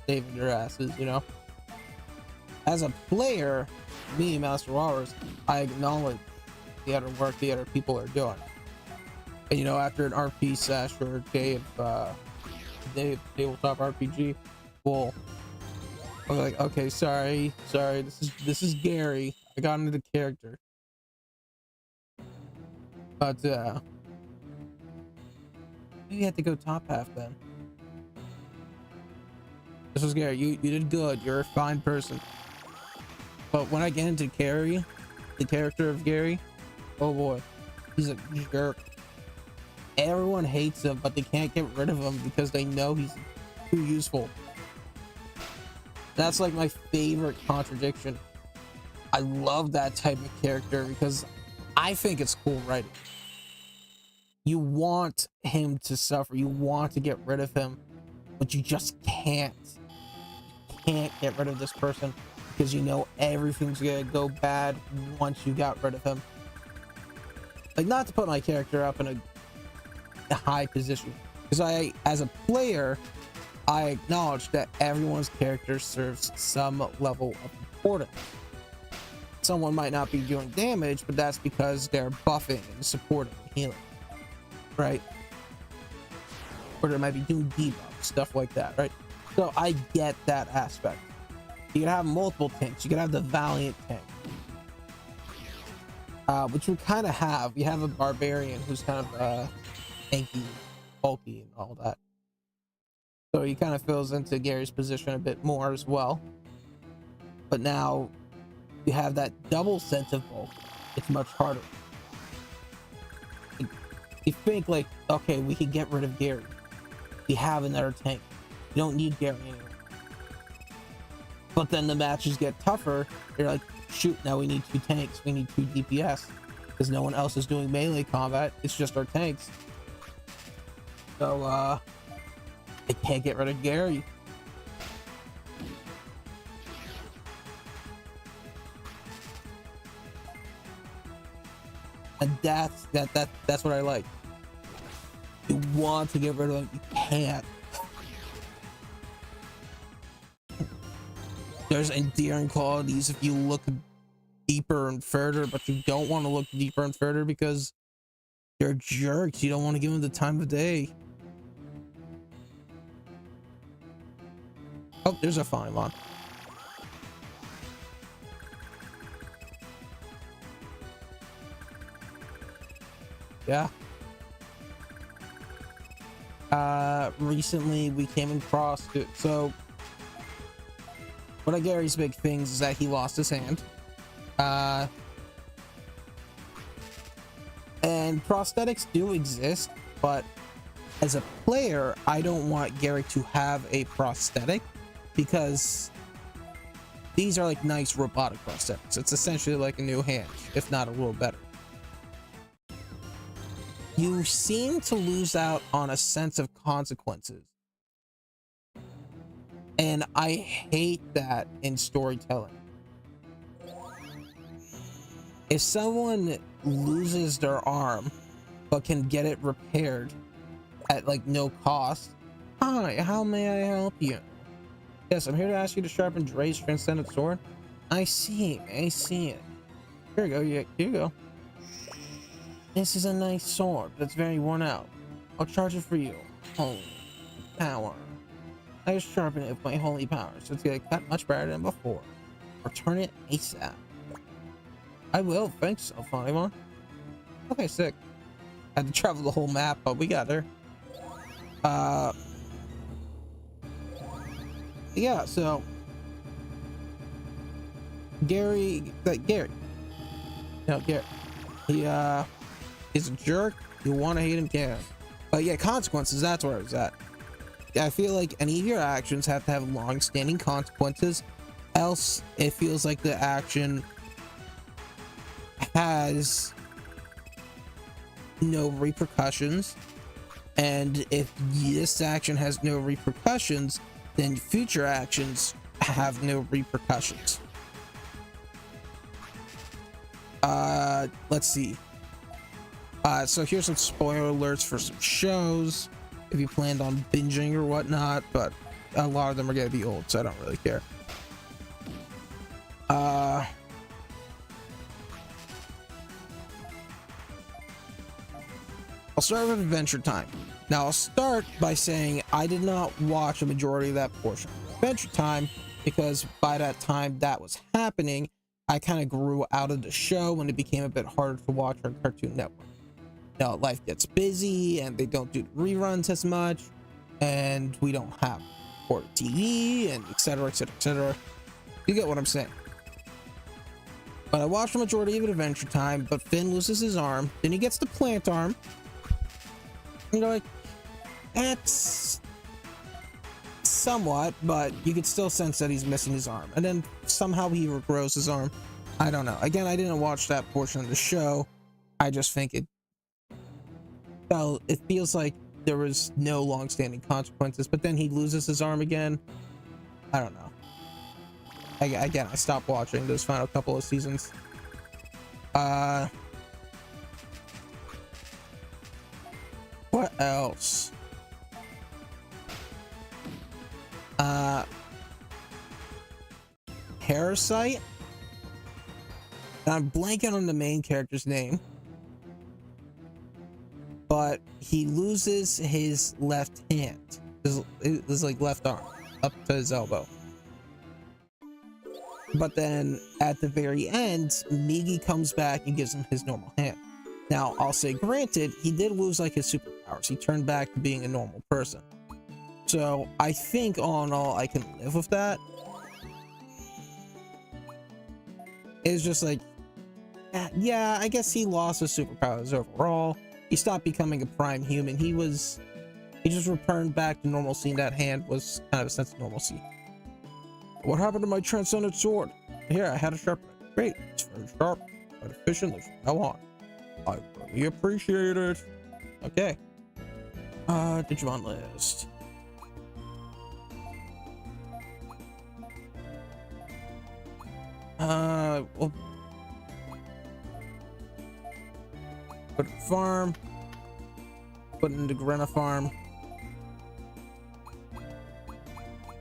saving your asses, you know? As a player, me, Master Walrus, I acknowledge the other work the other people are doing. And you know, after an RP sesh or day of tabletop RPG, we'll I'm like, okay, sorry, this is Gary. I got into the character. But you had to go top half then. This was Gary. You did good. You're a fine person. But when I get into Gary, the character of Gary, oh boy, he's a jerk. Everyone hates him, but they can't get rid of him because they know he's too useful. That's like my favorite contradiction. I love that type of character because I think it's cool writing. You want him to suffer, you want to get rid of him, but you just can't. You can't get rid of this person because you know everything's gonna go bad once you got rid of him. Like, not to put my character up in a high position, because I, as a player, I acknowledge that everyone's character serves some level of importance. Someone might not be doing damage, but that's because they're buffing and supporting and healing, right? Or they might be doing debuffs, stuff like that, right? So I get that aspect. You can have multiple tanks. You can have the Valiant tank, which we kind of have. We have a Barbarian who's kind of tanky, bulky, and all that. So he kind of fills into Gary's position a bit more as well. But now you have that double sense of bulk. It's much harder. You think like, okay, we can get rid of Gary. We have another tank. You don't need Gary anymore. But then the matches get tougher. You're like, shoot, now we need 2 tanks. We need 2 DPS. Because no one else is doing melee combat. It's just our tanks. So, they can't get rid of Gary. And that's what I like. You want to get rid of him, you can't. There's endearing qualities if you look deeper and further, but you don't want to look deeper and further because they're jerks. You don't want to give them the time of day. Oh, there's a fine one. Yeah. Recently we came across it. So one of Gary's big things is that he lost his hand. And prosthetics do exist, but as a player, I don't want Gary to have a prosthetic because these are like nice robotic prosthetics. It's essentially like a new hand, if not a little better. You seem to lose out on a sense of consequences. And I hate that in storytelling. If someone loses their arm but can get it repaired at like no cost, hi, how may I help you? Yes, I'm here to ask you to sharpen Dre's transcendent sword. I see it. Here you go, here you go. This is a nice sword, but it's very worn out. I'll charge it for you. Holy power. I just sharpen it with my holy power, so it's gonna cut much better than before. Return it ASAP. I will, thanks, Alphonimon. Okay, sick. Had to travel the whole map, but we got there. Yeah, so Gary, he's a jerk. You want to hate him, can. But yeah, consequences, that's where I was at. I feel like any of your actions have to have long-standing consequences, else it feels like the action has no repercussions. And if this action has no repercussions, then future actions have no repercussions. Let's see. So here's some spoiler alerts for some shows if you planned on binging or whatnot, but a lot of them are gonna be old, so I don't really care. I'll start with Adventure Time. Now, I'll start by saying I did not watch a majority of that portion of Adventure Time because by that time that was happening, I kind of grew out of the show and it became a bit harder to watch on Cartoon Network. Now, life gets busy and they don't do reruns as much, and we don't have port TV and etc. etc. etc. You get what I'm saying. But I watched the majority of Adventure Time, but Finn loses his arm, then he gets the plant arm. You know, like, it's somewhat, but you could still sense that he's missing his arm. And then somehow he regrows his arm. I don't know. Again, I didn't watch that portion of the show. I just think it feels like there was no long-standing consequences, but then he loses his arm again. I don't know. Again, I stopped watching those final couple of seasons. What else? Parasite. I'm blanking on the main character's name, but he loses his left hand, his like left arm up to his elbow. But then at the very end, Migi comes back and gives him his normal hand. Now, I'll say, granted, he did lose like his superpowers. He turned back to being a normal person. So I think all in all, I can live with that. It's just like, yeah, I guess he lost his superpowers overall. He stopped becoming a prime human. He just returned back to normalcy, and that hand was kind of a sense of normalcy. What happened to my transcendent sword? Here, I had a sharpener. Great, it's very sharp, but efficiently from now on. I really appreciate it. Okay. Digimon list. We'll put it farm. Put it into Grena farm.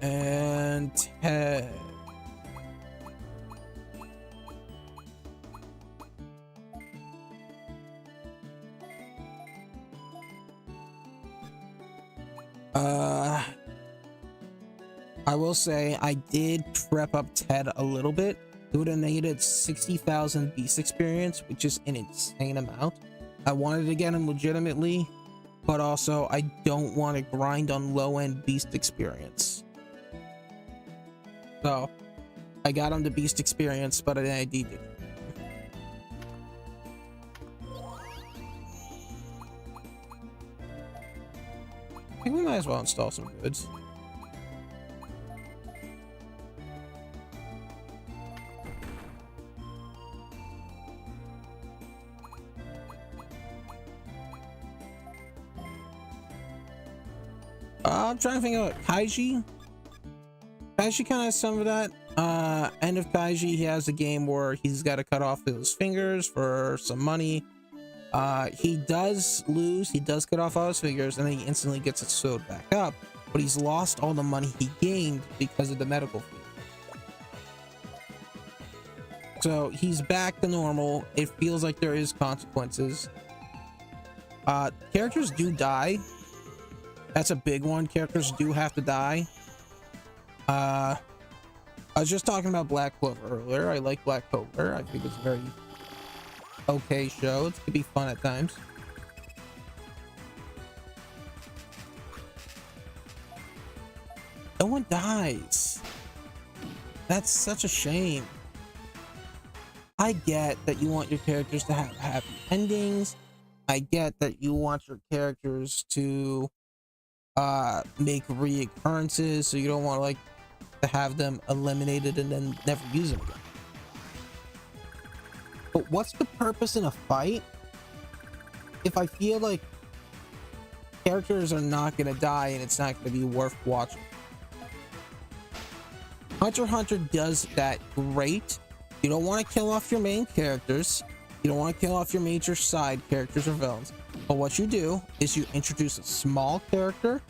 And head. I will say I did prep up Ted a little bit. It would have needed 60,000 beast experience, which is an insane amount. I wanted to get him legitimately, but also I don't want to grind on low-end beast experience. So I got him the beast experience, but I needed it. I think we might as well install some goods. I'm trying to think of Kaiji. Kaiji kind of has some of that. End of Kaiji, he has a game where he's got to cut off his fingers for some money. He does lose, he does cut off all his fingers, and then he instantly gets it sewed back up, but he's lost all the money he gained because of the medical fee. So he's back to normal. It feels like there is consequences. Characters do die. That's a big one. Characters do have to die. I was just talking about Black Clover earlier. I like Black Clover. I think it's a very okay show. It could be fun at times. No one dies. That's such a shame. I get that you want your characters to have happy endings. I get that you want your characters to make reoccurrences, so you don't want like to have them eliminated and then never use them again. But what's the purpose in a fight if I feel like characters are not going to die and it's not going to be worth watching? Hunter x Hunter does that great. You don't want to kill off your main characters. You don't want to kill off your major side characters or villains. But what you do is you introduce a small character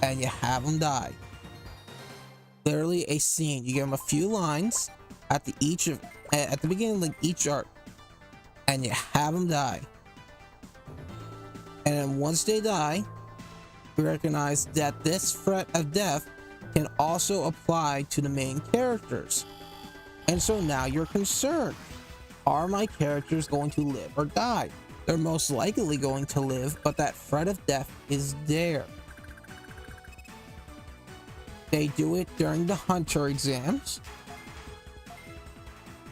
and you have them die. Literally a scene. You give them a few lines at the beginning of like each arc, and you have them die. And then once they die, you recognize that this threat of death can also apply to the main characters. And so now you're concerned. Are my characters going to live or die? They're most likely going to live, but that threat of death is there. They do it during the Hunter exams.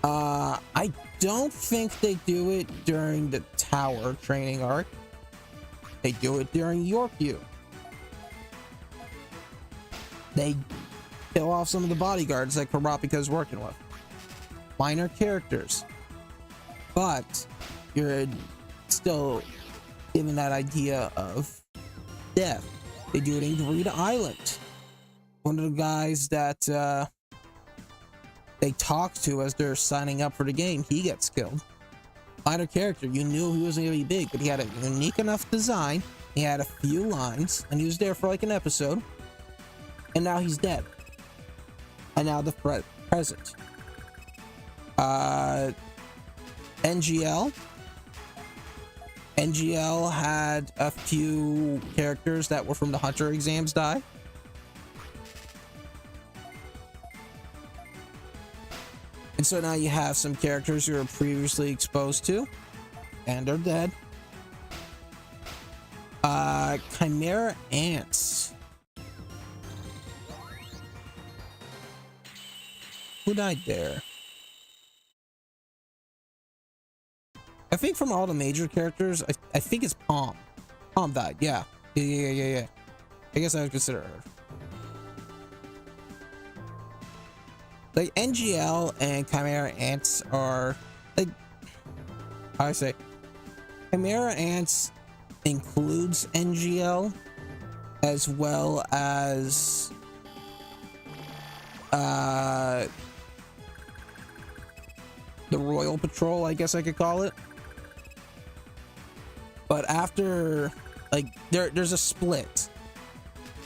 I don't think they do it during the Tower training arc. They do it during Yorkview. They kill off some of the bodyguards that Kurapika's working with. Minor characters. But you're still given that idea of death. They do it in Garita Island. One of the guys that they talk to as they're signing up for the game, he gets killed. Minor character, you knew he wasn't going to be big, but he had a unique enough design. He had a few lines, and he was there for like an episode. And now he's dead. And now the threat present. NGL had a few characters that were from the Hunter exams die. And so now you have some characters you were previously exposed to, and they're dead. Chimera Ants. Who died there? I think from all the major characters, I think it's Palm. Palm died, yeah. Yeah. I guess I would consider her. Like, NGL and Chimera Ants are, like, how do I say? Chimera Ants includes NGL as well as the Royal Patrol, I guess I could call it. But after, like, there's a split.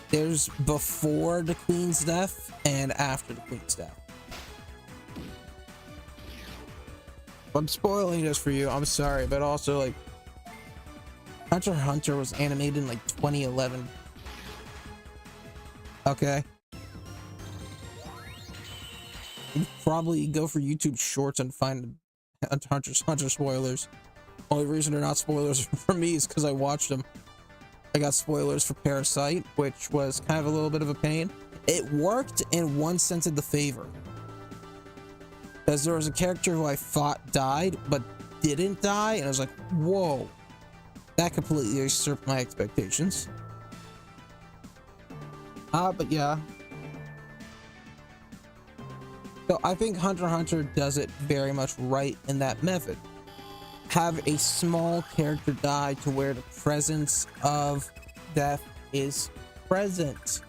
There's before the Queen's death and after the Queen's death. I'm spoiling this for you, I'm sorry, but also, like, Hunter x Hunter was animated in like 2011. Okay. You probably go for YouTube Shorts and find Hunter spoilers. Only reason they're not spoilers for me is because I watched them. I got spoilers for Parasite, which was kind of a little bit of a pain. It worked in one sense of the favor. Because there was a character who I thought died, but didn't die, and I was like, whoa. That completely usurped my expectations. But yeah. So I think Hunter x Hunter does it very much right in that method. Have a small character die to where the presence of death is present.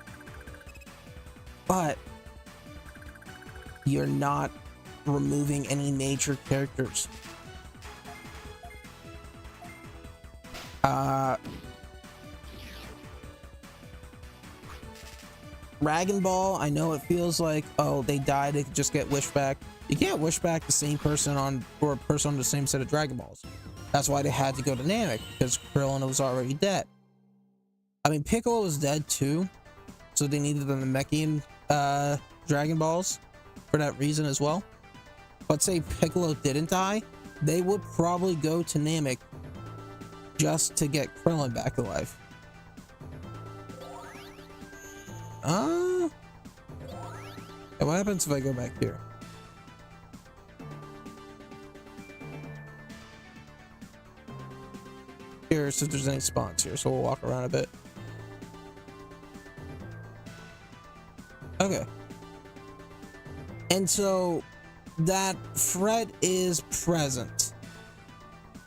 But you're not removing any major characters. Dragon Ball, I know it feels like, oh, they died, they could just get wished back. You can't wish back the same person on, or a person on the same set of Dragon Balls. That's why they had to go to Namek, because Krillin was already dead. I mean, Piccolo was dead too, so they needed the Namekian Dragon Balls for that reason as well. But say Piccolo didn't die, they would probably go to Namek just to get Krillin back alive. What happens if I go back here? Curious if there's any spawns here, so we'll walk around a bit. Okay. And so that threat is present.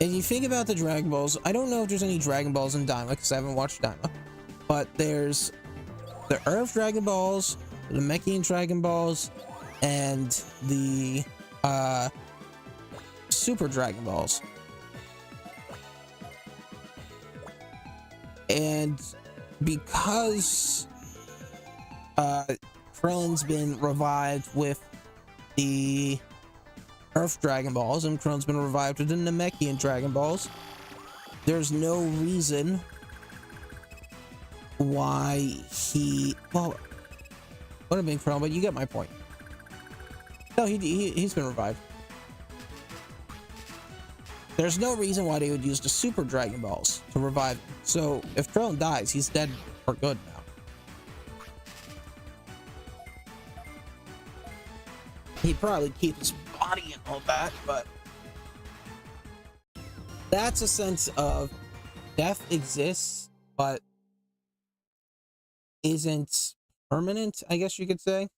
And you think about the Dragon Balls, I don't know if there's any Dragon Balls in Daima because I haven't watched Daima, but there's the Earth Dragon Balls, the Namekian Dragon Balls, and the Super Dragon Balls. And because Krillin's been revived with the Earth Dragon Balls and Krillin's been revived with the Namekian Dragon Balls, there's no reason why well, would have been Krillin, but you get my point. No, he's been revived. There's no reason why they would use the Super Dragon Balls to revive him. So if Krillin dies, he's dead for good now. He'd probably keep his body and all that, but that's a sense of death exists, but isn't permanent, I guess you could say.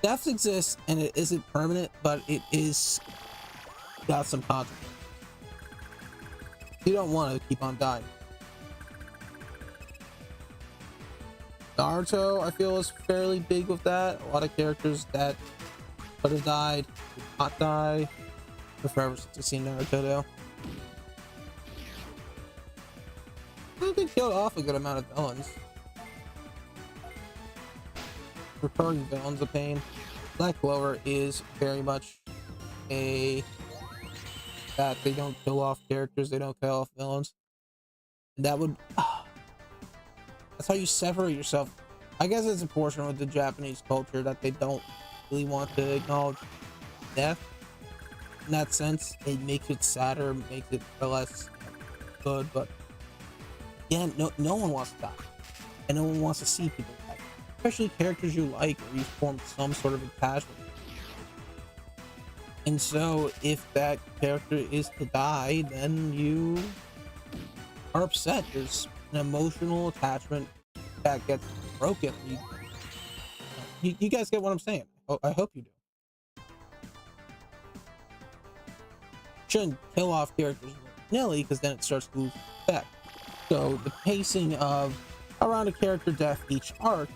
Death exists and it isn't permanent, but it is got some consequence. You don't want to keep on dying. Naruto, I feel, is fairly big with that. A lot of characters that could have died, did not die. For forever since I've seen Naruto, though. I think they killed off a good amount of villains. Recurring villains a pain. Black Clover is very much that they don't kill off characters, they don't kill off villains. And that would that's how you separate yourself. I guess it's a portion with the Japanese culture that they don't really want to acknowledge death. In that sense, it makes it sadder, makes it less good, but again, no one wants to die. And no one wants to see people die. Especially characters you like or you form some sort of attachment. And so if that character is to die, then you are upset. There's an emotional attachment that gets broken. You guys get what I'm saying. I hope you do. Shouldn't kill off characters willy-nilly because then it starts to lose effect. So the pacing of around a character death each arc,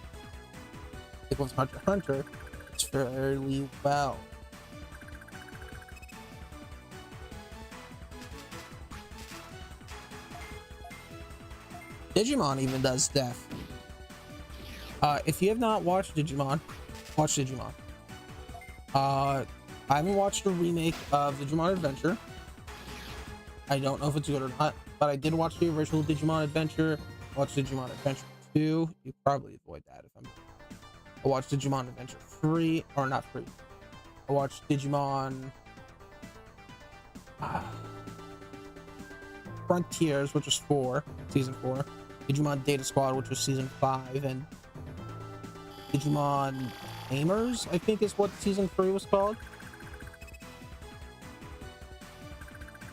like with Hunter x Hunter, it's fairly well. Digimon even does death. If you have not watched Digimon, watch Digimon. I haven't watched a remake of Digimon Adventure. I don't know if it's good or not, but I did watch the original Digimon Adventure. Watch Digimon Adventure 2. You probably avoid that if I'm. I watched Digimon Adventure 3, or not 3. I watched Digimon Frontiers, which was 4, season 4. Digimon Data Squad, which was season 5, and Digimon Tamers, I think is what season 3 was called.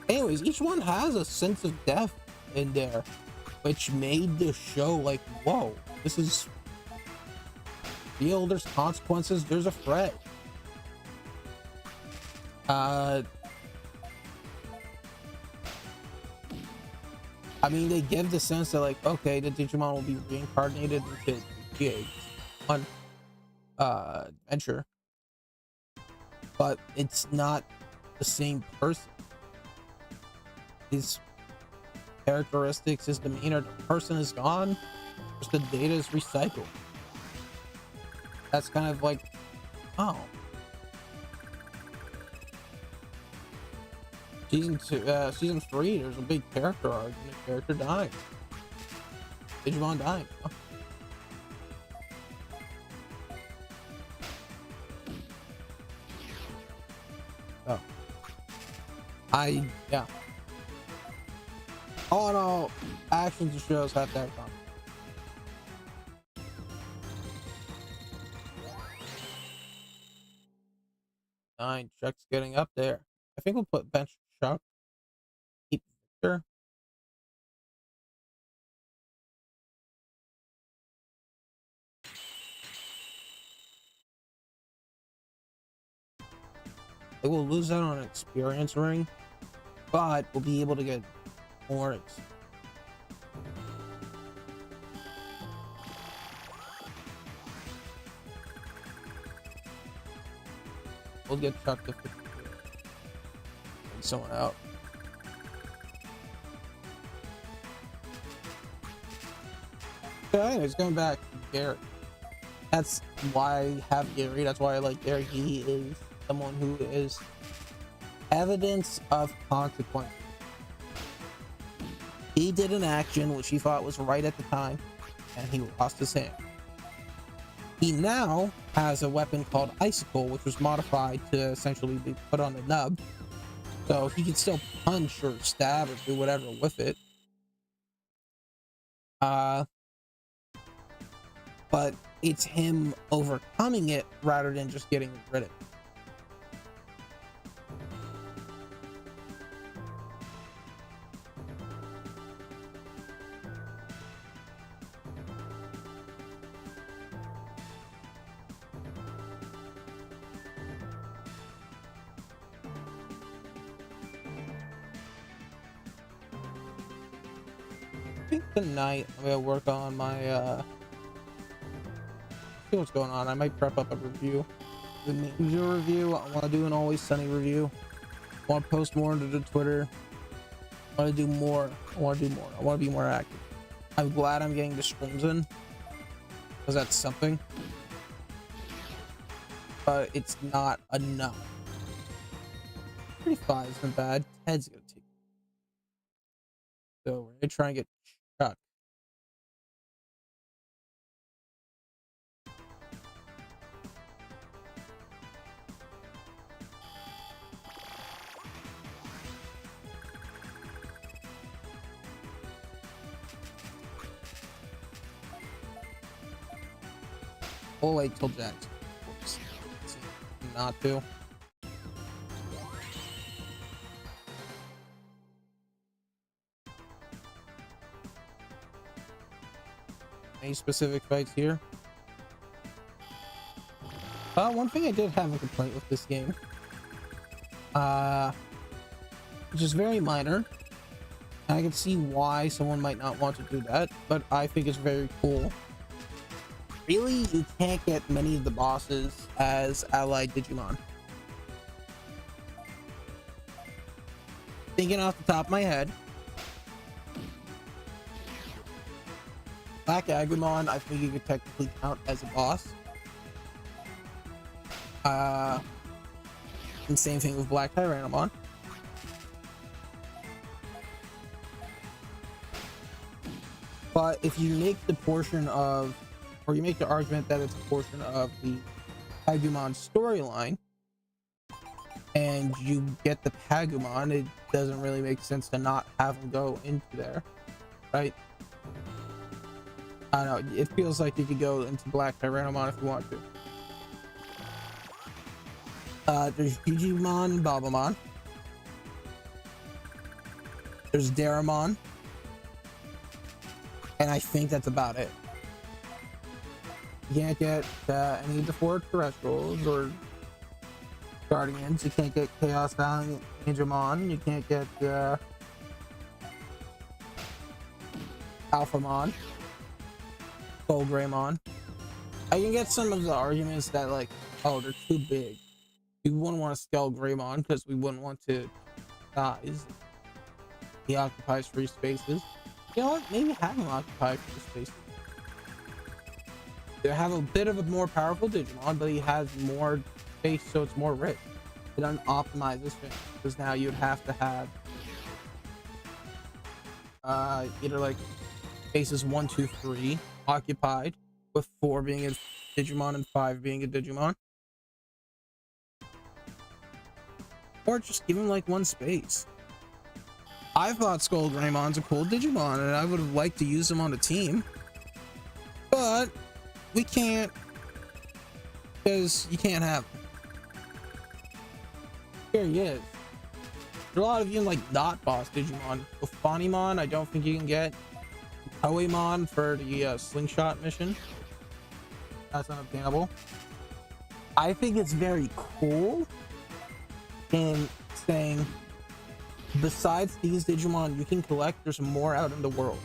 Anyways, each one has a sense of death in there, which made the show like, whoa, this is real, there's consequences, there's a threat. I mean, they give the sense that, like, okay, the Digimon will be reincarnated into one adventure, but it's not the same person. His characteristics, his demeanor, the person is gone, just the data is recycled. That's kind of like, oh. Season 3, there's a big character arc and a character dying. Digimon dying. Oh. Yeah. All in all, actions and shows have to have fun. Nine, Chuck's getting up there. I think we'll put bench Chuck. Keep Victor. It will lose out on an experience ring, but we'll be able to get more we'll get chucked if someone out. So anyways, going back to Gary. That's why I have Gary. That's why I like Gary. He is someone who is evidence of consequence. He did an action which he thought was right at the time, and he lost his hand. He now has a weapon called Icicle, which was modified to essentially be put on the nub, so he can still punch or stab or do whatever with it. But it's him overcoming it rather than just getting rid of it. I think tonight I'm gonna work on my see what's going on. I might prep up a review, the Ninja review. I want to do an Always Sunny review. I want to post more into the Twitter. I want to do more. I want to be more active. I'm glad I'm getting the streams in, because that's something, but it's not enough. 35 isn't bad. Ted's gonna take it. So we're gonna try and get Chuck. We'll wait till Jack's not to. Any specific fights here? One thing I did have a complaint with this game, which is very minor. I can see why someone might not want to do that, but I think it's very cool. Really, you can't get many of the bosses as allied Digimon. Thinking off the top of my head, Black Agumon, I think you could technically count as a boss. And same thing with Black Tyrannomon. But if you make the portion of, or you make the argument that it's a portion of the Agumon storyline, and you get the Pagumon, it doesn't really make sense to not have them go into there, right? I don't know, it feels like you could go into Black Tyrannomon if you want to. There's Digimon and Babamon. There's Daramon. And I think that's about it. You can't get any of the 4 terrestrials or Guardians. You can't get Chaos Valiant Angemon. You can't get Alphamon, Soul Greymon. I can get some of the arguments that, like, oh, they're too big. We wouldn't want to scale Greymon because we wouldn't want to size. He occupies free spaces. You know what? Maybe have him occupy free spaces. They have a bit of a more powerful Digimon, but he has more space, so it's more rich. It unoptimizes things because now you'd have to have either like spaces 1, 2, 3 occupied, with 4 being a Digimon and 5 being a Digimon, or just give him like 1 space. I thought Skull Greymon's a cool Digimon, and I would have liked to use him on a team, but we can't, because you can't have him. Here he is. There are a lot of even like not boss Digimon. Ophanimon, I don't think you can get. Toemon for the slingshot mission. That's unobtainable. I think it's very cool, game saying, besides these Digimon you can collect, there's more out in the world.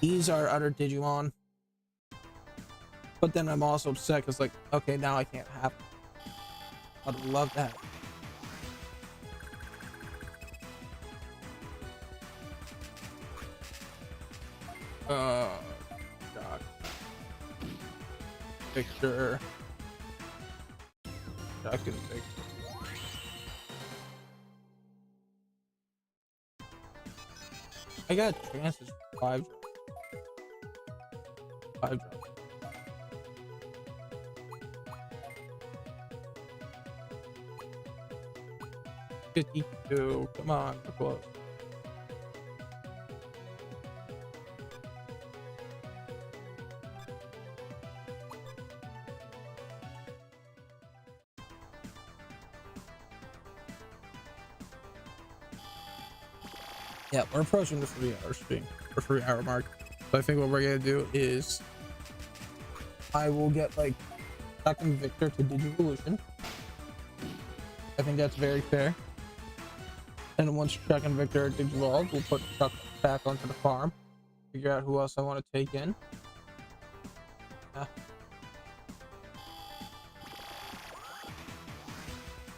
These are other Digimon. But then I'm also upset because, like, okay, now I can't have them. I'd love that. God. Victor. Jack and Victor. I got chances for 5 drops. 5 drops. 52. Come on, we're close. Yeah, we're approaching the 3 hour stream or 3 hour mark. So I think what we're gonna do is I will get like Chuck and Victor to Digivolution. I think that's very fair. And once Chuck and Victor are Digivolved, we'll put Chuck back onto the farm. Figure out who else I want to take in. Yeah.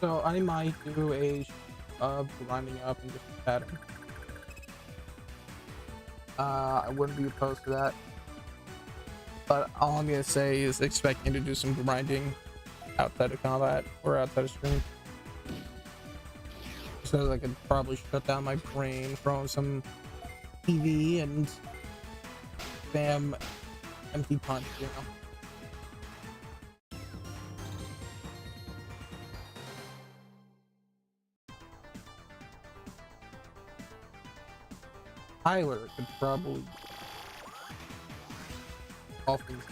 So I might do a grinding up and just chatting. I wouldn't be opposed to that. But all I'm gonna say is expecting to do some grinding outside of combat or outside of stream. So I could probably shut down my brain from some TV and spam empty punch, you know. Tyler could probably all things.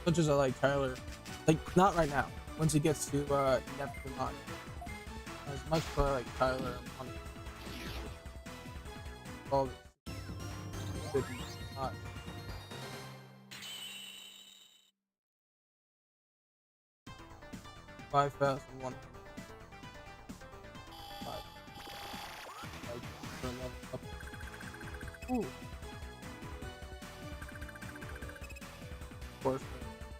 Much as I like Tyler, like not right now. Once he gets to Neptune, as much as I like Tyler, I'm all the not. $5,100. Ooh. Of course,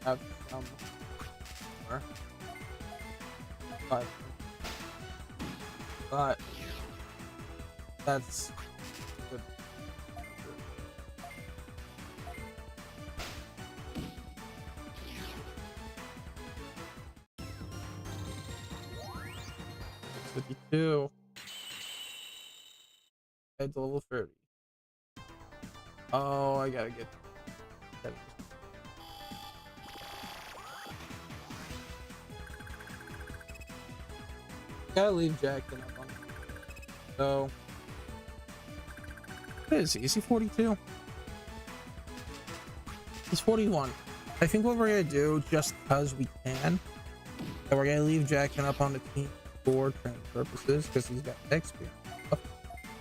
have some more. But that's good. $52. Head to level 30. Oh, I gotta get 70%. Gotta leave Jack in up on. So, what is he? Is he 42? He's 41. I think what we're gonna do, just because we can, and we're gonna leave Jack up on the team for training purposes, because he's got experience,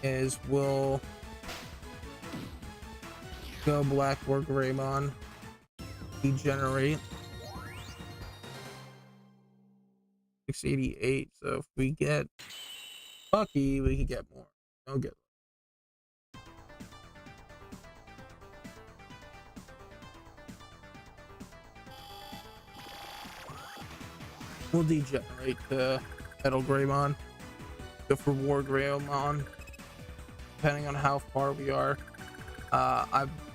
is we'll go Black or Greymon, degenerate 688. So if we get lucky, we can get more. Don't get lucky. We'll degenerate to Metal Greymon, go for War Greymon, depending on how far we are.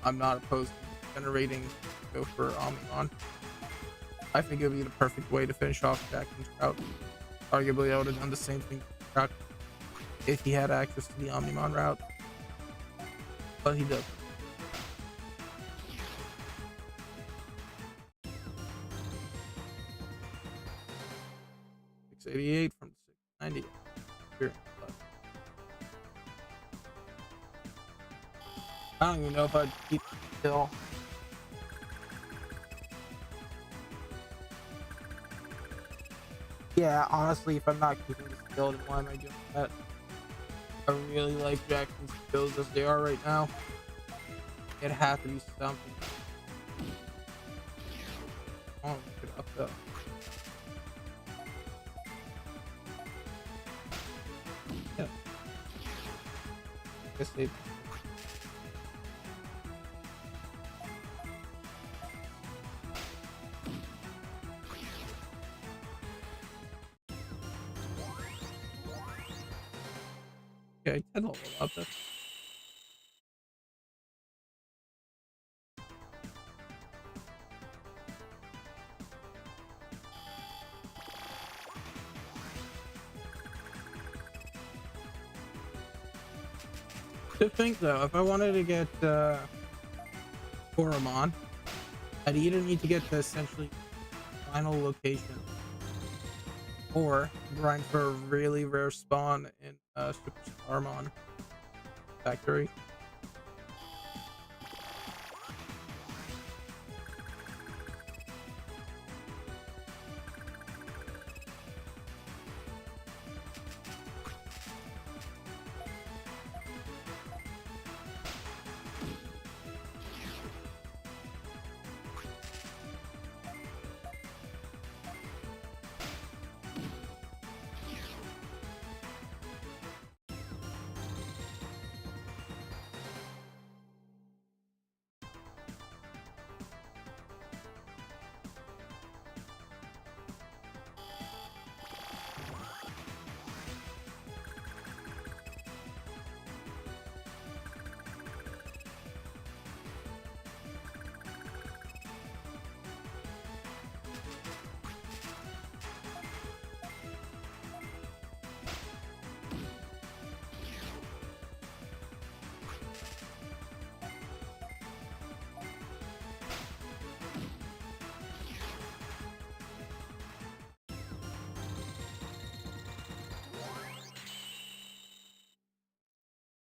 I'm not opposed to generating, go for Omnimon. I think it would be the perfect way to finish off Jackson's route. Arguably, I would have done the same thing if he had access to the Omnimon route, but he doesn't. $688 from $690. Here. I don't even know if I'd keep still. Yeah, honestly, if I'm not keeping this still, then why am I doing that? I really like Jackson's skills as they are right now. It'd have to be something. I'll look it up though. Yeah. I guess they. Okay, 10 level up. That's to think though. If I wanted to get Koromon, I'd either need to get to essentially final location or grind for a really rare spawn in Super Starmon Factory.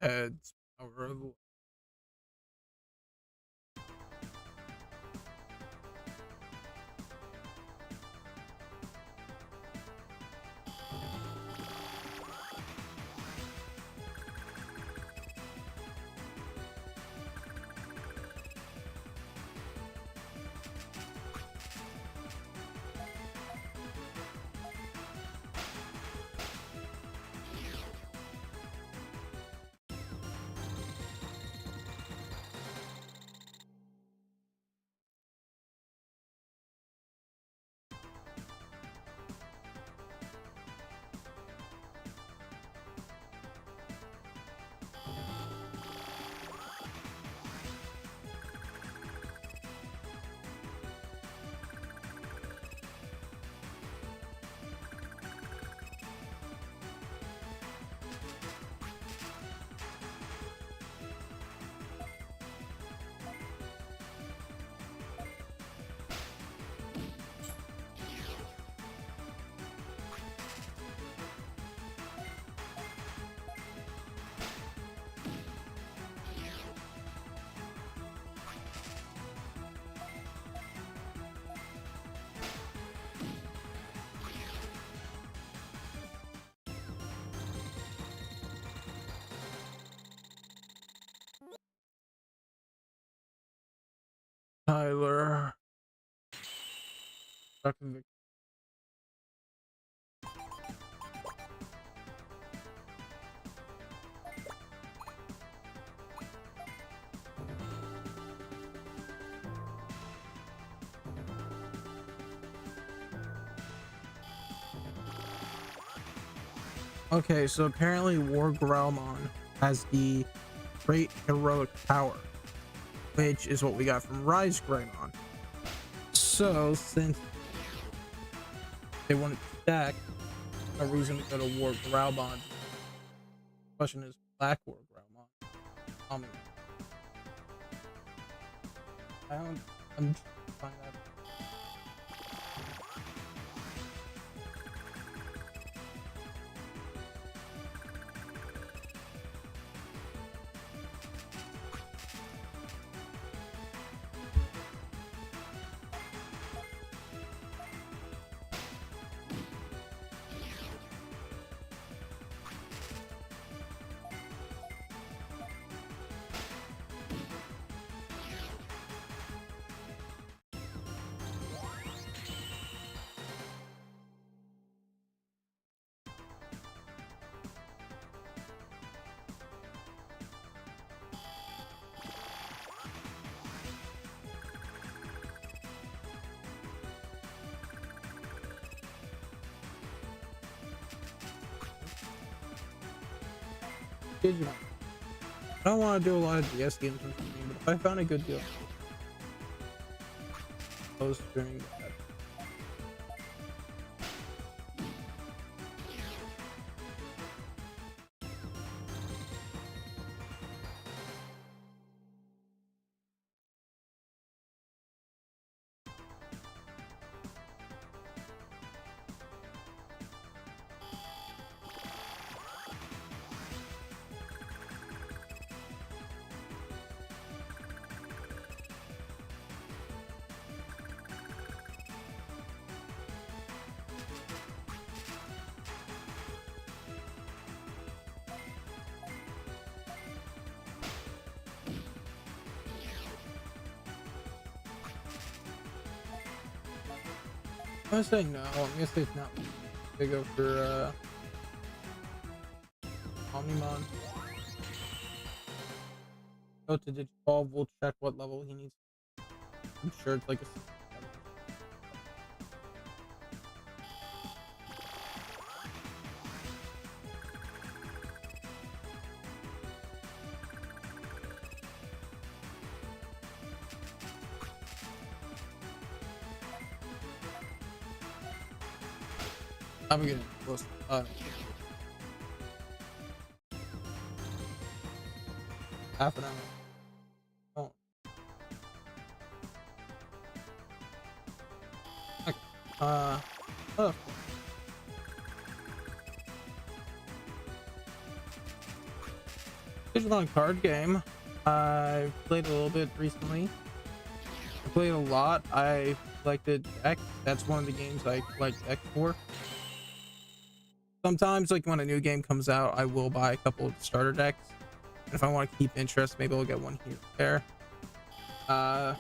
It's power of the- Tyler. Okay, so apparently War Growlmon has the Great Heroic Power, which is what we got from Rise Greymon. So since they wanted to stack, a reason to go to War Growlmon. Question is Black War Growlmon. Tell me. I don't. I'm trying to find out. Digimon. I don't want to do a lot of DS games, but if I found a good deal, I was streaming that. I'm gonna say no. I'm gonna say it's not. They go for Omnimon. Go to Digivolve. We'll check what level he needs. I'm sure it's like a. I'm getting close. Half an hour. Oh. Okay. Oh. Digimon card game. I played a little bit recently. I played a lot. I collected decks. That's one of the games I collect decks for. Sometimes, like when a new game comes out, I will buy a couple of starter decks. And if I want to keep interest, maybe I'll get one here or there.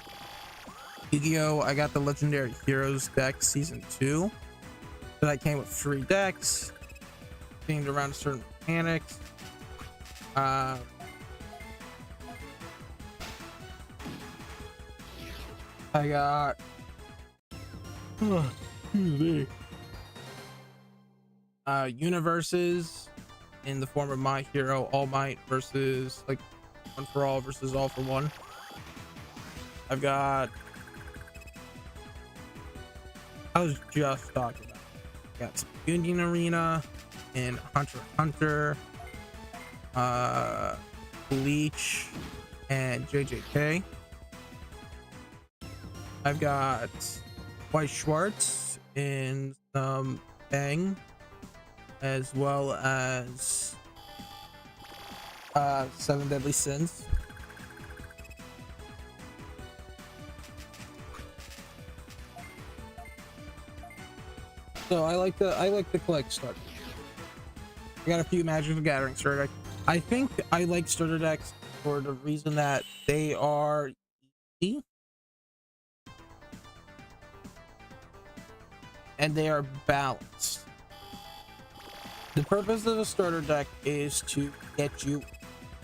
Yu-Gi-Oh! I got the Legendary Heroes deck Season 2. So that came with 3 decks, themed around certain mechanics. I got universes in the form of My Hero All Might versus like One for All versus All for One. I've got, I was just talking about, got some Union Arena and Hunter x Hunter, Bleach and JJK. I've got White Schwartz in some Bang, as well as 7 Deadly Sins. So I like to collect starter. I got a few Magic the Gathering starter decks. I think I like starter decks for the reason that they are easy and they are balanced. The purpose of a starter deck is to get you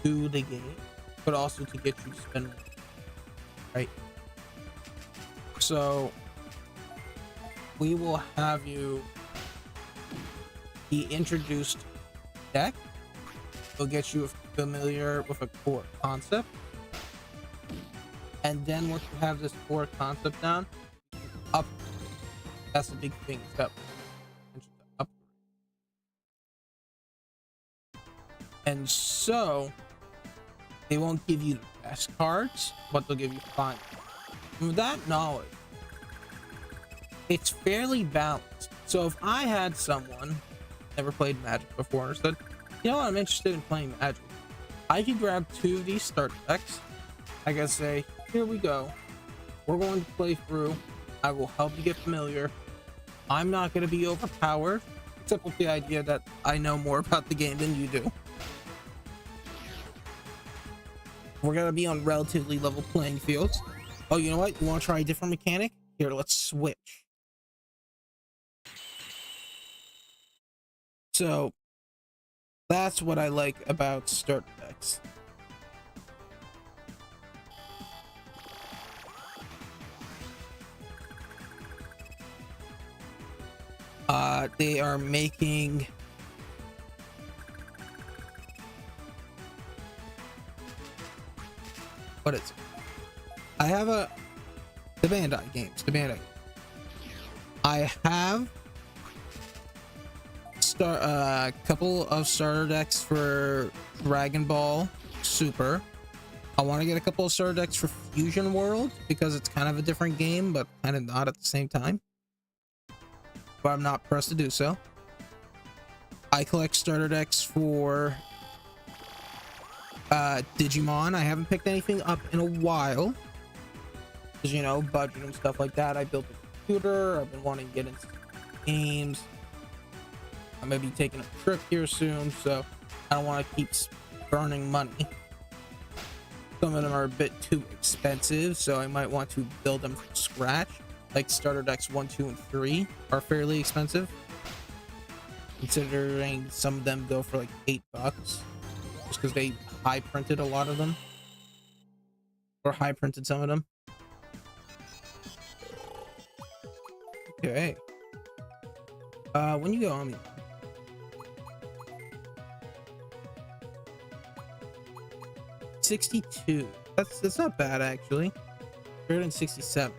to the game, but also to get you to spend money, right? So we will have you be introduced to the deck. We'll get you familiar with a core concept, and then once you have this core concept down, up. That's the big thing. Step. And so they won't give you the best cards, but they'll give you fine. With that knowledge, it's fairly balanced. So if I had someone never played Magic before and said, you know what, I'm interested in playing Magic, I could grab 2 of these starter decks. I could say, here we go. We're going to play through. I will help you get familiar. I'm not going to be overpowered, except with the idea that I know more about the game than you do. We're going to be on relatively level playing fields. Oh, you know what? You want to try a different mechanic? Here, let's switch. So that's what I like about starter decks. They are making what is it? I have the Bandai games. The Bandai. I have a couple of starter decks for Dragon Ball Super. I want to get a couple of starter decks for Fusion World because it's kind of a different game, but kind of not at the same time. But I'm not pressed to do so. I collect starter decks for Digimon. I haven't picked anything up in a while because, you know, budget and stuff like that. I built a computer. I've been wanting to get into games. I'm gonna be taking a trip here soon, so I don't want to keep burning money. Some of them are a bit too expensive, so I might want to build them from scratch. Like starter decks 1, 2, and 3 are fairly expensive, considering some of them go for like $8 just because they high printed a lot of them, or high printed some of them. Okay. When you go on me. 62. That's not bad actually. Better than 67.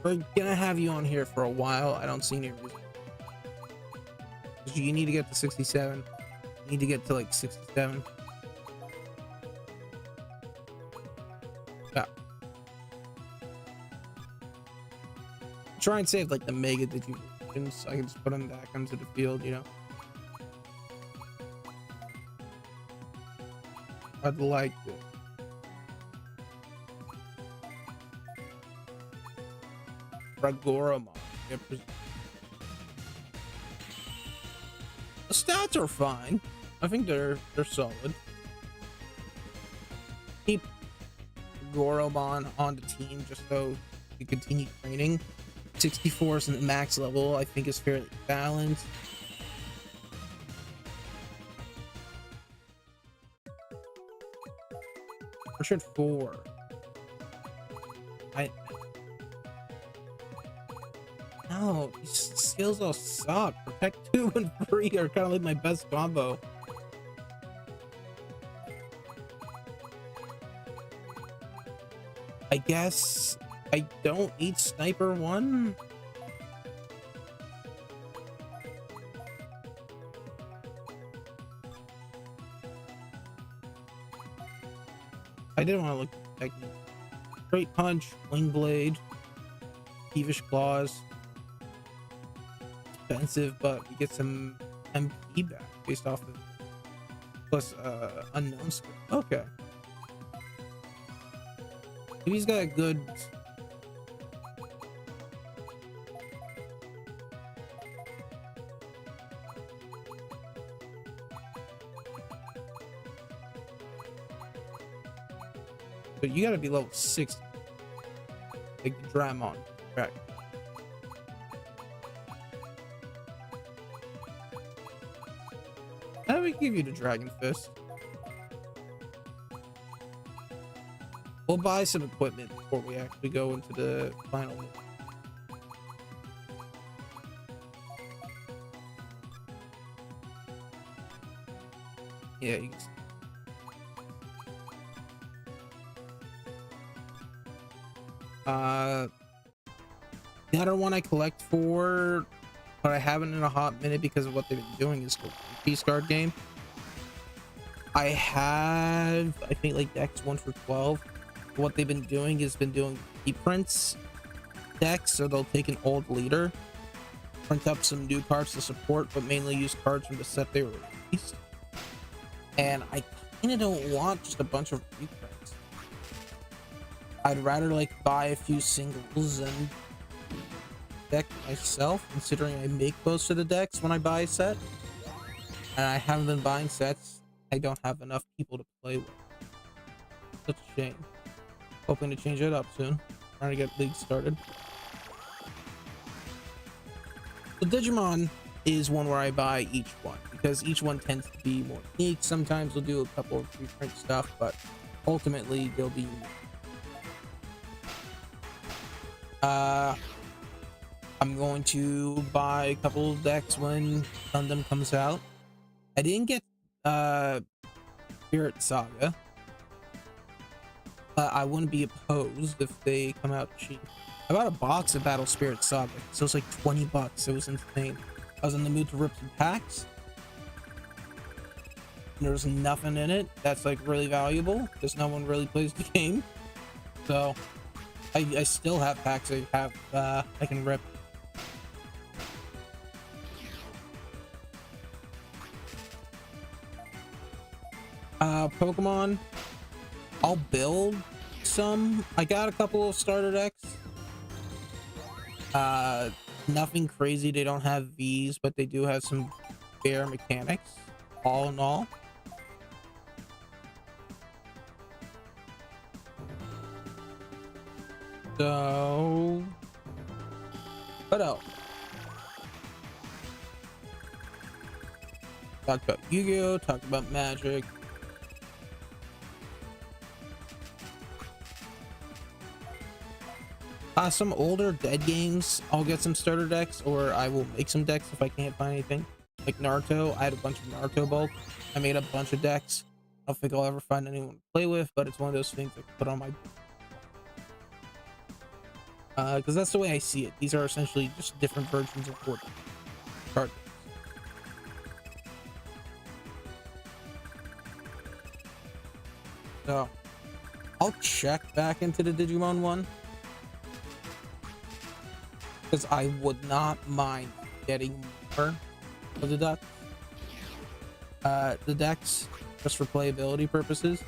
We're gonna have you on here for a while. I don't see any reason. You need to get to 67. You need to get to like 67. Yeah. Try and save like the mega Digimon so I can just put them back onto the field, you know. I'd like to. Ragoramon. The stats are fine. I think they're solid. Keep Goromon on the team just so you continue training. 64 is the max level. I think is fairly balanced. Richard 4. No, these skills all suck. Protect 2 and 3 are kind of like my best combo. I guess I don't need Sniper 1. I didn't want to look at technique. Straight Punch, Wing Blade, Thievish Claws. Expensive, but we get some MP back based off of plus unknown skill. Okay. Maybe he's got a good but you gotta be level 60. Take the Dramon. Right. How do we give you the Dragon Fist? We'll buy some equipment before we actually go into the final move. Yeah, you can see. The other one I collect for, but I haven't in a hot minute because of what they've been doing, is the Peace Guard game. I have, I think, like decks 1 for 12. What they've been doing is prints decks, so they'll take an old leader, print up some new cards to support, but mainly use cards from the set they were released. And I kind of don't want just a bunch of reprints. I'd rather like buy a few singles and deck myself, considering I make most of the decks when I buy a set, and I haven't been buying sets. I don't have enough people to play with. Such a shame. Hoping to change it up soon. Trying to get league started. So Digimon is one where I buy each one because each one tends to be more unique. Sometimes we'll do a couple of reprint stuff, but ultimately they'll be unique. I'm going to buy a couple of decks when Gundam comes out. I didn't get Spirit Saga. but I wouldn't be opposed if they come out cheap. I bought a box of Battle Spirit Saga, so it was like 20 bucks. It was insane. I was in the mood to rip some packs. There was nothing in it that's like really valuable because no one really plays the game. So I still have packs I can rip. Pokemon, I'll build some. I got a couple of starter decks. Nothing crazy. They don't have V's, but they do have some fair mechanics, all in all. So, what else? Talked about Yu-Gi-Oh! Talked about Magic. Some older dead games, I'll get some starter decks, or I will make some decks if I can't find anything. Like Naruto, I had a bunch of Naruto bulk. I made a bunch of decks. I don't think I'll ever find anyone to play with, but it's one of those things I can put on my... because that's the way I see it. These are essentially just different versions of card decks. So, I'll check back into the Digimon one. Because I would not mind getting more of the decks. The decks, just for playability purposes.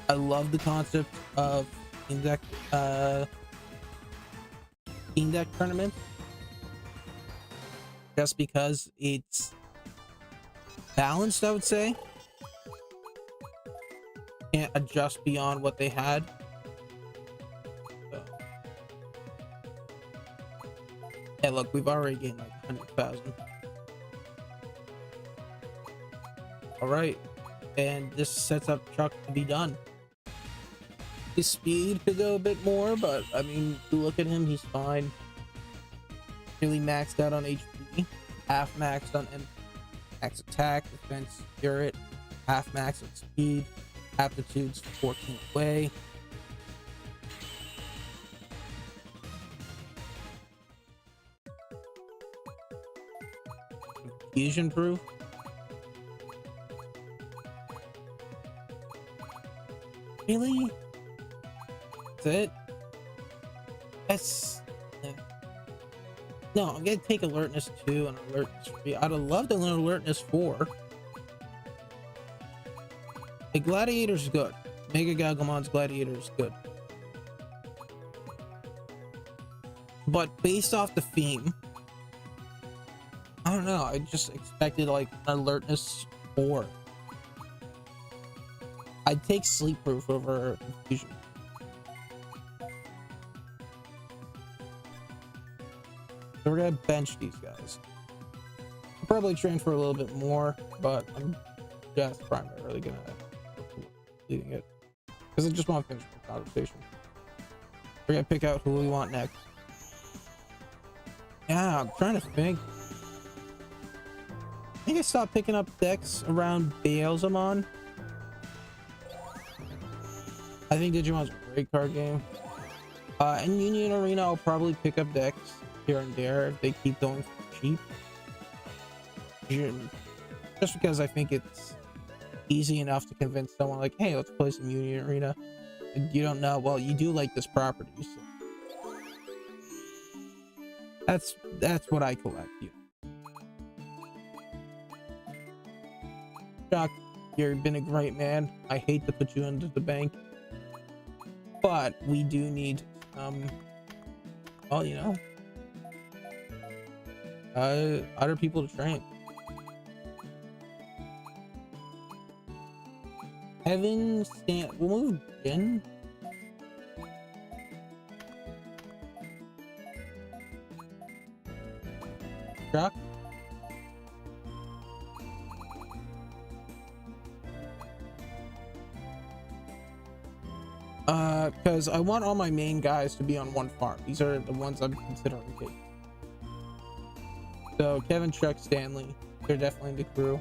I love the concept of team deck tournament. Just because it's balanced, I would say. Can't adjust beyond what they had. Yeah, look, we've already gained like 100,000. All right, and this sets up Chuck to be done. His speed could go a bit more, but I mean, you look at him, he's fine. Really maxed out on HP, half maxed on max attack, defense, spirit, half max on speed, aptitudes 14 away. Fusion proof. Really? That's it? That's... No, I'm gonna take alertness 2 and alertness 3. I'd have loved to learn alertness 4. The Gladiator's good. Mega Galgamon's Gladiator is good. But based off the theme, I don't know, I just expected like alertness 4. I'd take sleep proof over confusion. So we're gonna bench these guys. I'll probably train for a little bit more, but I'm just primarily gonna leading it because I just want to finish the conversation. We're gonna pick out who we want next. Yeah, I'm trying to think. I think I stopped picking up decks around Beelzemon. I think Digimon's a great card game. In Union Arena, I'll probably pick up decks here and there if they keep going for cheap. Just because I think it's easy enough to convince someone like, hey, let's play some Union Arena. And you don't know, well, you do like this property, so that's what I collect. You. Chuck, you've been a great man. I hate to put you into the bank, but we do need well, you know, other people to train. Heaven stand. We'll move Jin. Chuck. Because I want all my main guys to be on one farm. These are the ones I'm considering taking. So Kevin, Chuck, Stanley, they're definitely in the crew.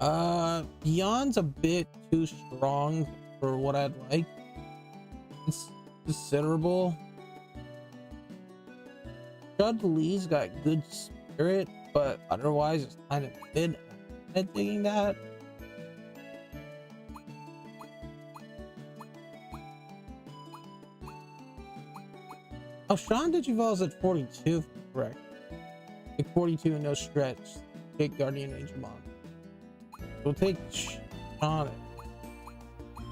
Beyond's a bit too strong for what I'd like. It's considerable. Chudley's got good spirit, but otherwise it's kind of mid. I'm kind of digging that. Oh, Sean Digivolve's at 42, correct? Like 42, no stretch. Take Guardian Angel Mon. We'll take Sean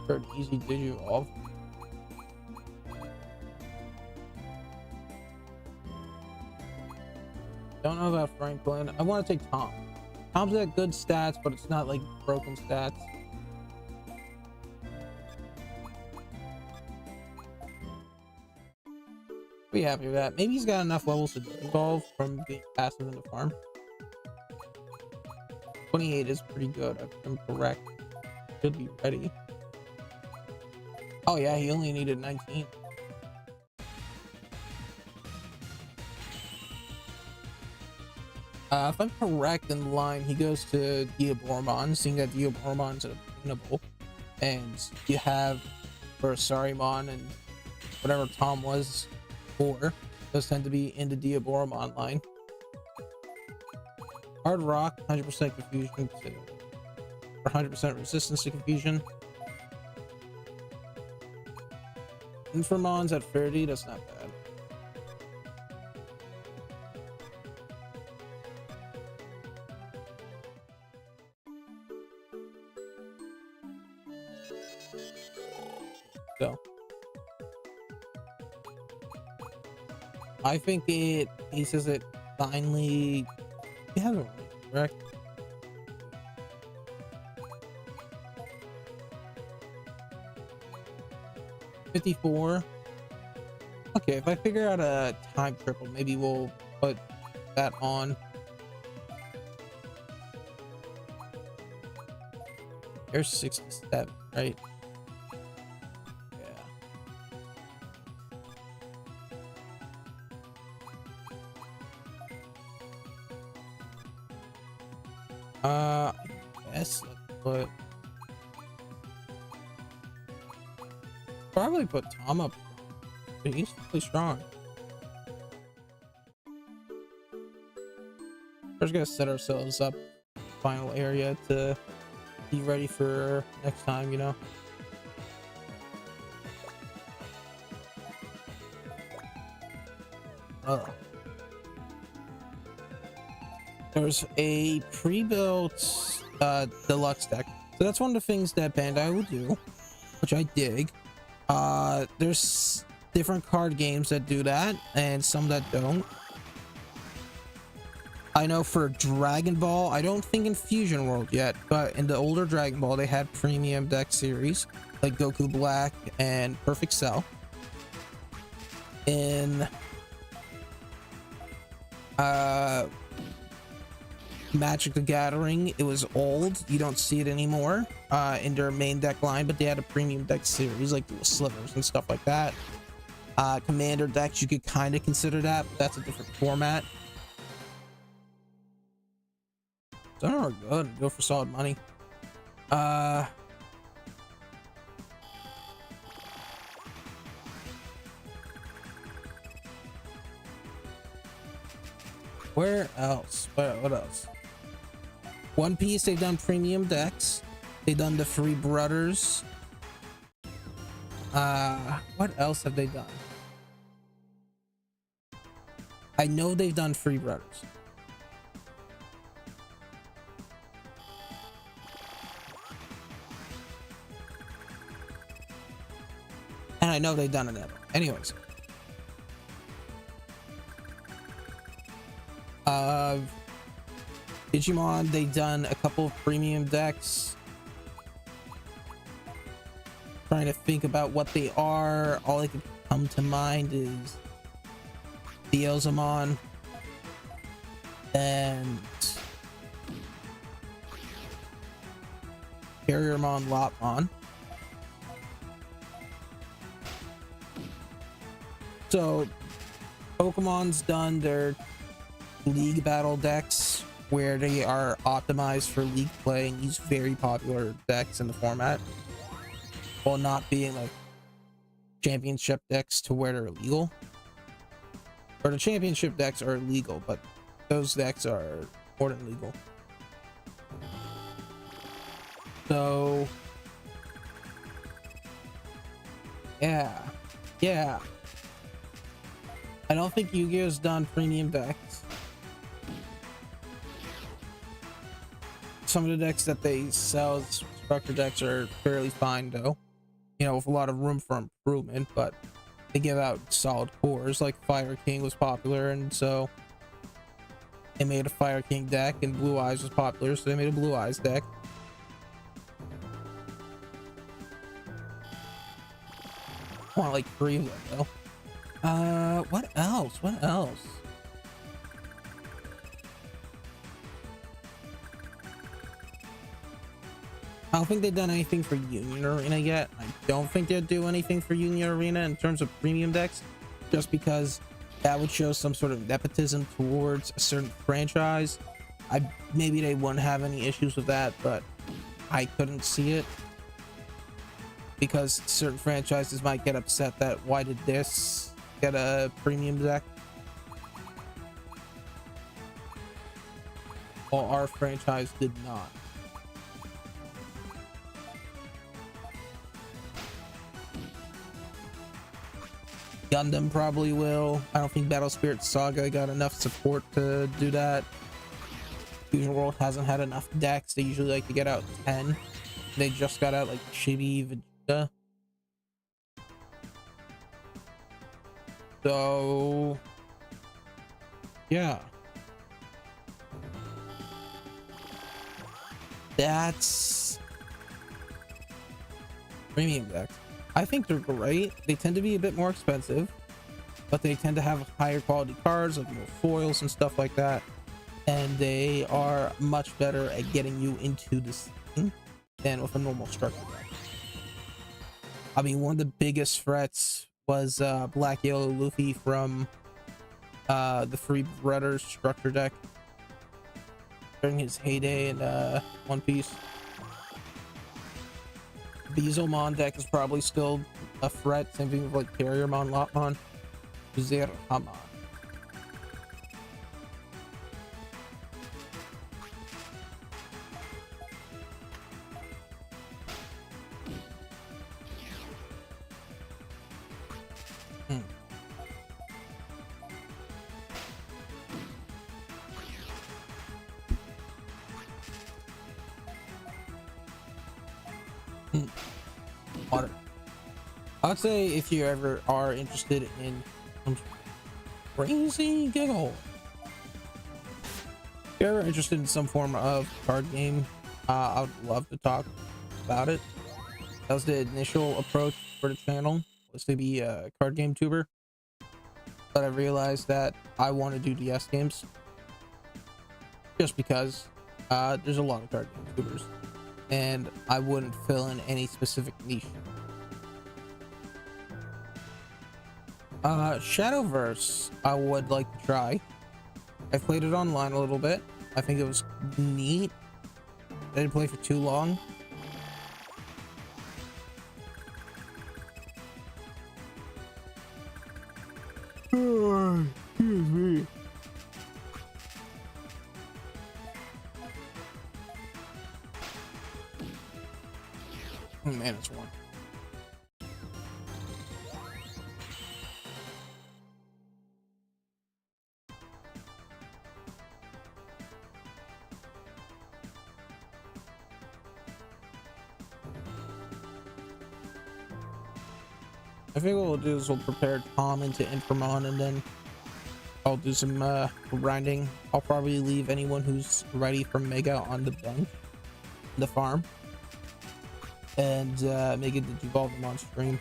for an easy Digivolve. Don't know about Franklin. I want to take Tom. Tom's got good stats, but it's not like broken stats. Be happy with that. Maybe he's got enough levels to evolve from being passive in the farm. 28 is pretty good, if I'm correct. Should be ready. Oh yeah, he only needed 19. If I'm correct in the line, he goes to Diaboromon, seeing that Diaboromon's obtainable, and you have for Sarimon and whatever Tom was for, those tend to be in the Diaboromon line. Hard Rock, 100% confusion to, or 100% resistance to confusion. Infermon's at 30, that's not bad. So I think he says it finally. He has it correct. $54. Okay, if I figure out a time triple, maybe we'll put that on. There's 67, right? I guess let's put probably put Tom up. He's really strong. We're just gonna set ourselves up final area to be ready for next time, you know. There's a pre-built deluxe deck, so that's one of the things that Bandai will do, which I dig. There's different card games that do that and some that don't. I know for Dragon Ball, I don't think in Fusion World yet, but in the older Dragon Ball they had premium deck series like Goku Black and Perfect Cell. In Magic the Gathering, it was old, you don't see it anymore in their main deck line, but they had a premium deck series like the slivers and stuff like that. Commander decks, you could kind of consider that, but that's a different format. Some are good, go for solid money. Where else? What else? One Piece, they've done premium decks. They've done the Three Brothers. What else have they done? I know they've done Three Brothers. And I know they've done it. Anyways. Digimon, they've done a couple of premium decks. Trying to think about what they are. All that could come to mind is Theozamon and Carriermon, Lopmon. So Pokemon's done their League Battle decks. where they are optimized for league play and use very popular decks in the format, while not being like championship decks to where they're illegal. Or the championship decks are illegal, but those decks are more than legal. So yeah, I don't think Yu-Gi-Oh's done premium decks. Some of the decks that they sell as structure decks are fairly fine though, you know, with a lot of room for improvement, but they give out solid cores. Like Fire King was popular, and so they made a Fire King deck, and Blue Eyes was popular, so they made a Blue Eyes deck. I want like 3 of them though. What else? What else? I don't think they've done anything for Union Arena yet. I don't think they'll do anything for Union Arena in terms of premium decks, just because that would show some sort of nepotism towards a certain franchise. Maybe they wouldn't have any issues with that, but I couldn't see it, because certain franchises might get upset that why did this get a premium deck while our franchise did not. Gundam probably will. I don't think Battle Spirit Saga got enough support to do that. Fusion World hasn't had enough decks. They usually like to get out 10. They just got out like Chibi Vegeta. So yeah, that's premium decks. I think they're great. They tend to be a bit more expensive, but they tend to have higher quality cards, like more foils and stuff like that, and they are much better at getting you into the scene than with a normal structure deck. I mean, one of the biggest threats was Black Yellow Luffy from the Free Brothers structure deck during his heyday in One Piece. Beelzemon deck is probably still a threat. Same thing with like Carriermon, Lopmon, Zerhamon. Water. I would say if you ever are interested in some crazy giggle, if you're ever interested in some form of card game, I would love to talk about it. That was the initial approach for the channel, was to be a card game tuber, but I realized that I want to do DS games just because there's a lot of card game tubers, and I wouldn't fill in any specific niche. Shadowverse I would like to try. I played it online a little bit. I think it was neat. I didn't play for too long. Excuse me. Oh man, it's warm. I think what we'll do is we'll prepare Tom into Inframon, and then I'll do some grinding. I'll probably leave anyone who's ready for Mega on the bench, the farm, and make it the Evolve them on stream.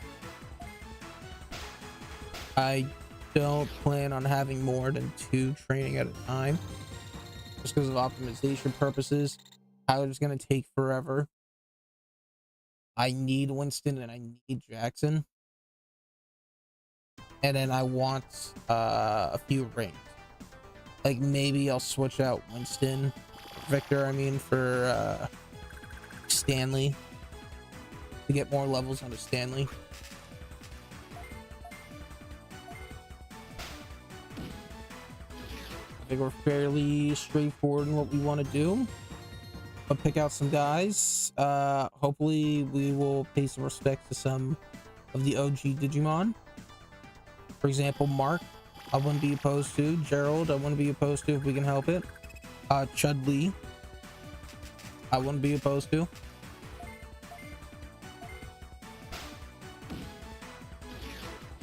I don't plan on having more than 2 training at a time, just because of optimization purposes. Tyler's gonna take forever. I need Winston and I need Jackson. And then I want a few rings. Like maybe I'll switch out Victor, I mean, for Stanley to get more levels onto Stanley. I think we're fairly straightforward in what we want to do. But pick out some guys. Hopefully we will pay some respect to some of the OG Digimon. For example, Mark, I wouldn't be opposed to. Gerald, I wouldn't be opposed to if we can help it. Chudley, I wouldn't be opposed to.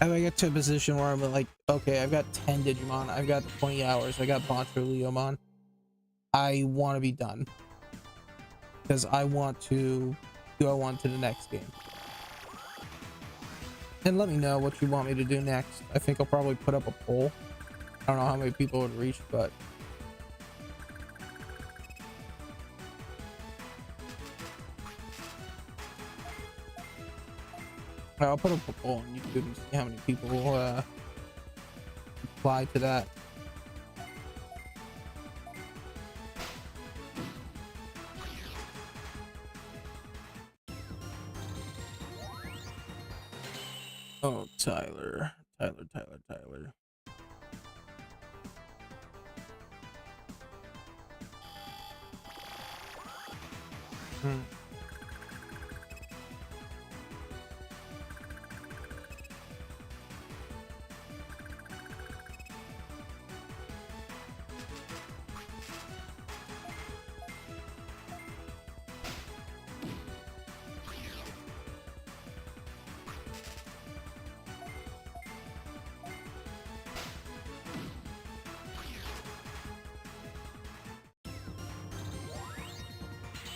If I get to a position where I'm like, okay, I've got 10 Digimon, I've got 20 hours, I got Boncho Leomon, I want to be done. Because I want to go on to the next game. And let me know what you want me to do next. I think I'll probably put up a poll. I don't know how many people would reach, but I'll put up a poll on YouTube and see how many people apply to that. Oh, Tyler.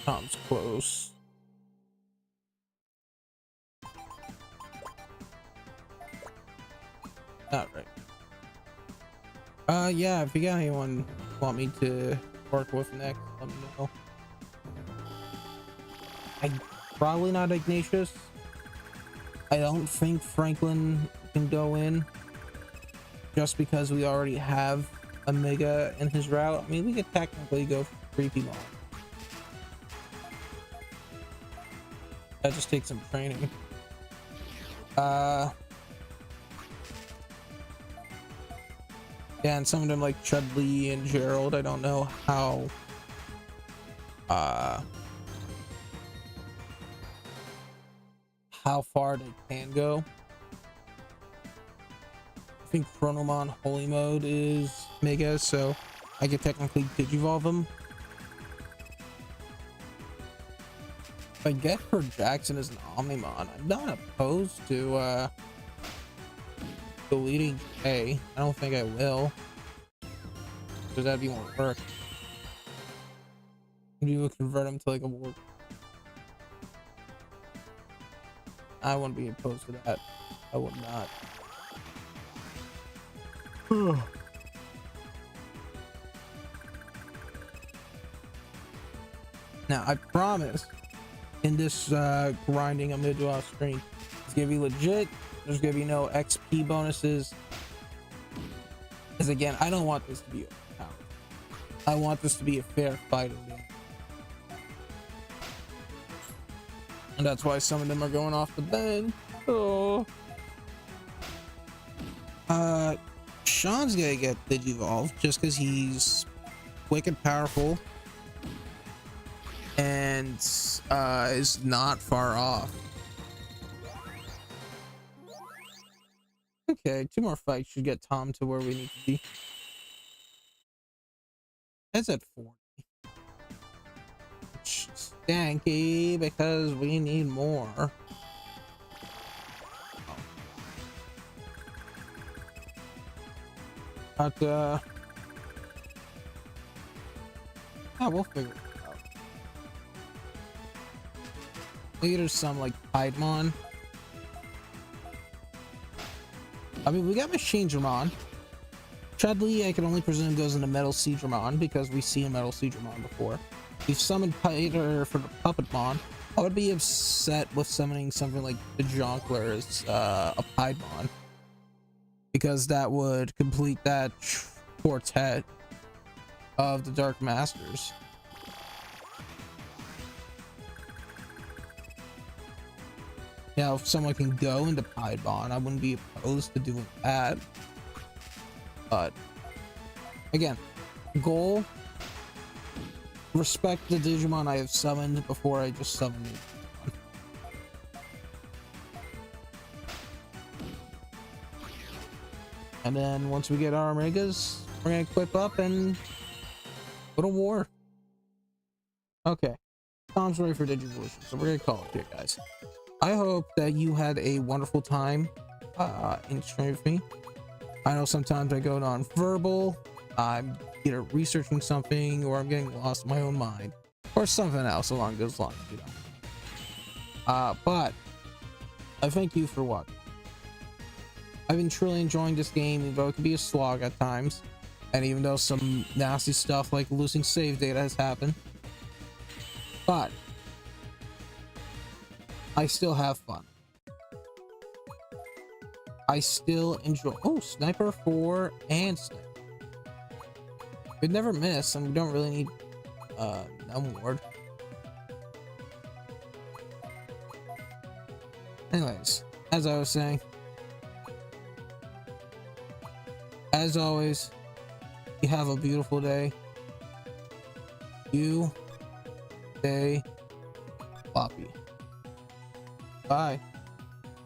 Tom's close. All right. Yeah, if you got anyone want me to work with next, let me know. Probably not Ignatius. I don't think Franklin can go in just because we already have a Mega in his route. I mean, we could technically go for Creepy Mom. That just takes some training. Yeah, and some of them like Chudley and Gerald, I don't know how far they can go. I think Chronomon Holy Mode is Mega, so I could technically Digivolve them. If I get for Jackson as an Omnimon, I'm not opposed to deleting J. I don't think I will, because that'd be more work. Maybe we'll convert him to like a ward. I wouldn't be opposed to that. I would not. Now, I promise, in this grinding I'm gonna do off screen, it's gonna be legit. There's gonna be no XP bonuses. Because again, I don't want this to be overpowered. I want this to be a fair fighting game. And that's why some of them are going off the bench. Oh. Sean's gonna get Digivolve just because he's wicked powerful and is not far off. Okay, 2 more fights should get Tom to where we need to be. That's at 40. Stanky, because we need more. But yeah, we'll figure it out. Maybe there's some like Piedmon. I mean, we got Machine Dramon. Chudley, I can only presume goes into Metal Sea Dramon because we see a Metal Sea Dramon before. We've summoned Pyder for the Puppetmon. I would be upset with summoning something like the Jonkler as a Piedmon, because that would complete that quartet of the Dark Masters. Now, if someone can go into Piedmon, I wouldn't be opposed to doing that. But again, goal: respect the Digimon I have summoned before I just summon you. And then once we get our Omegas, we're gonna equip up and go to war. Okay, Tom's ready for Digivolution, so we're gonna call it here, guys. I hope that you had a wonderful time in stream with me. I know sometimes I go non-verbal. I'm either researching something or I'm getting lost in my own mind or something else along those lines, you know. But I thank you for watching. I've been truly enjoying this game, even though it can be a slog at times, and even though some nasty stuff like losing save data has happened, but I still have fun. I still enjoy. Oh, Sniper 4 and Sniper. We'd never miss, and we don't really need Numbward. Anyways, as I was saying, as always, you have a beautiful day. You stay floppy. Bye.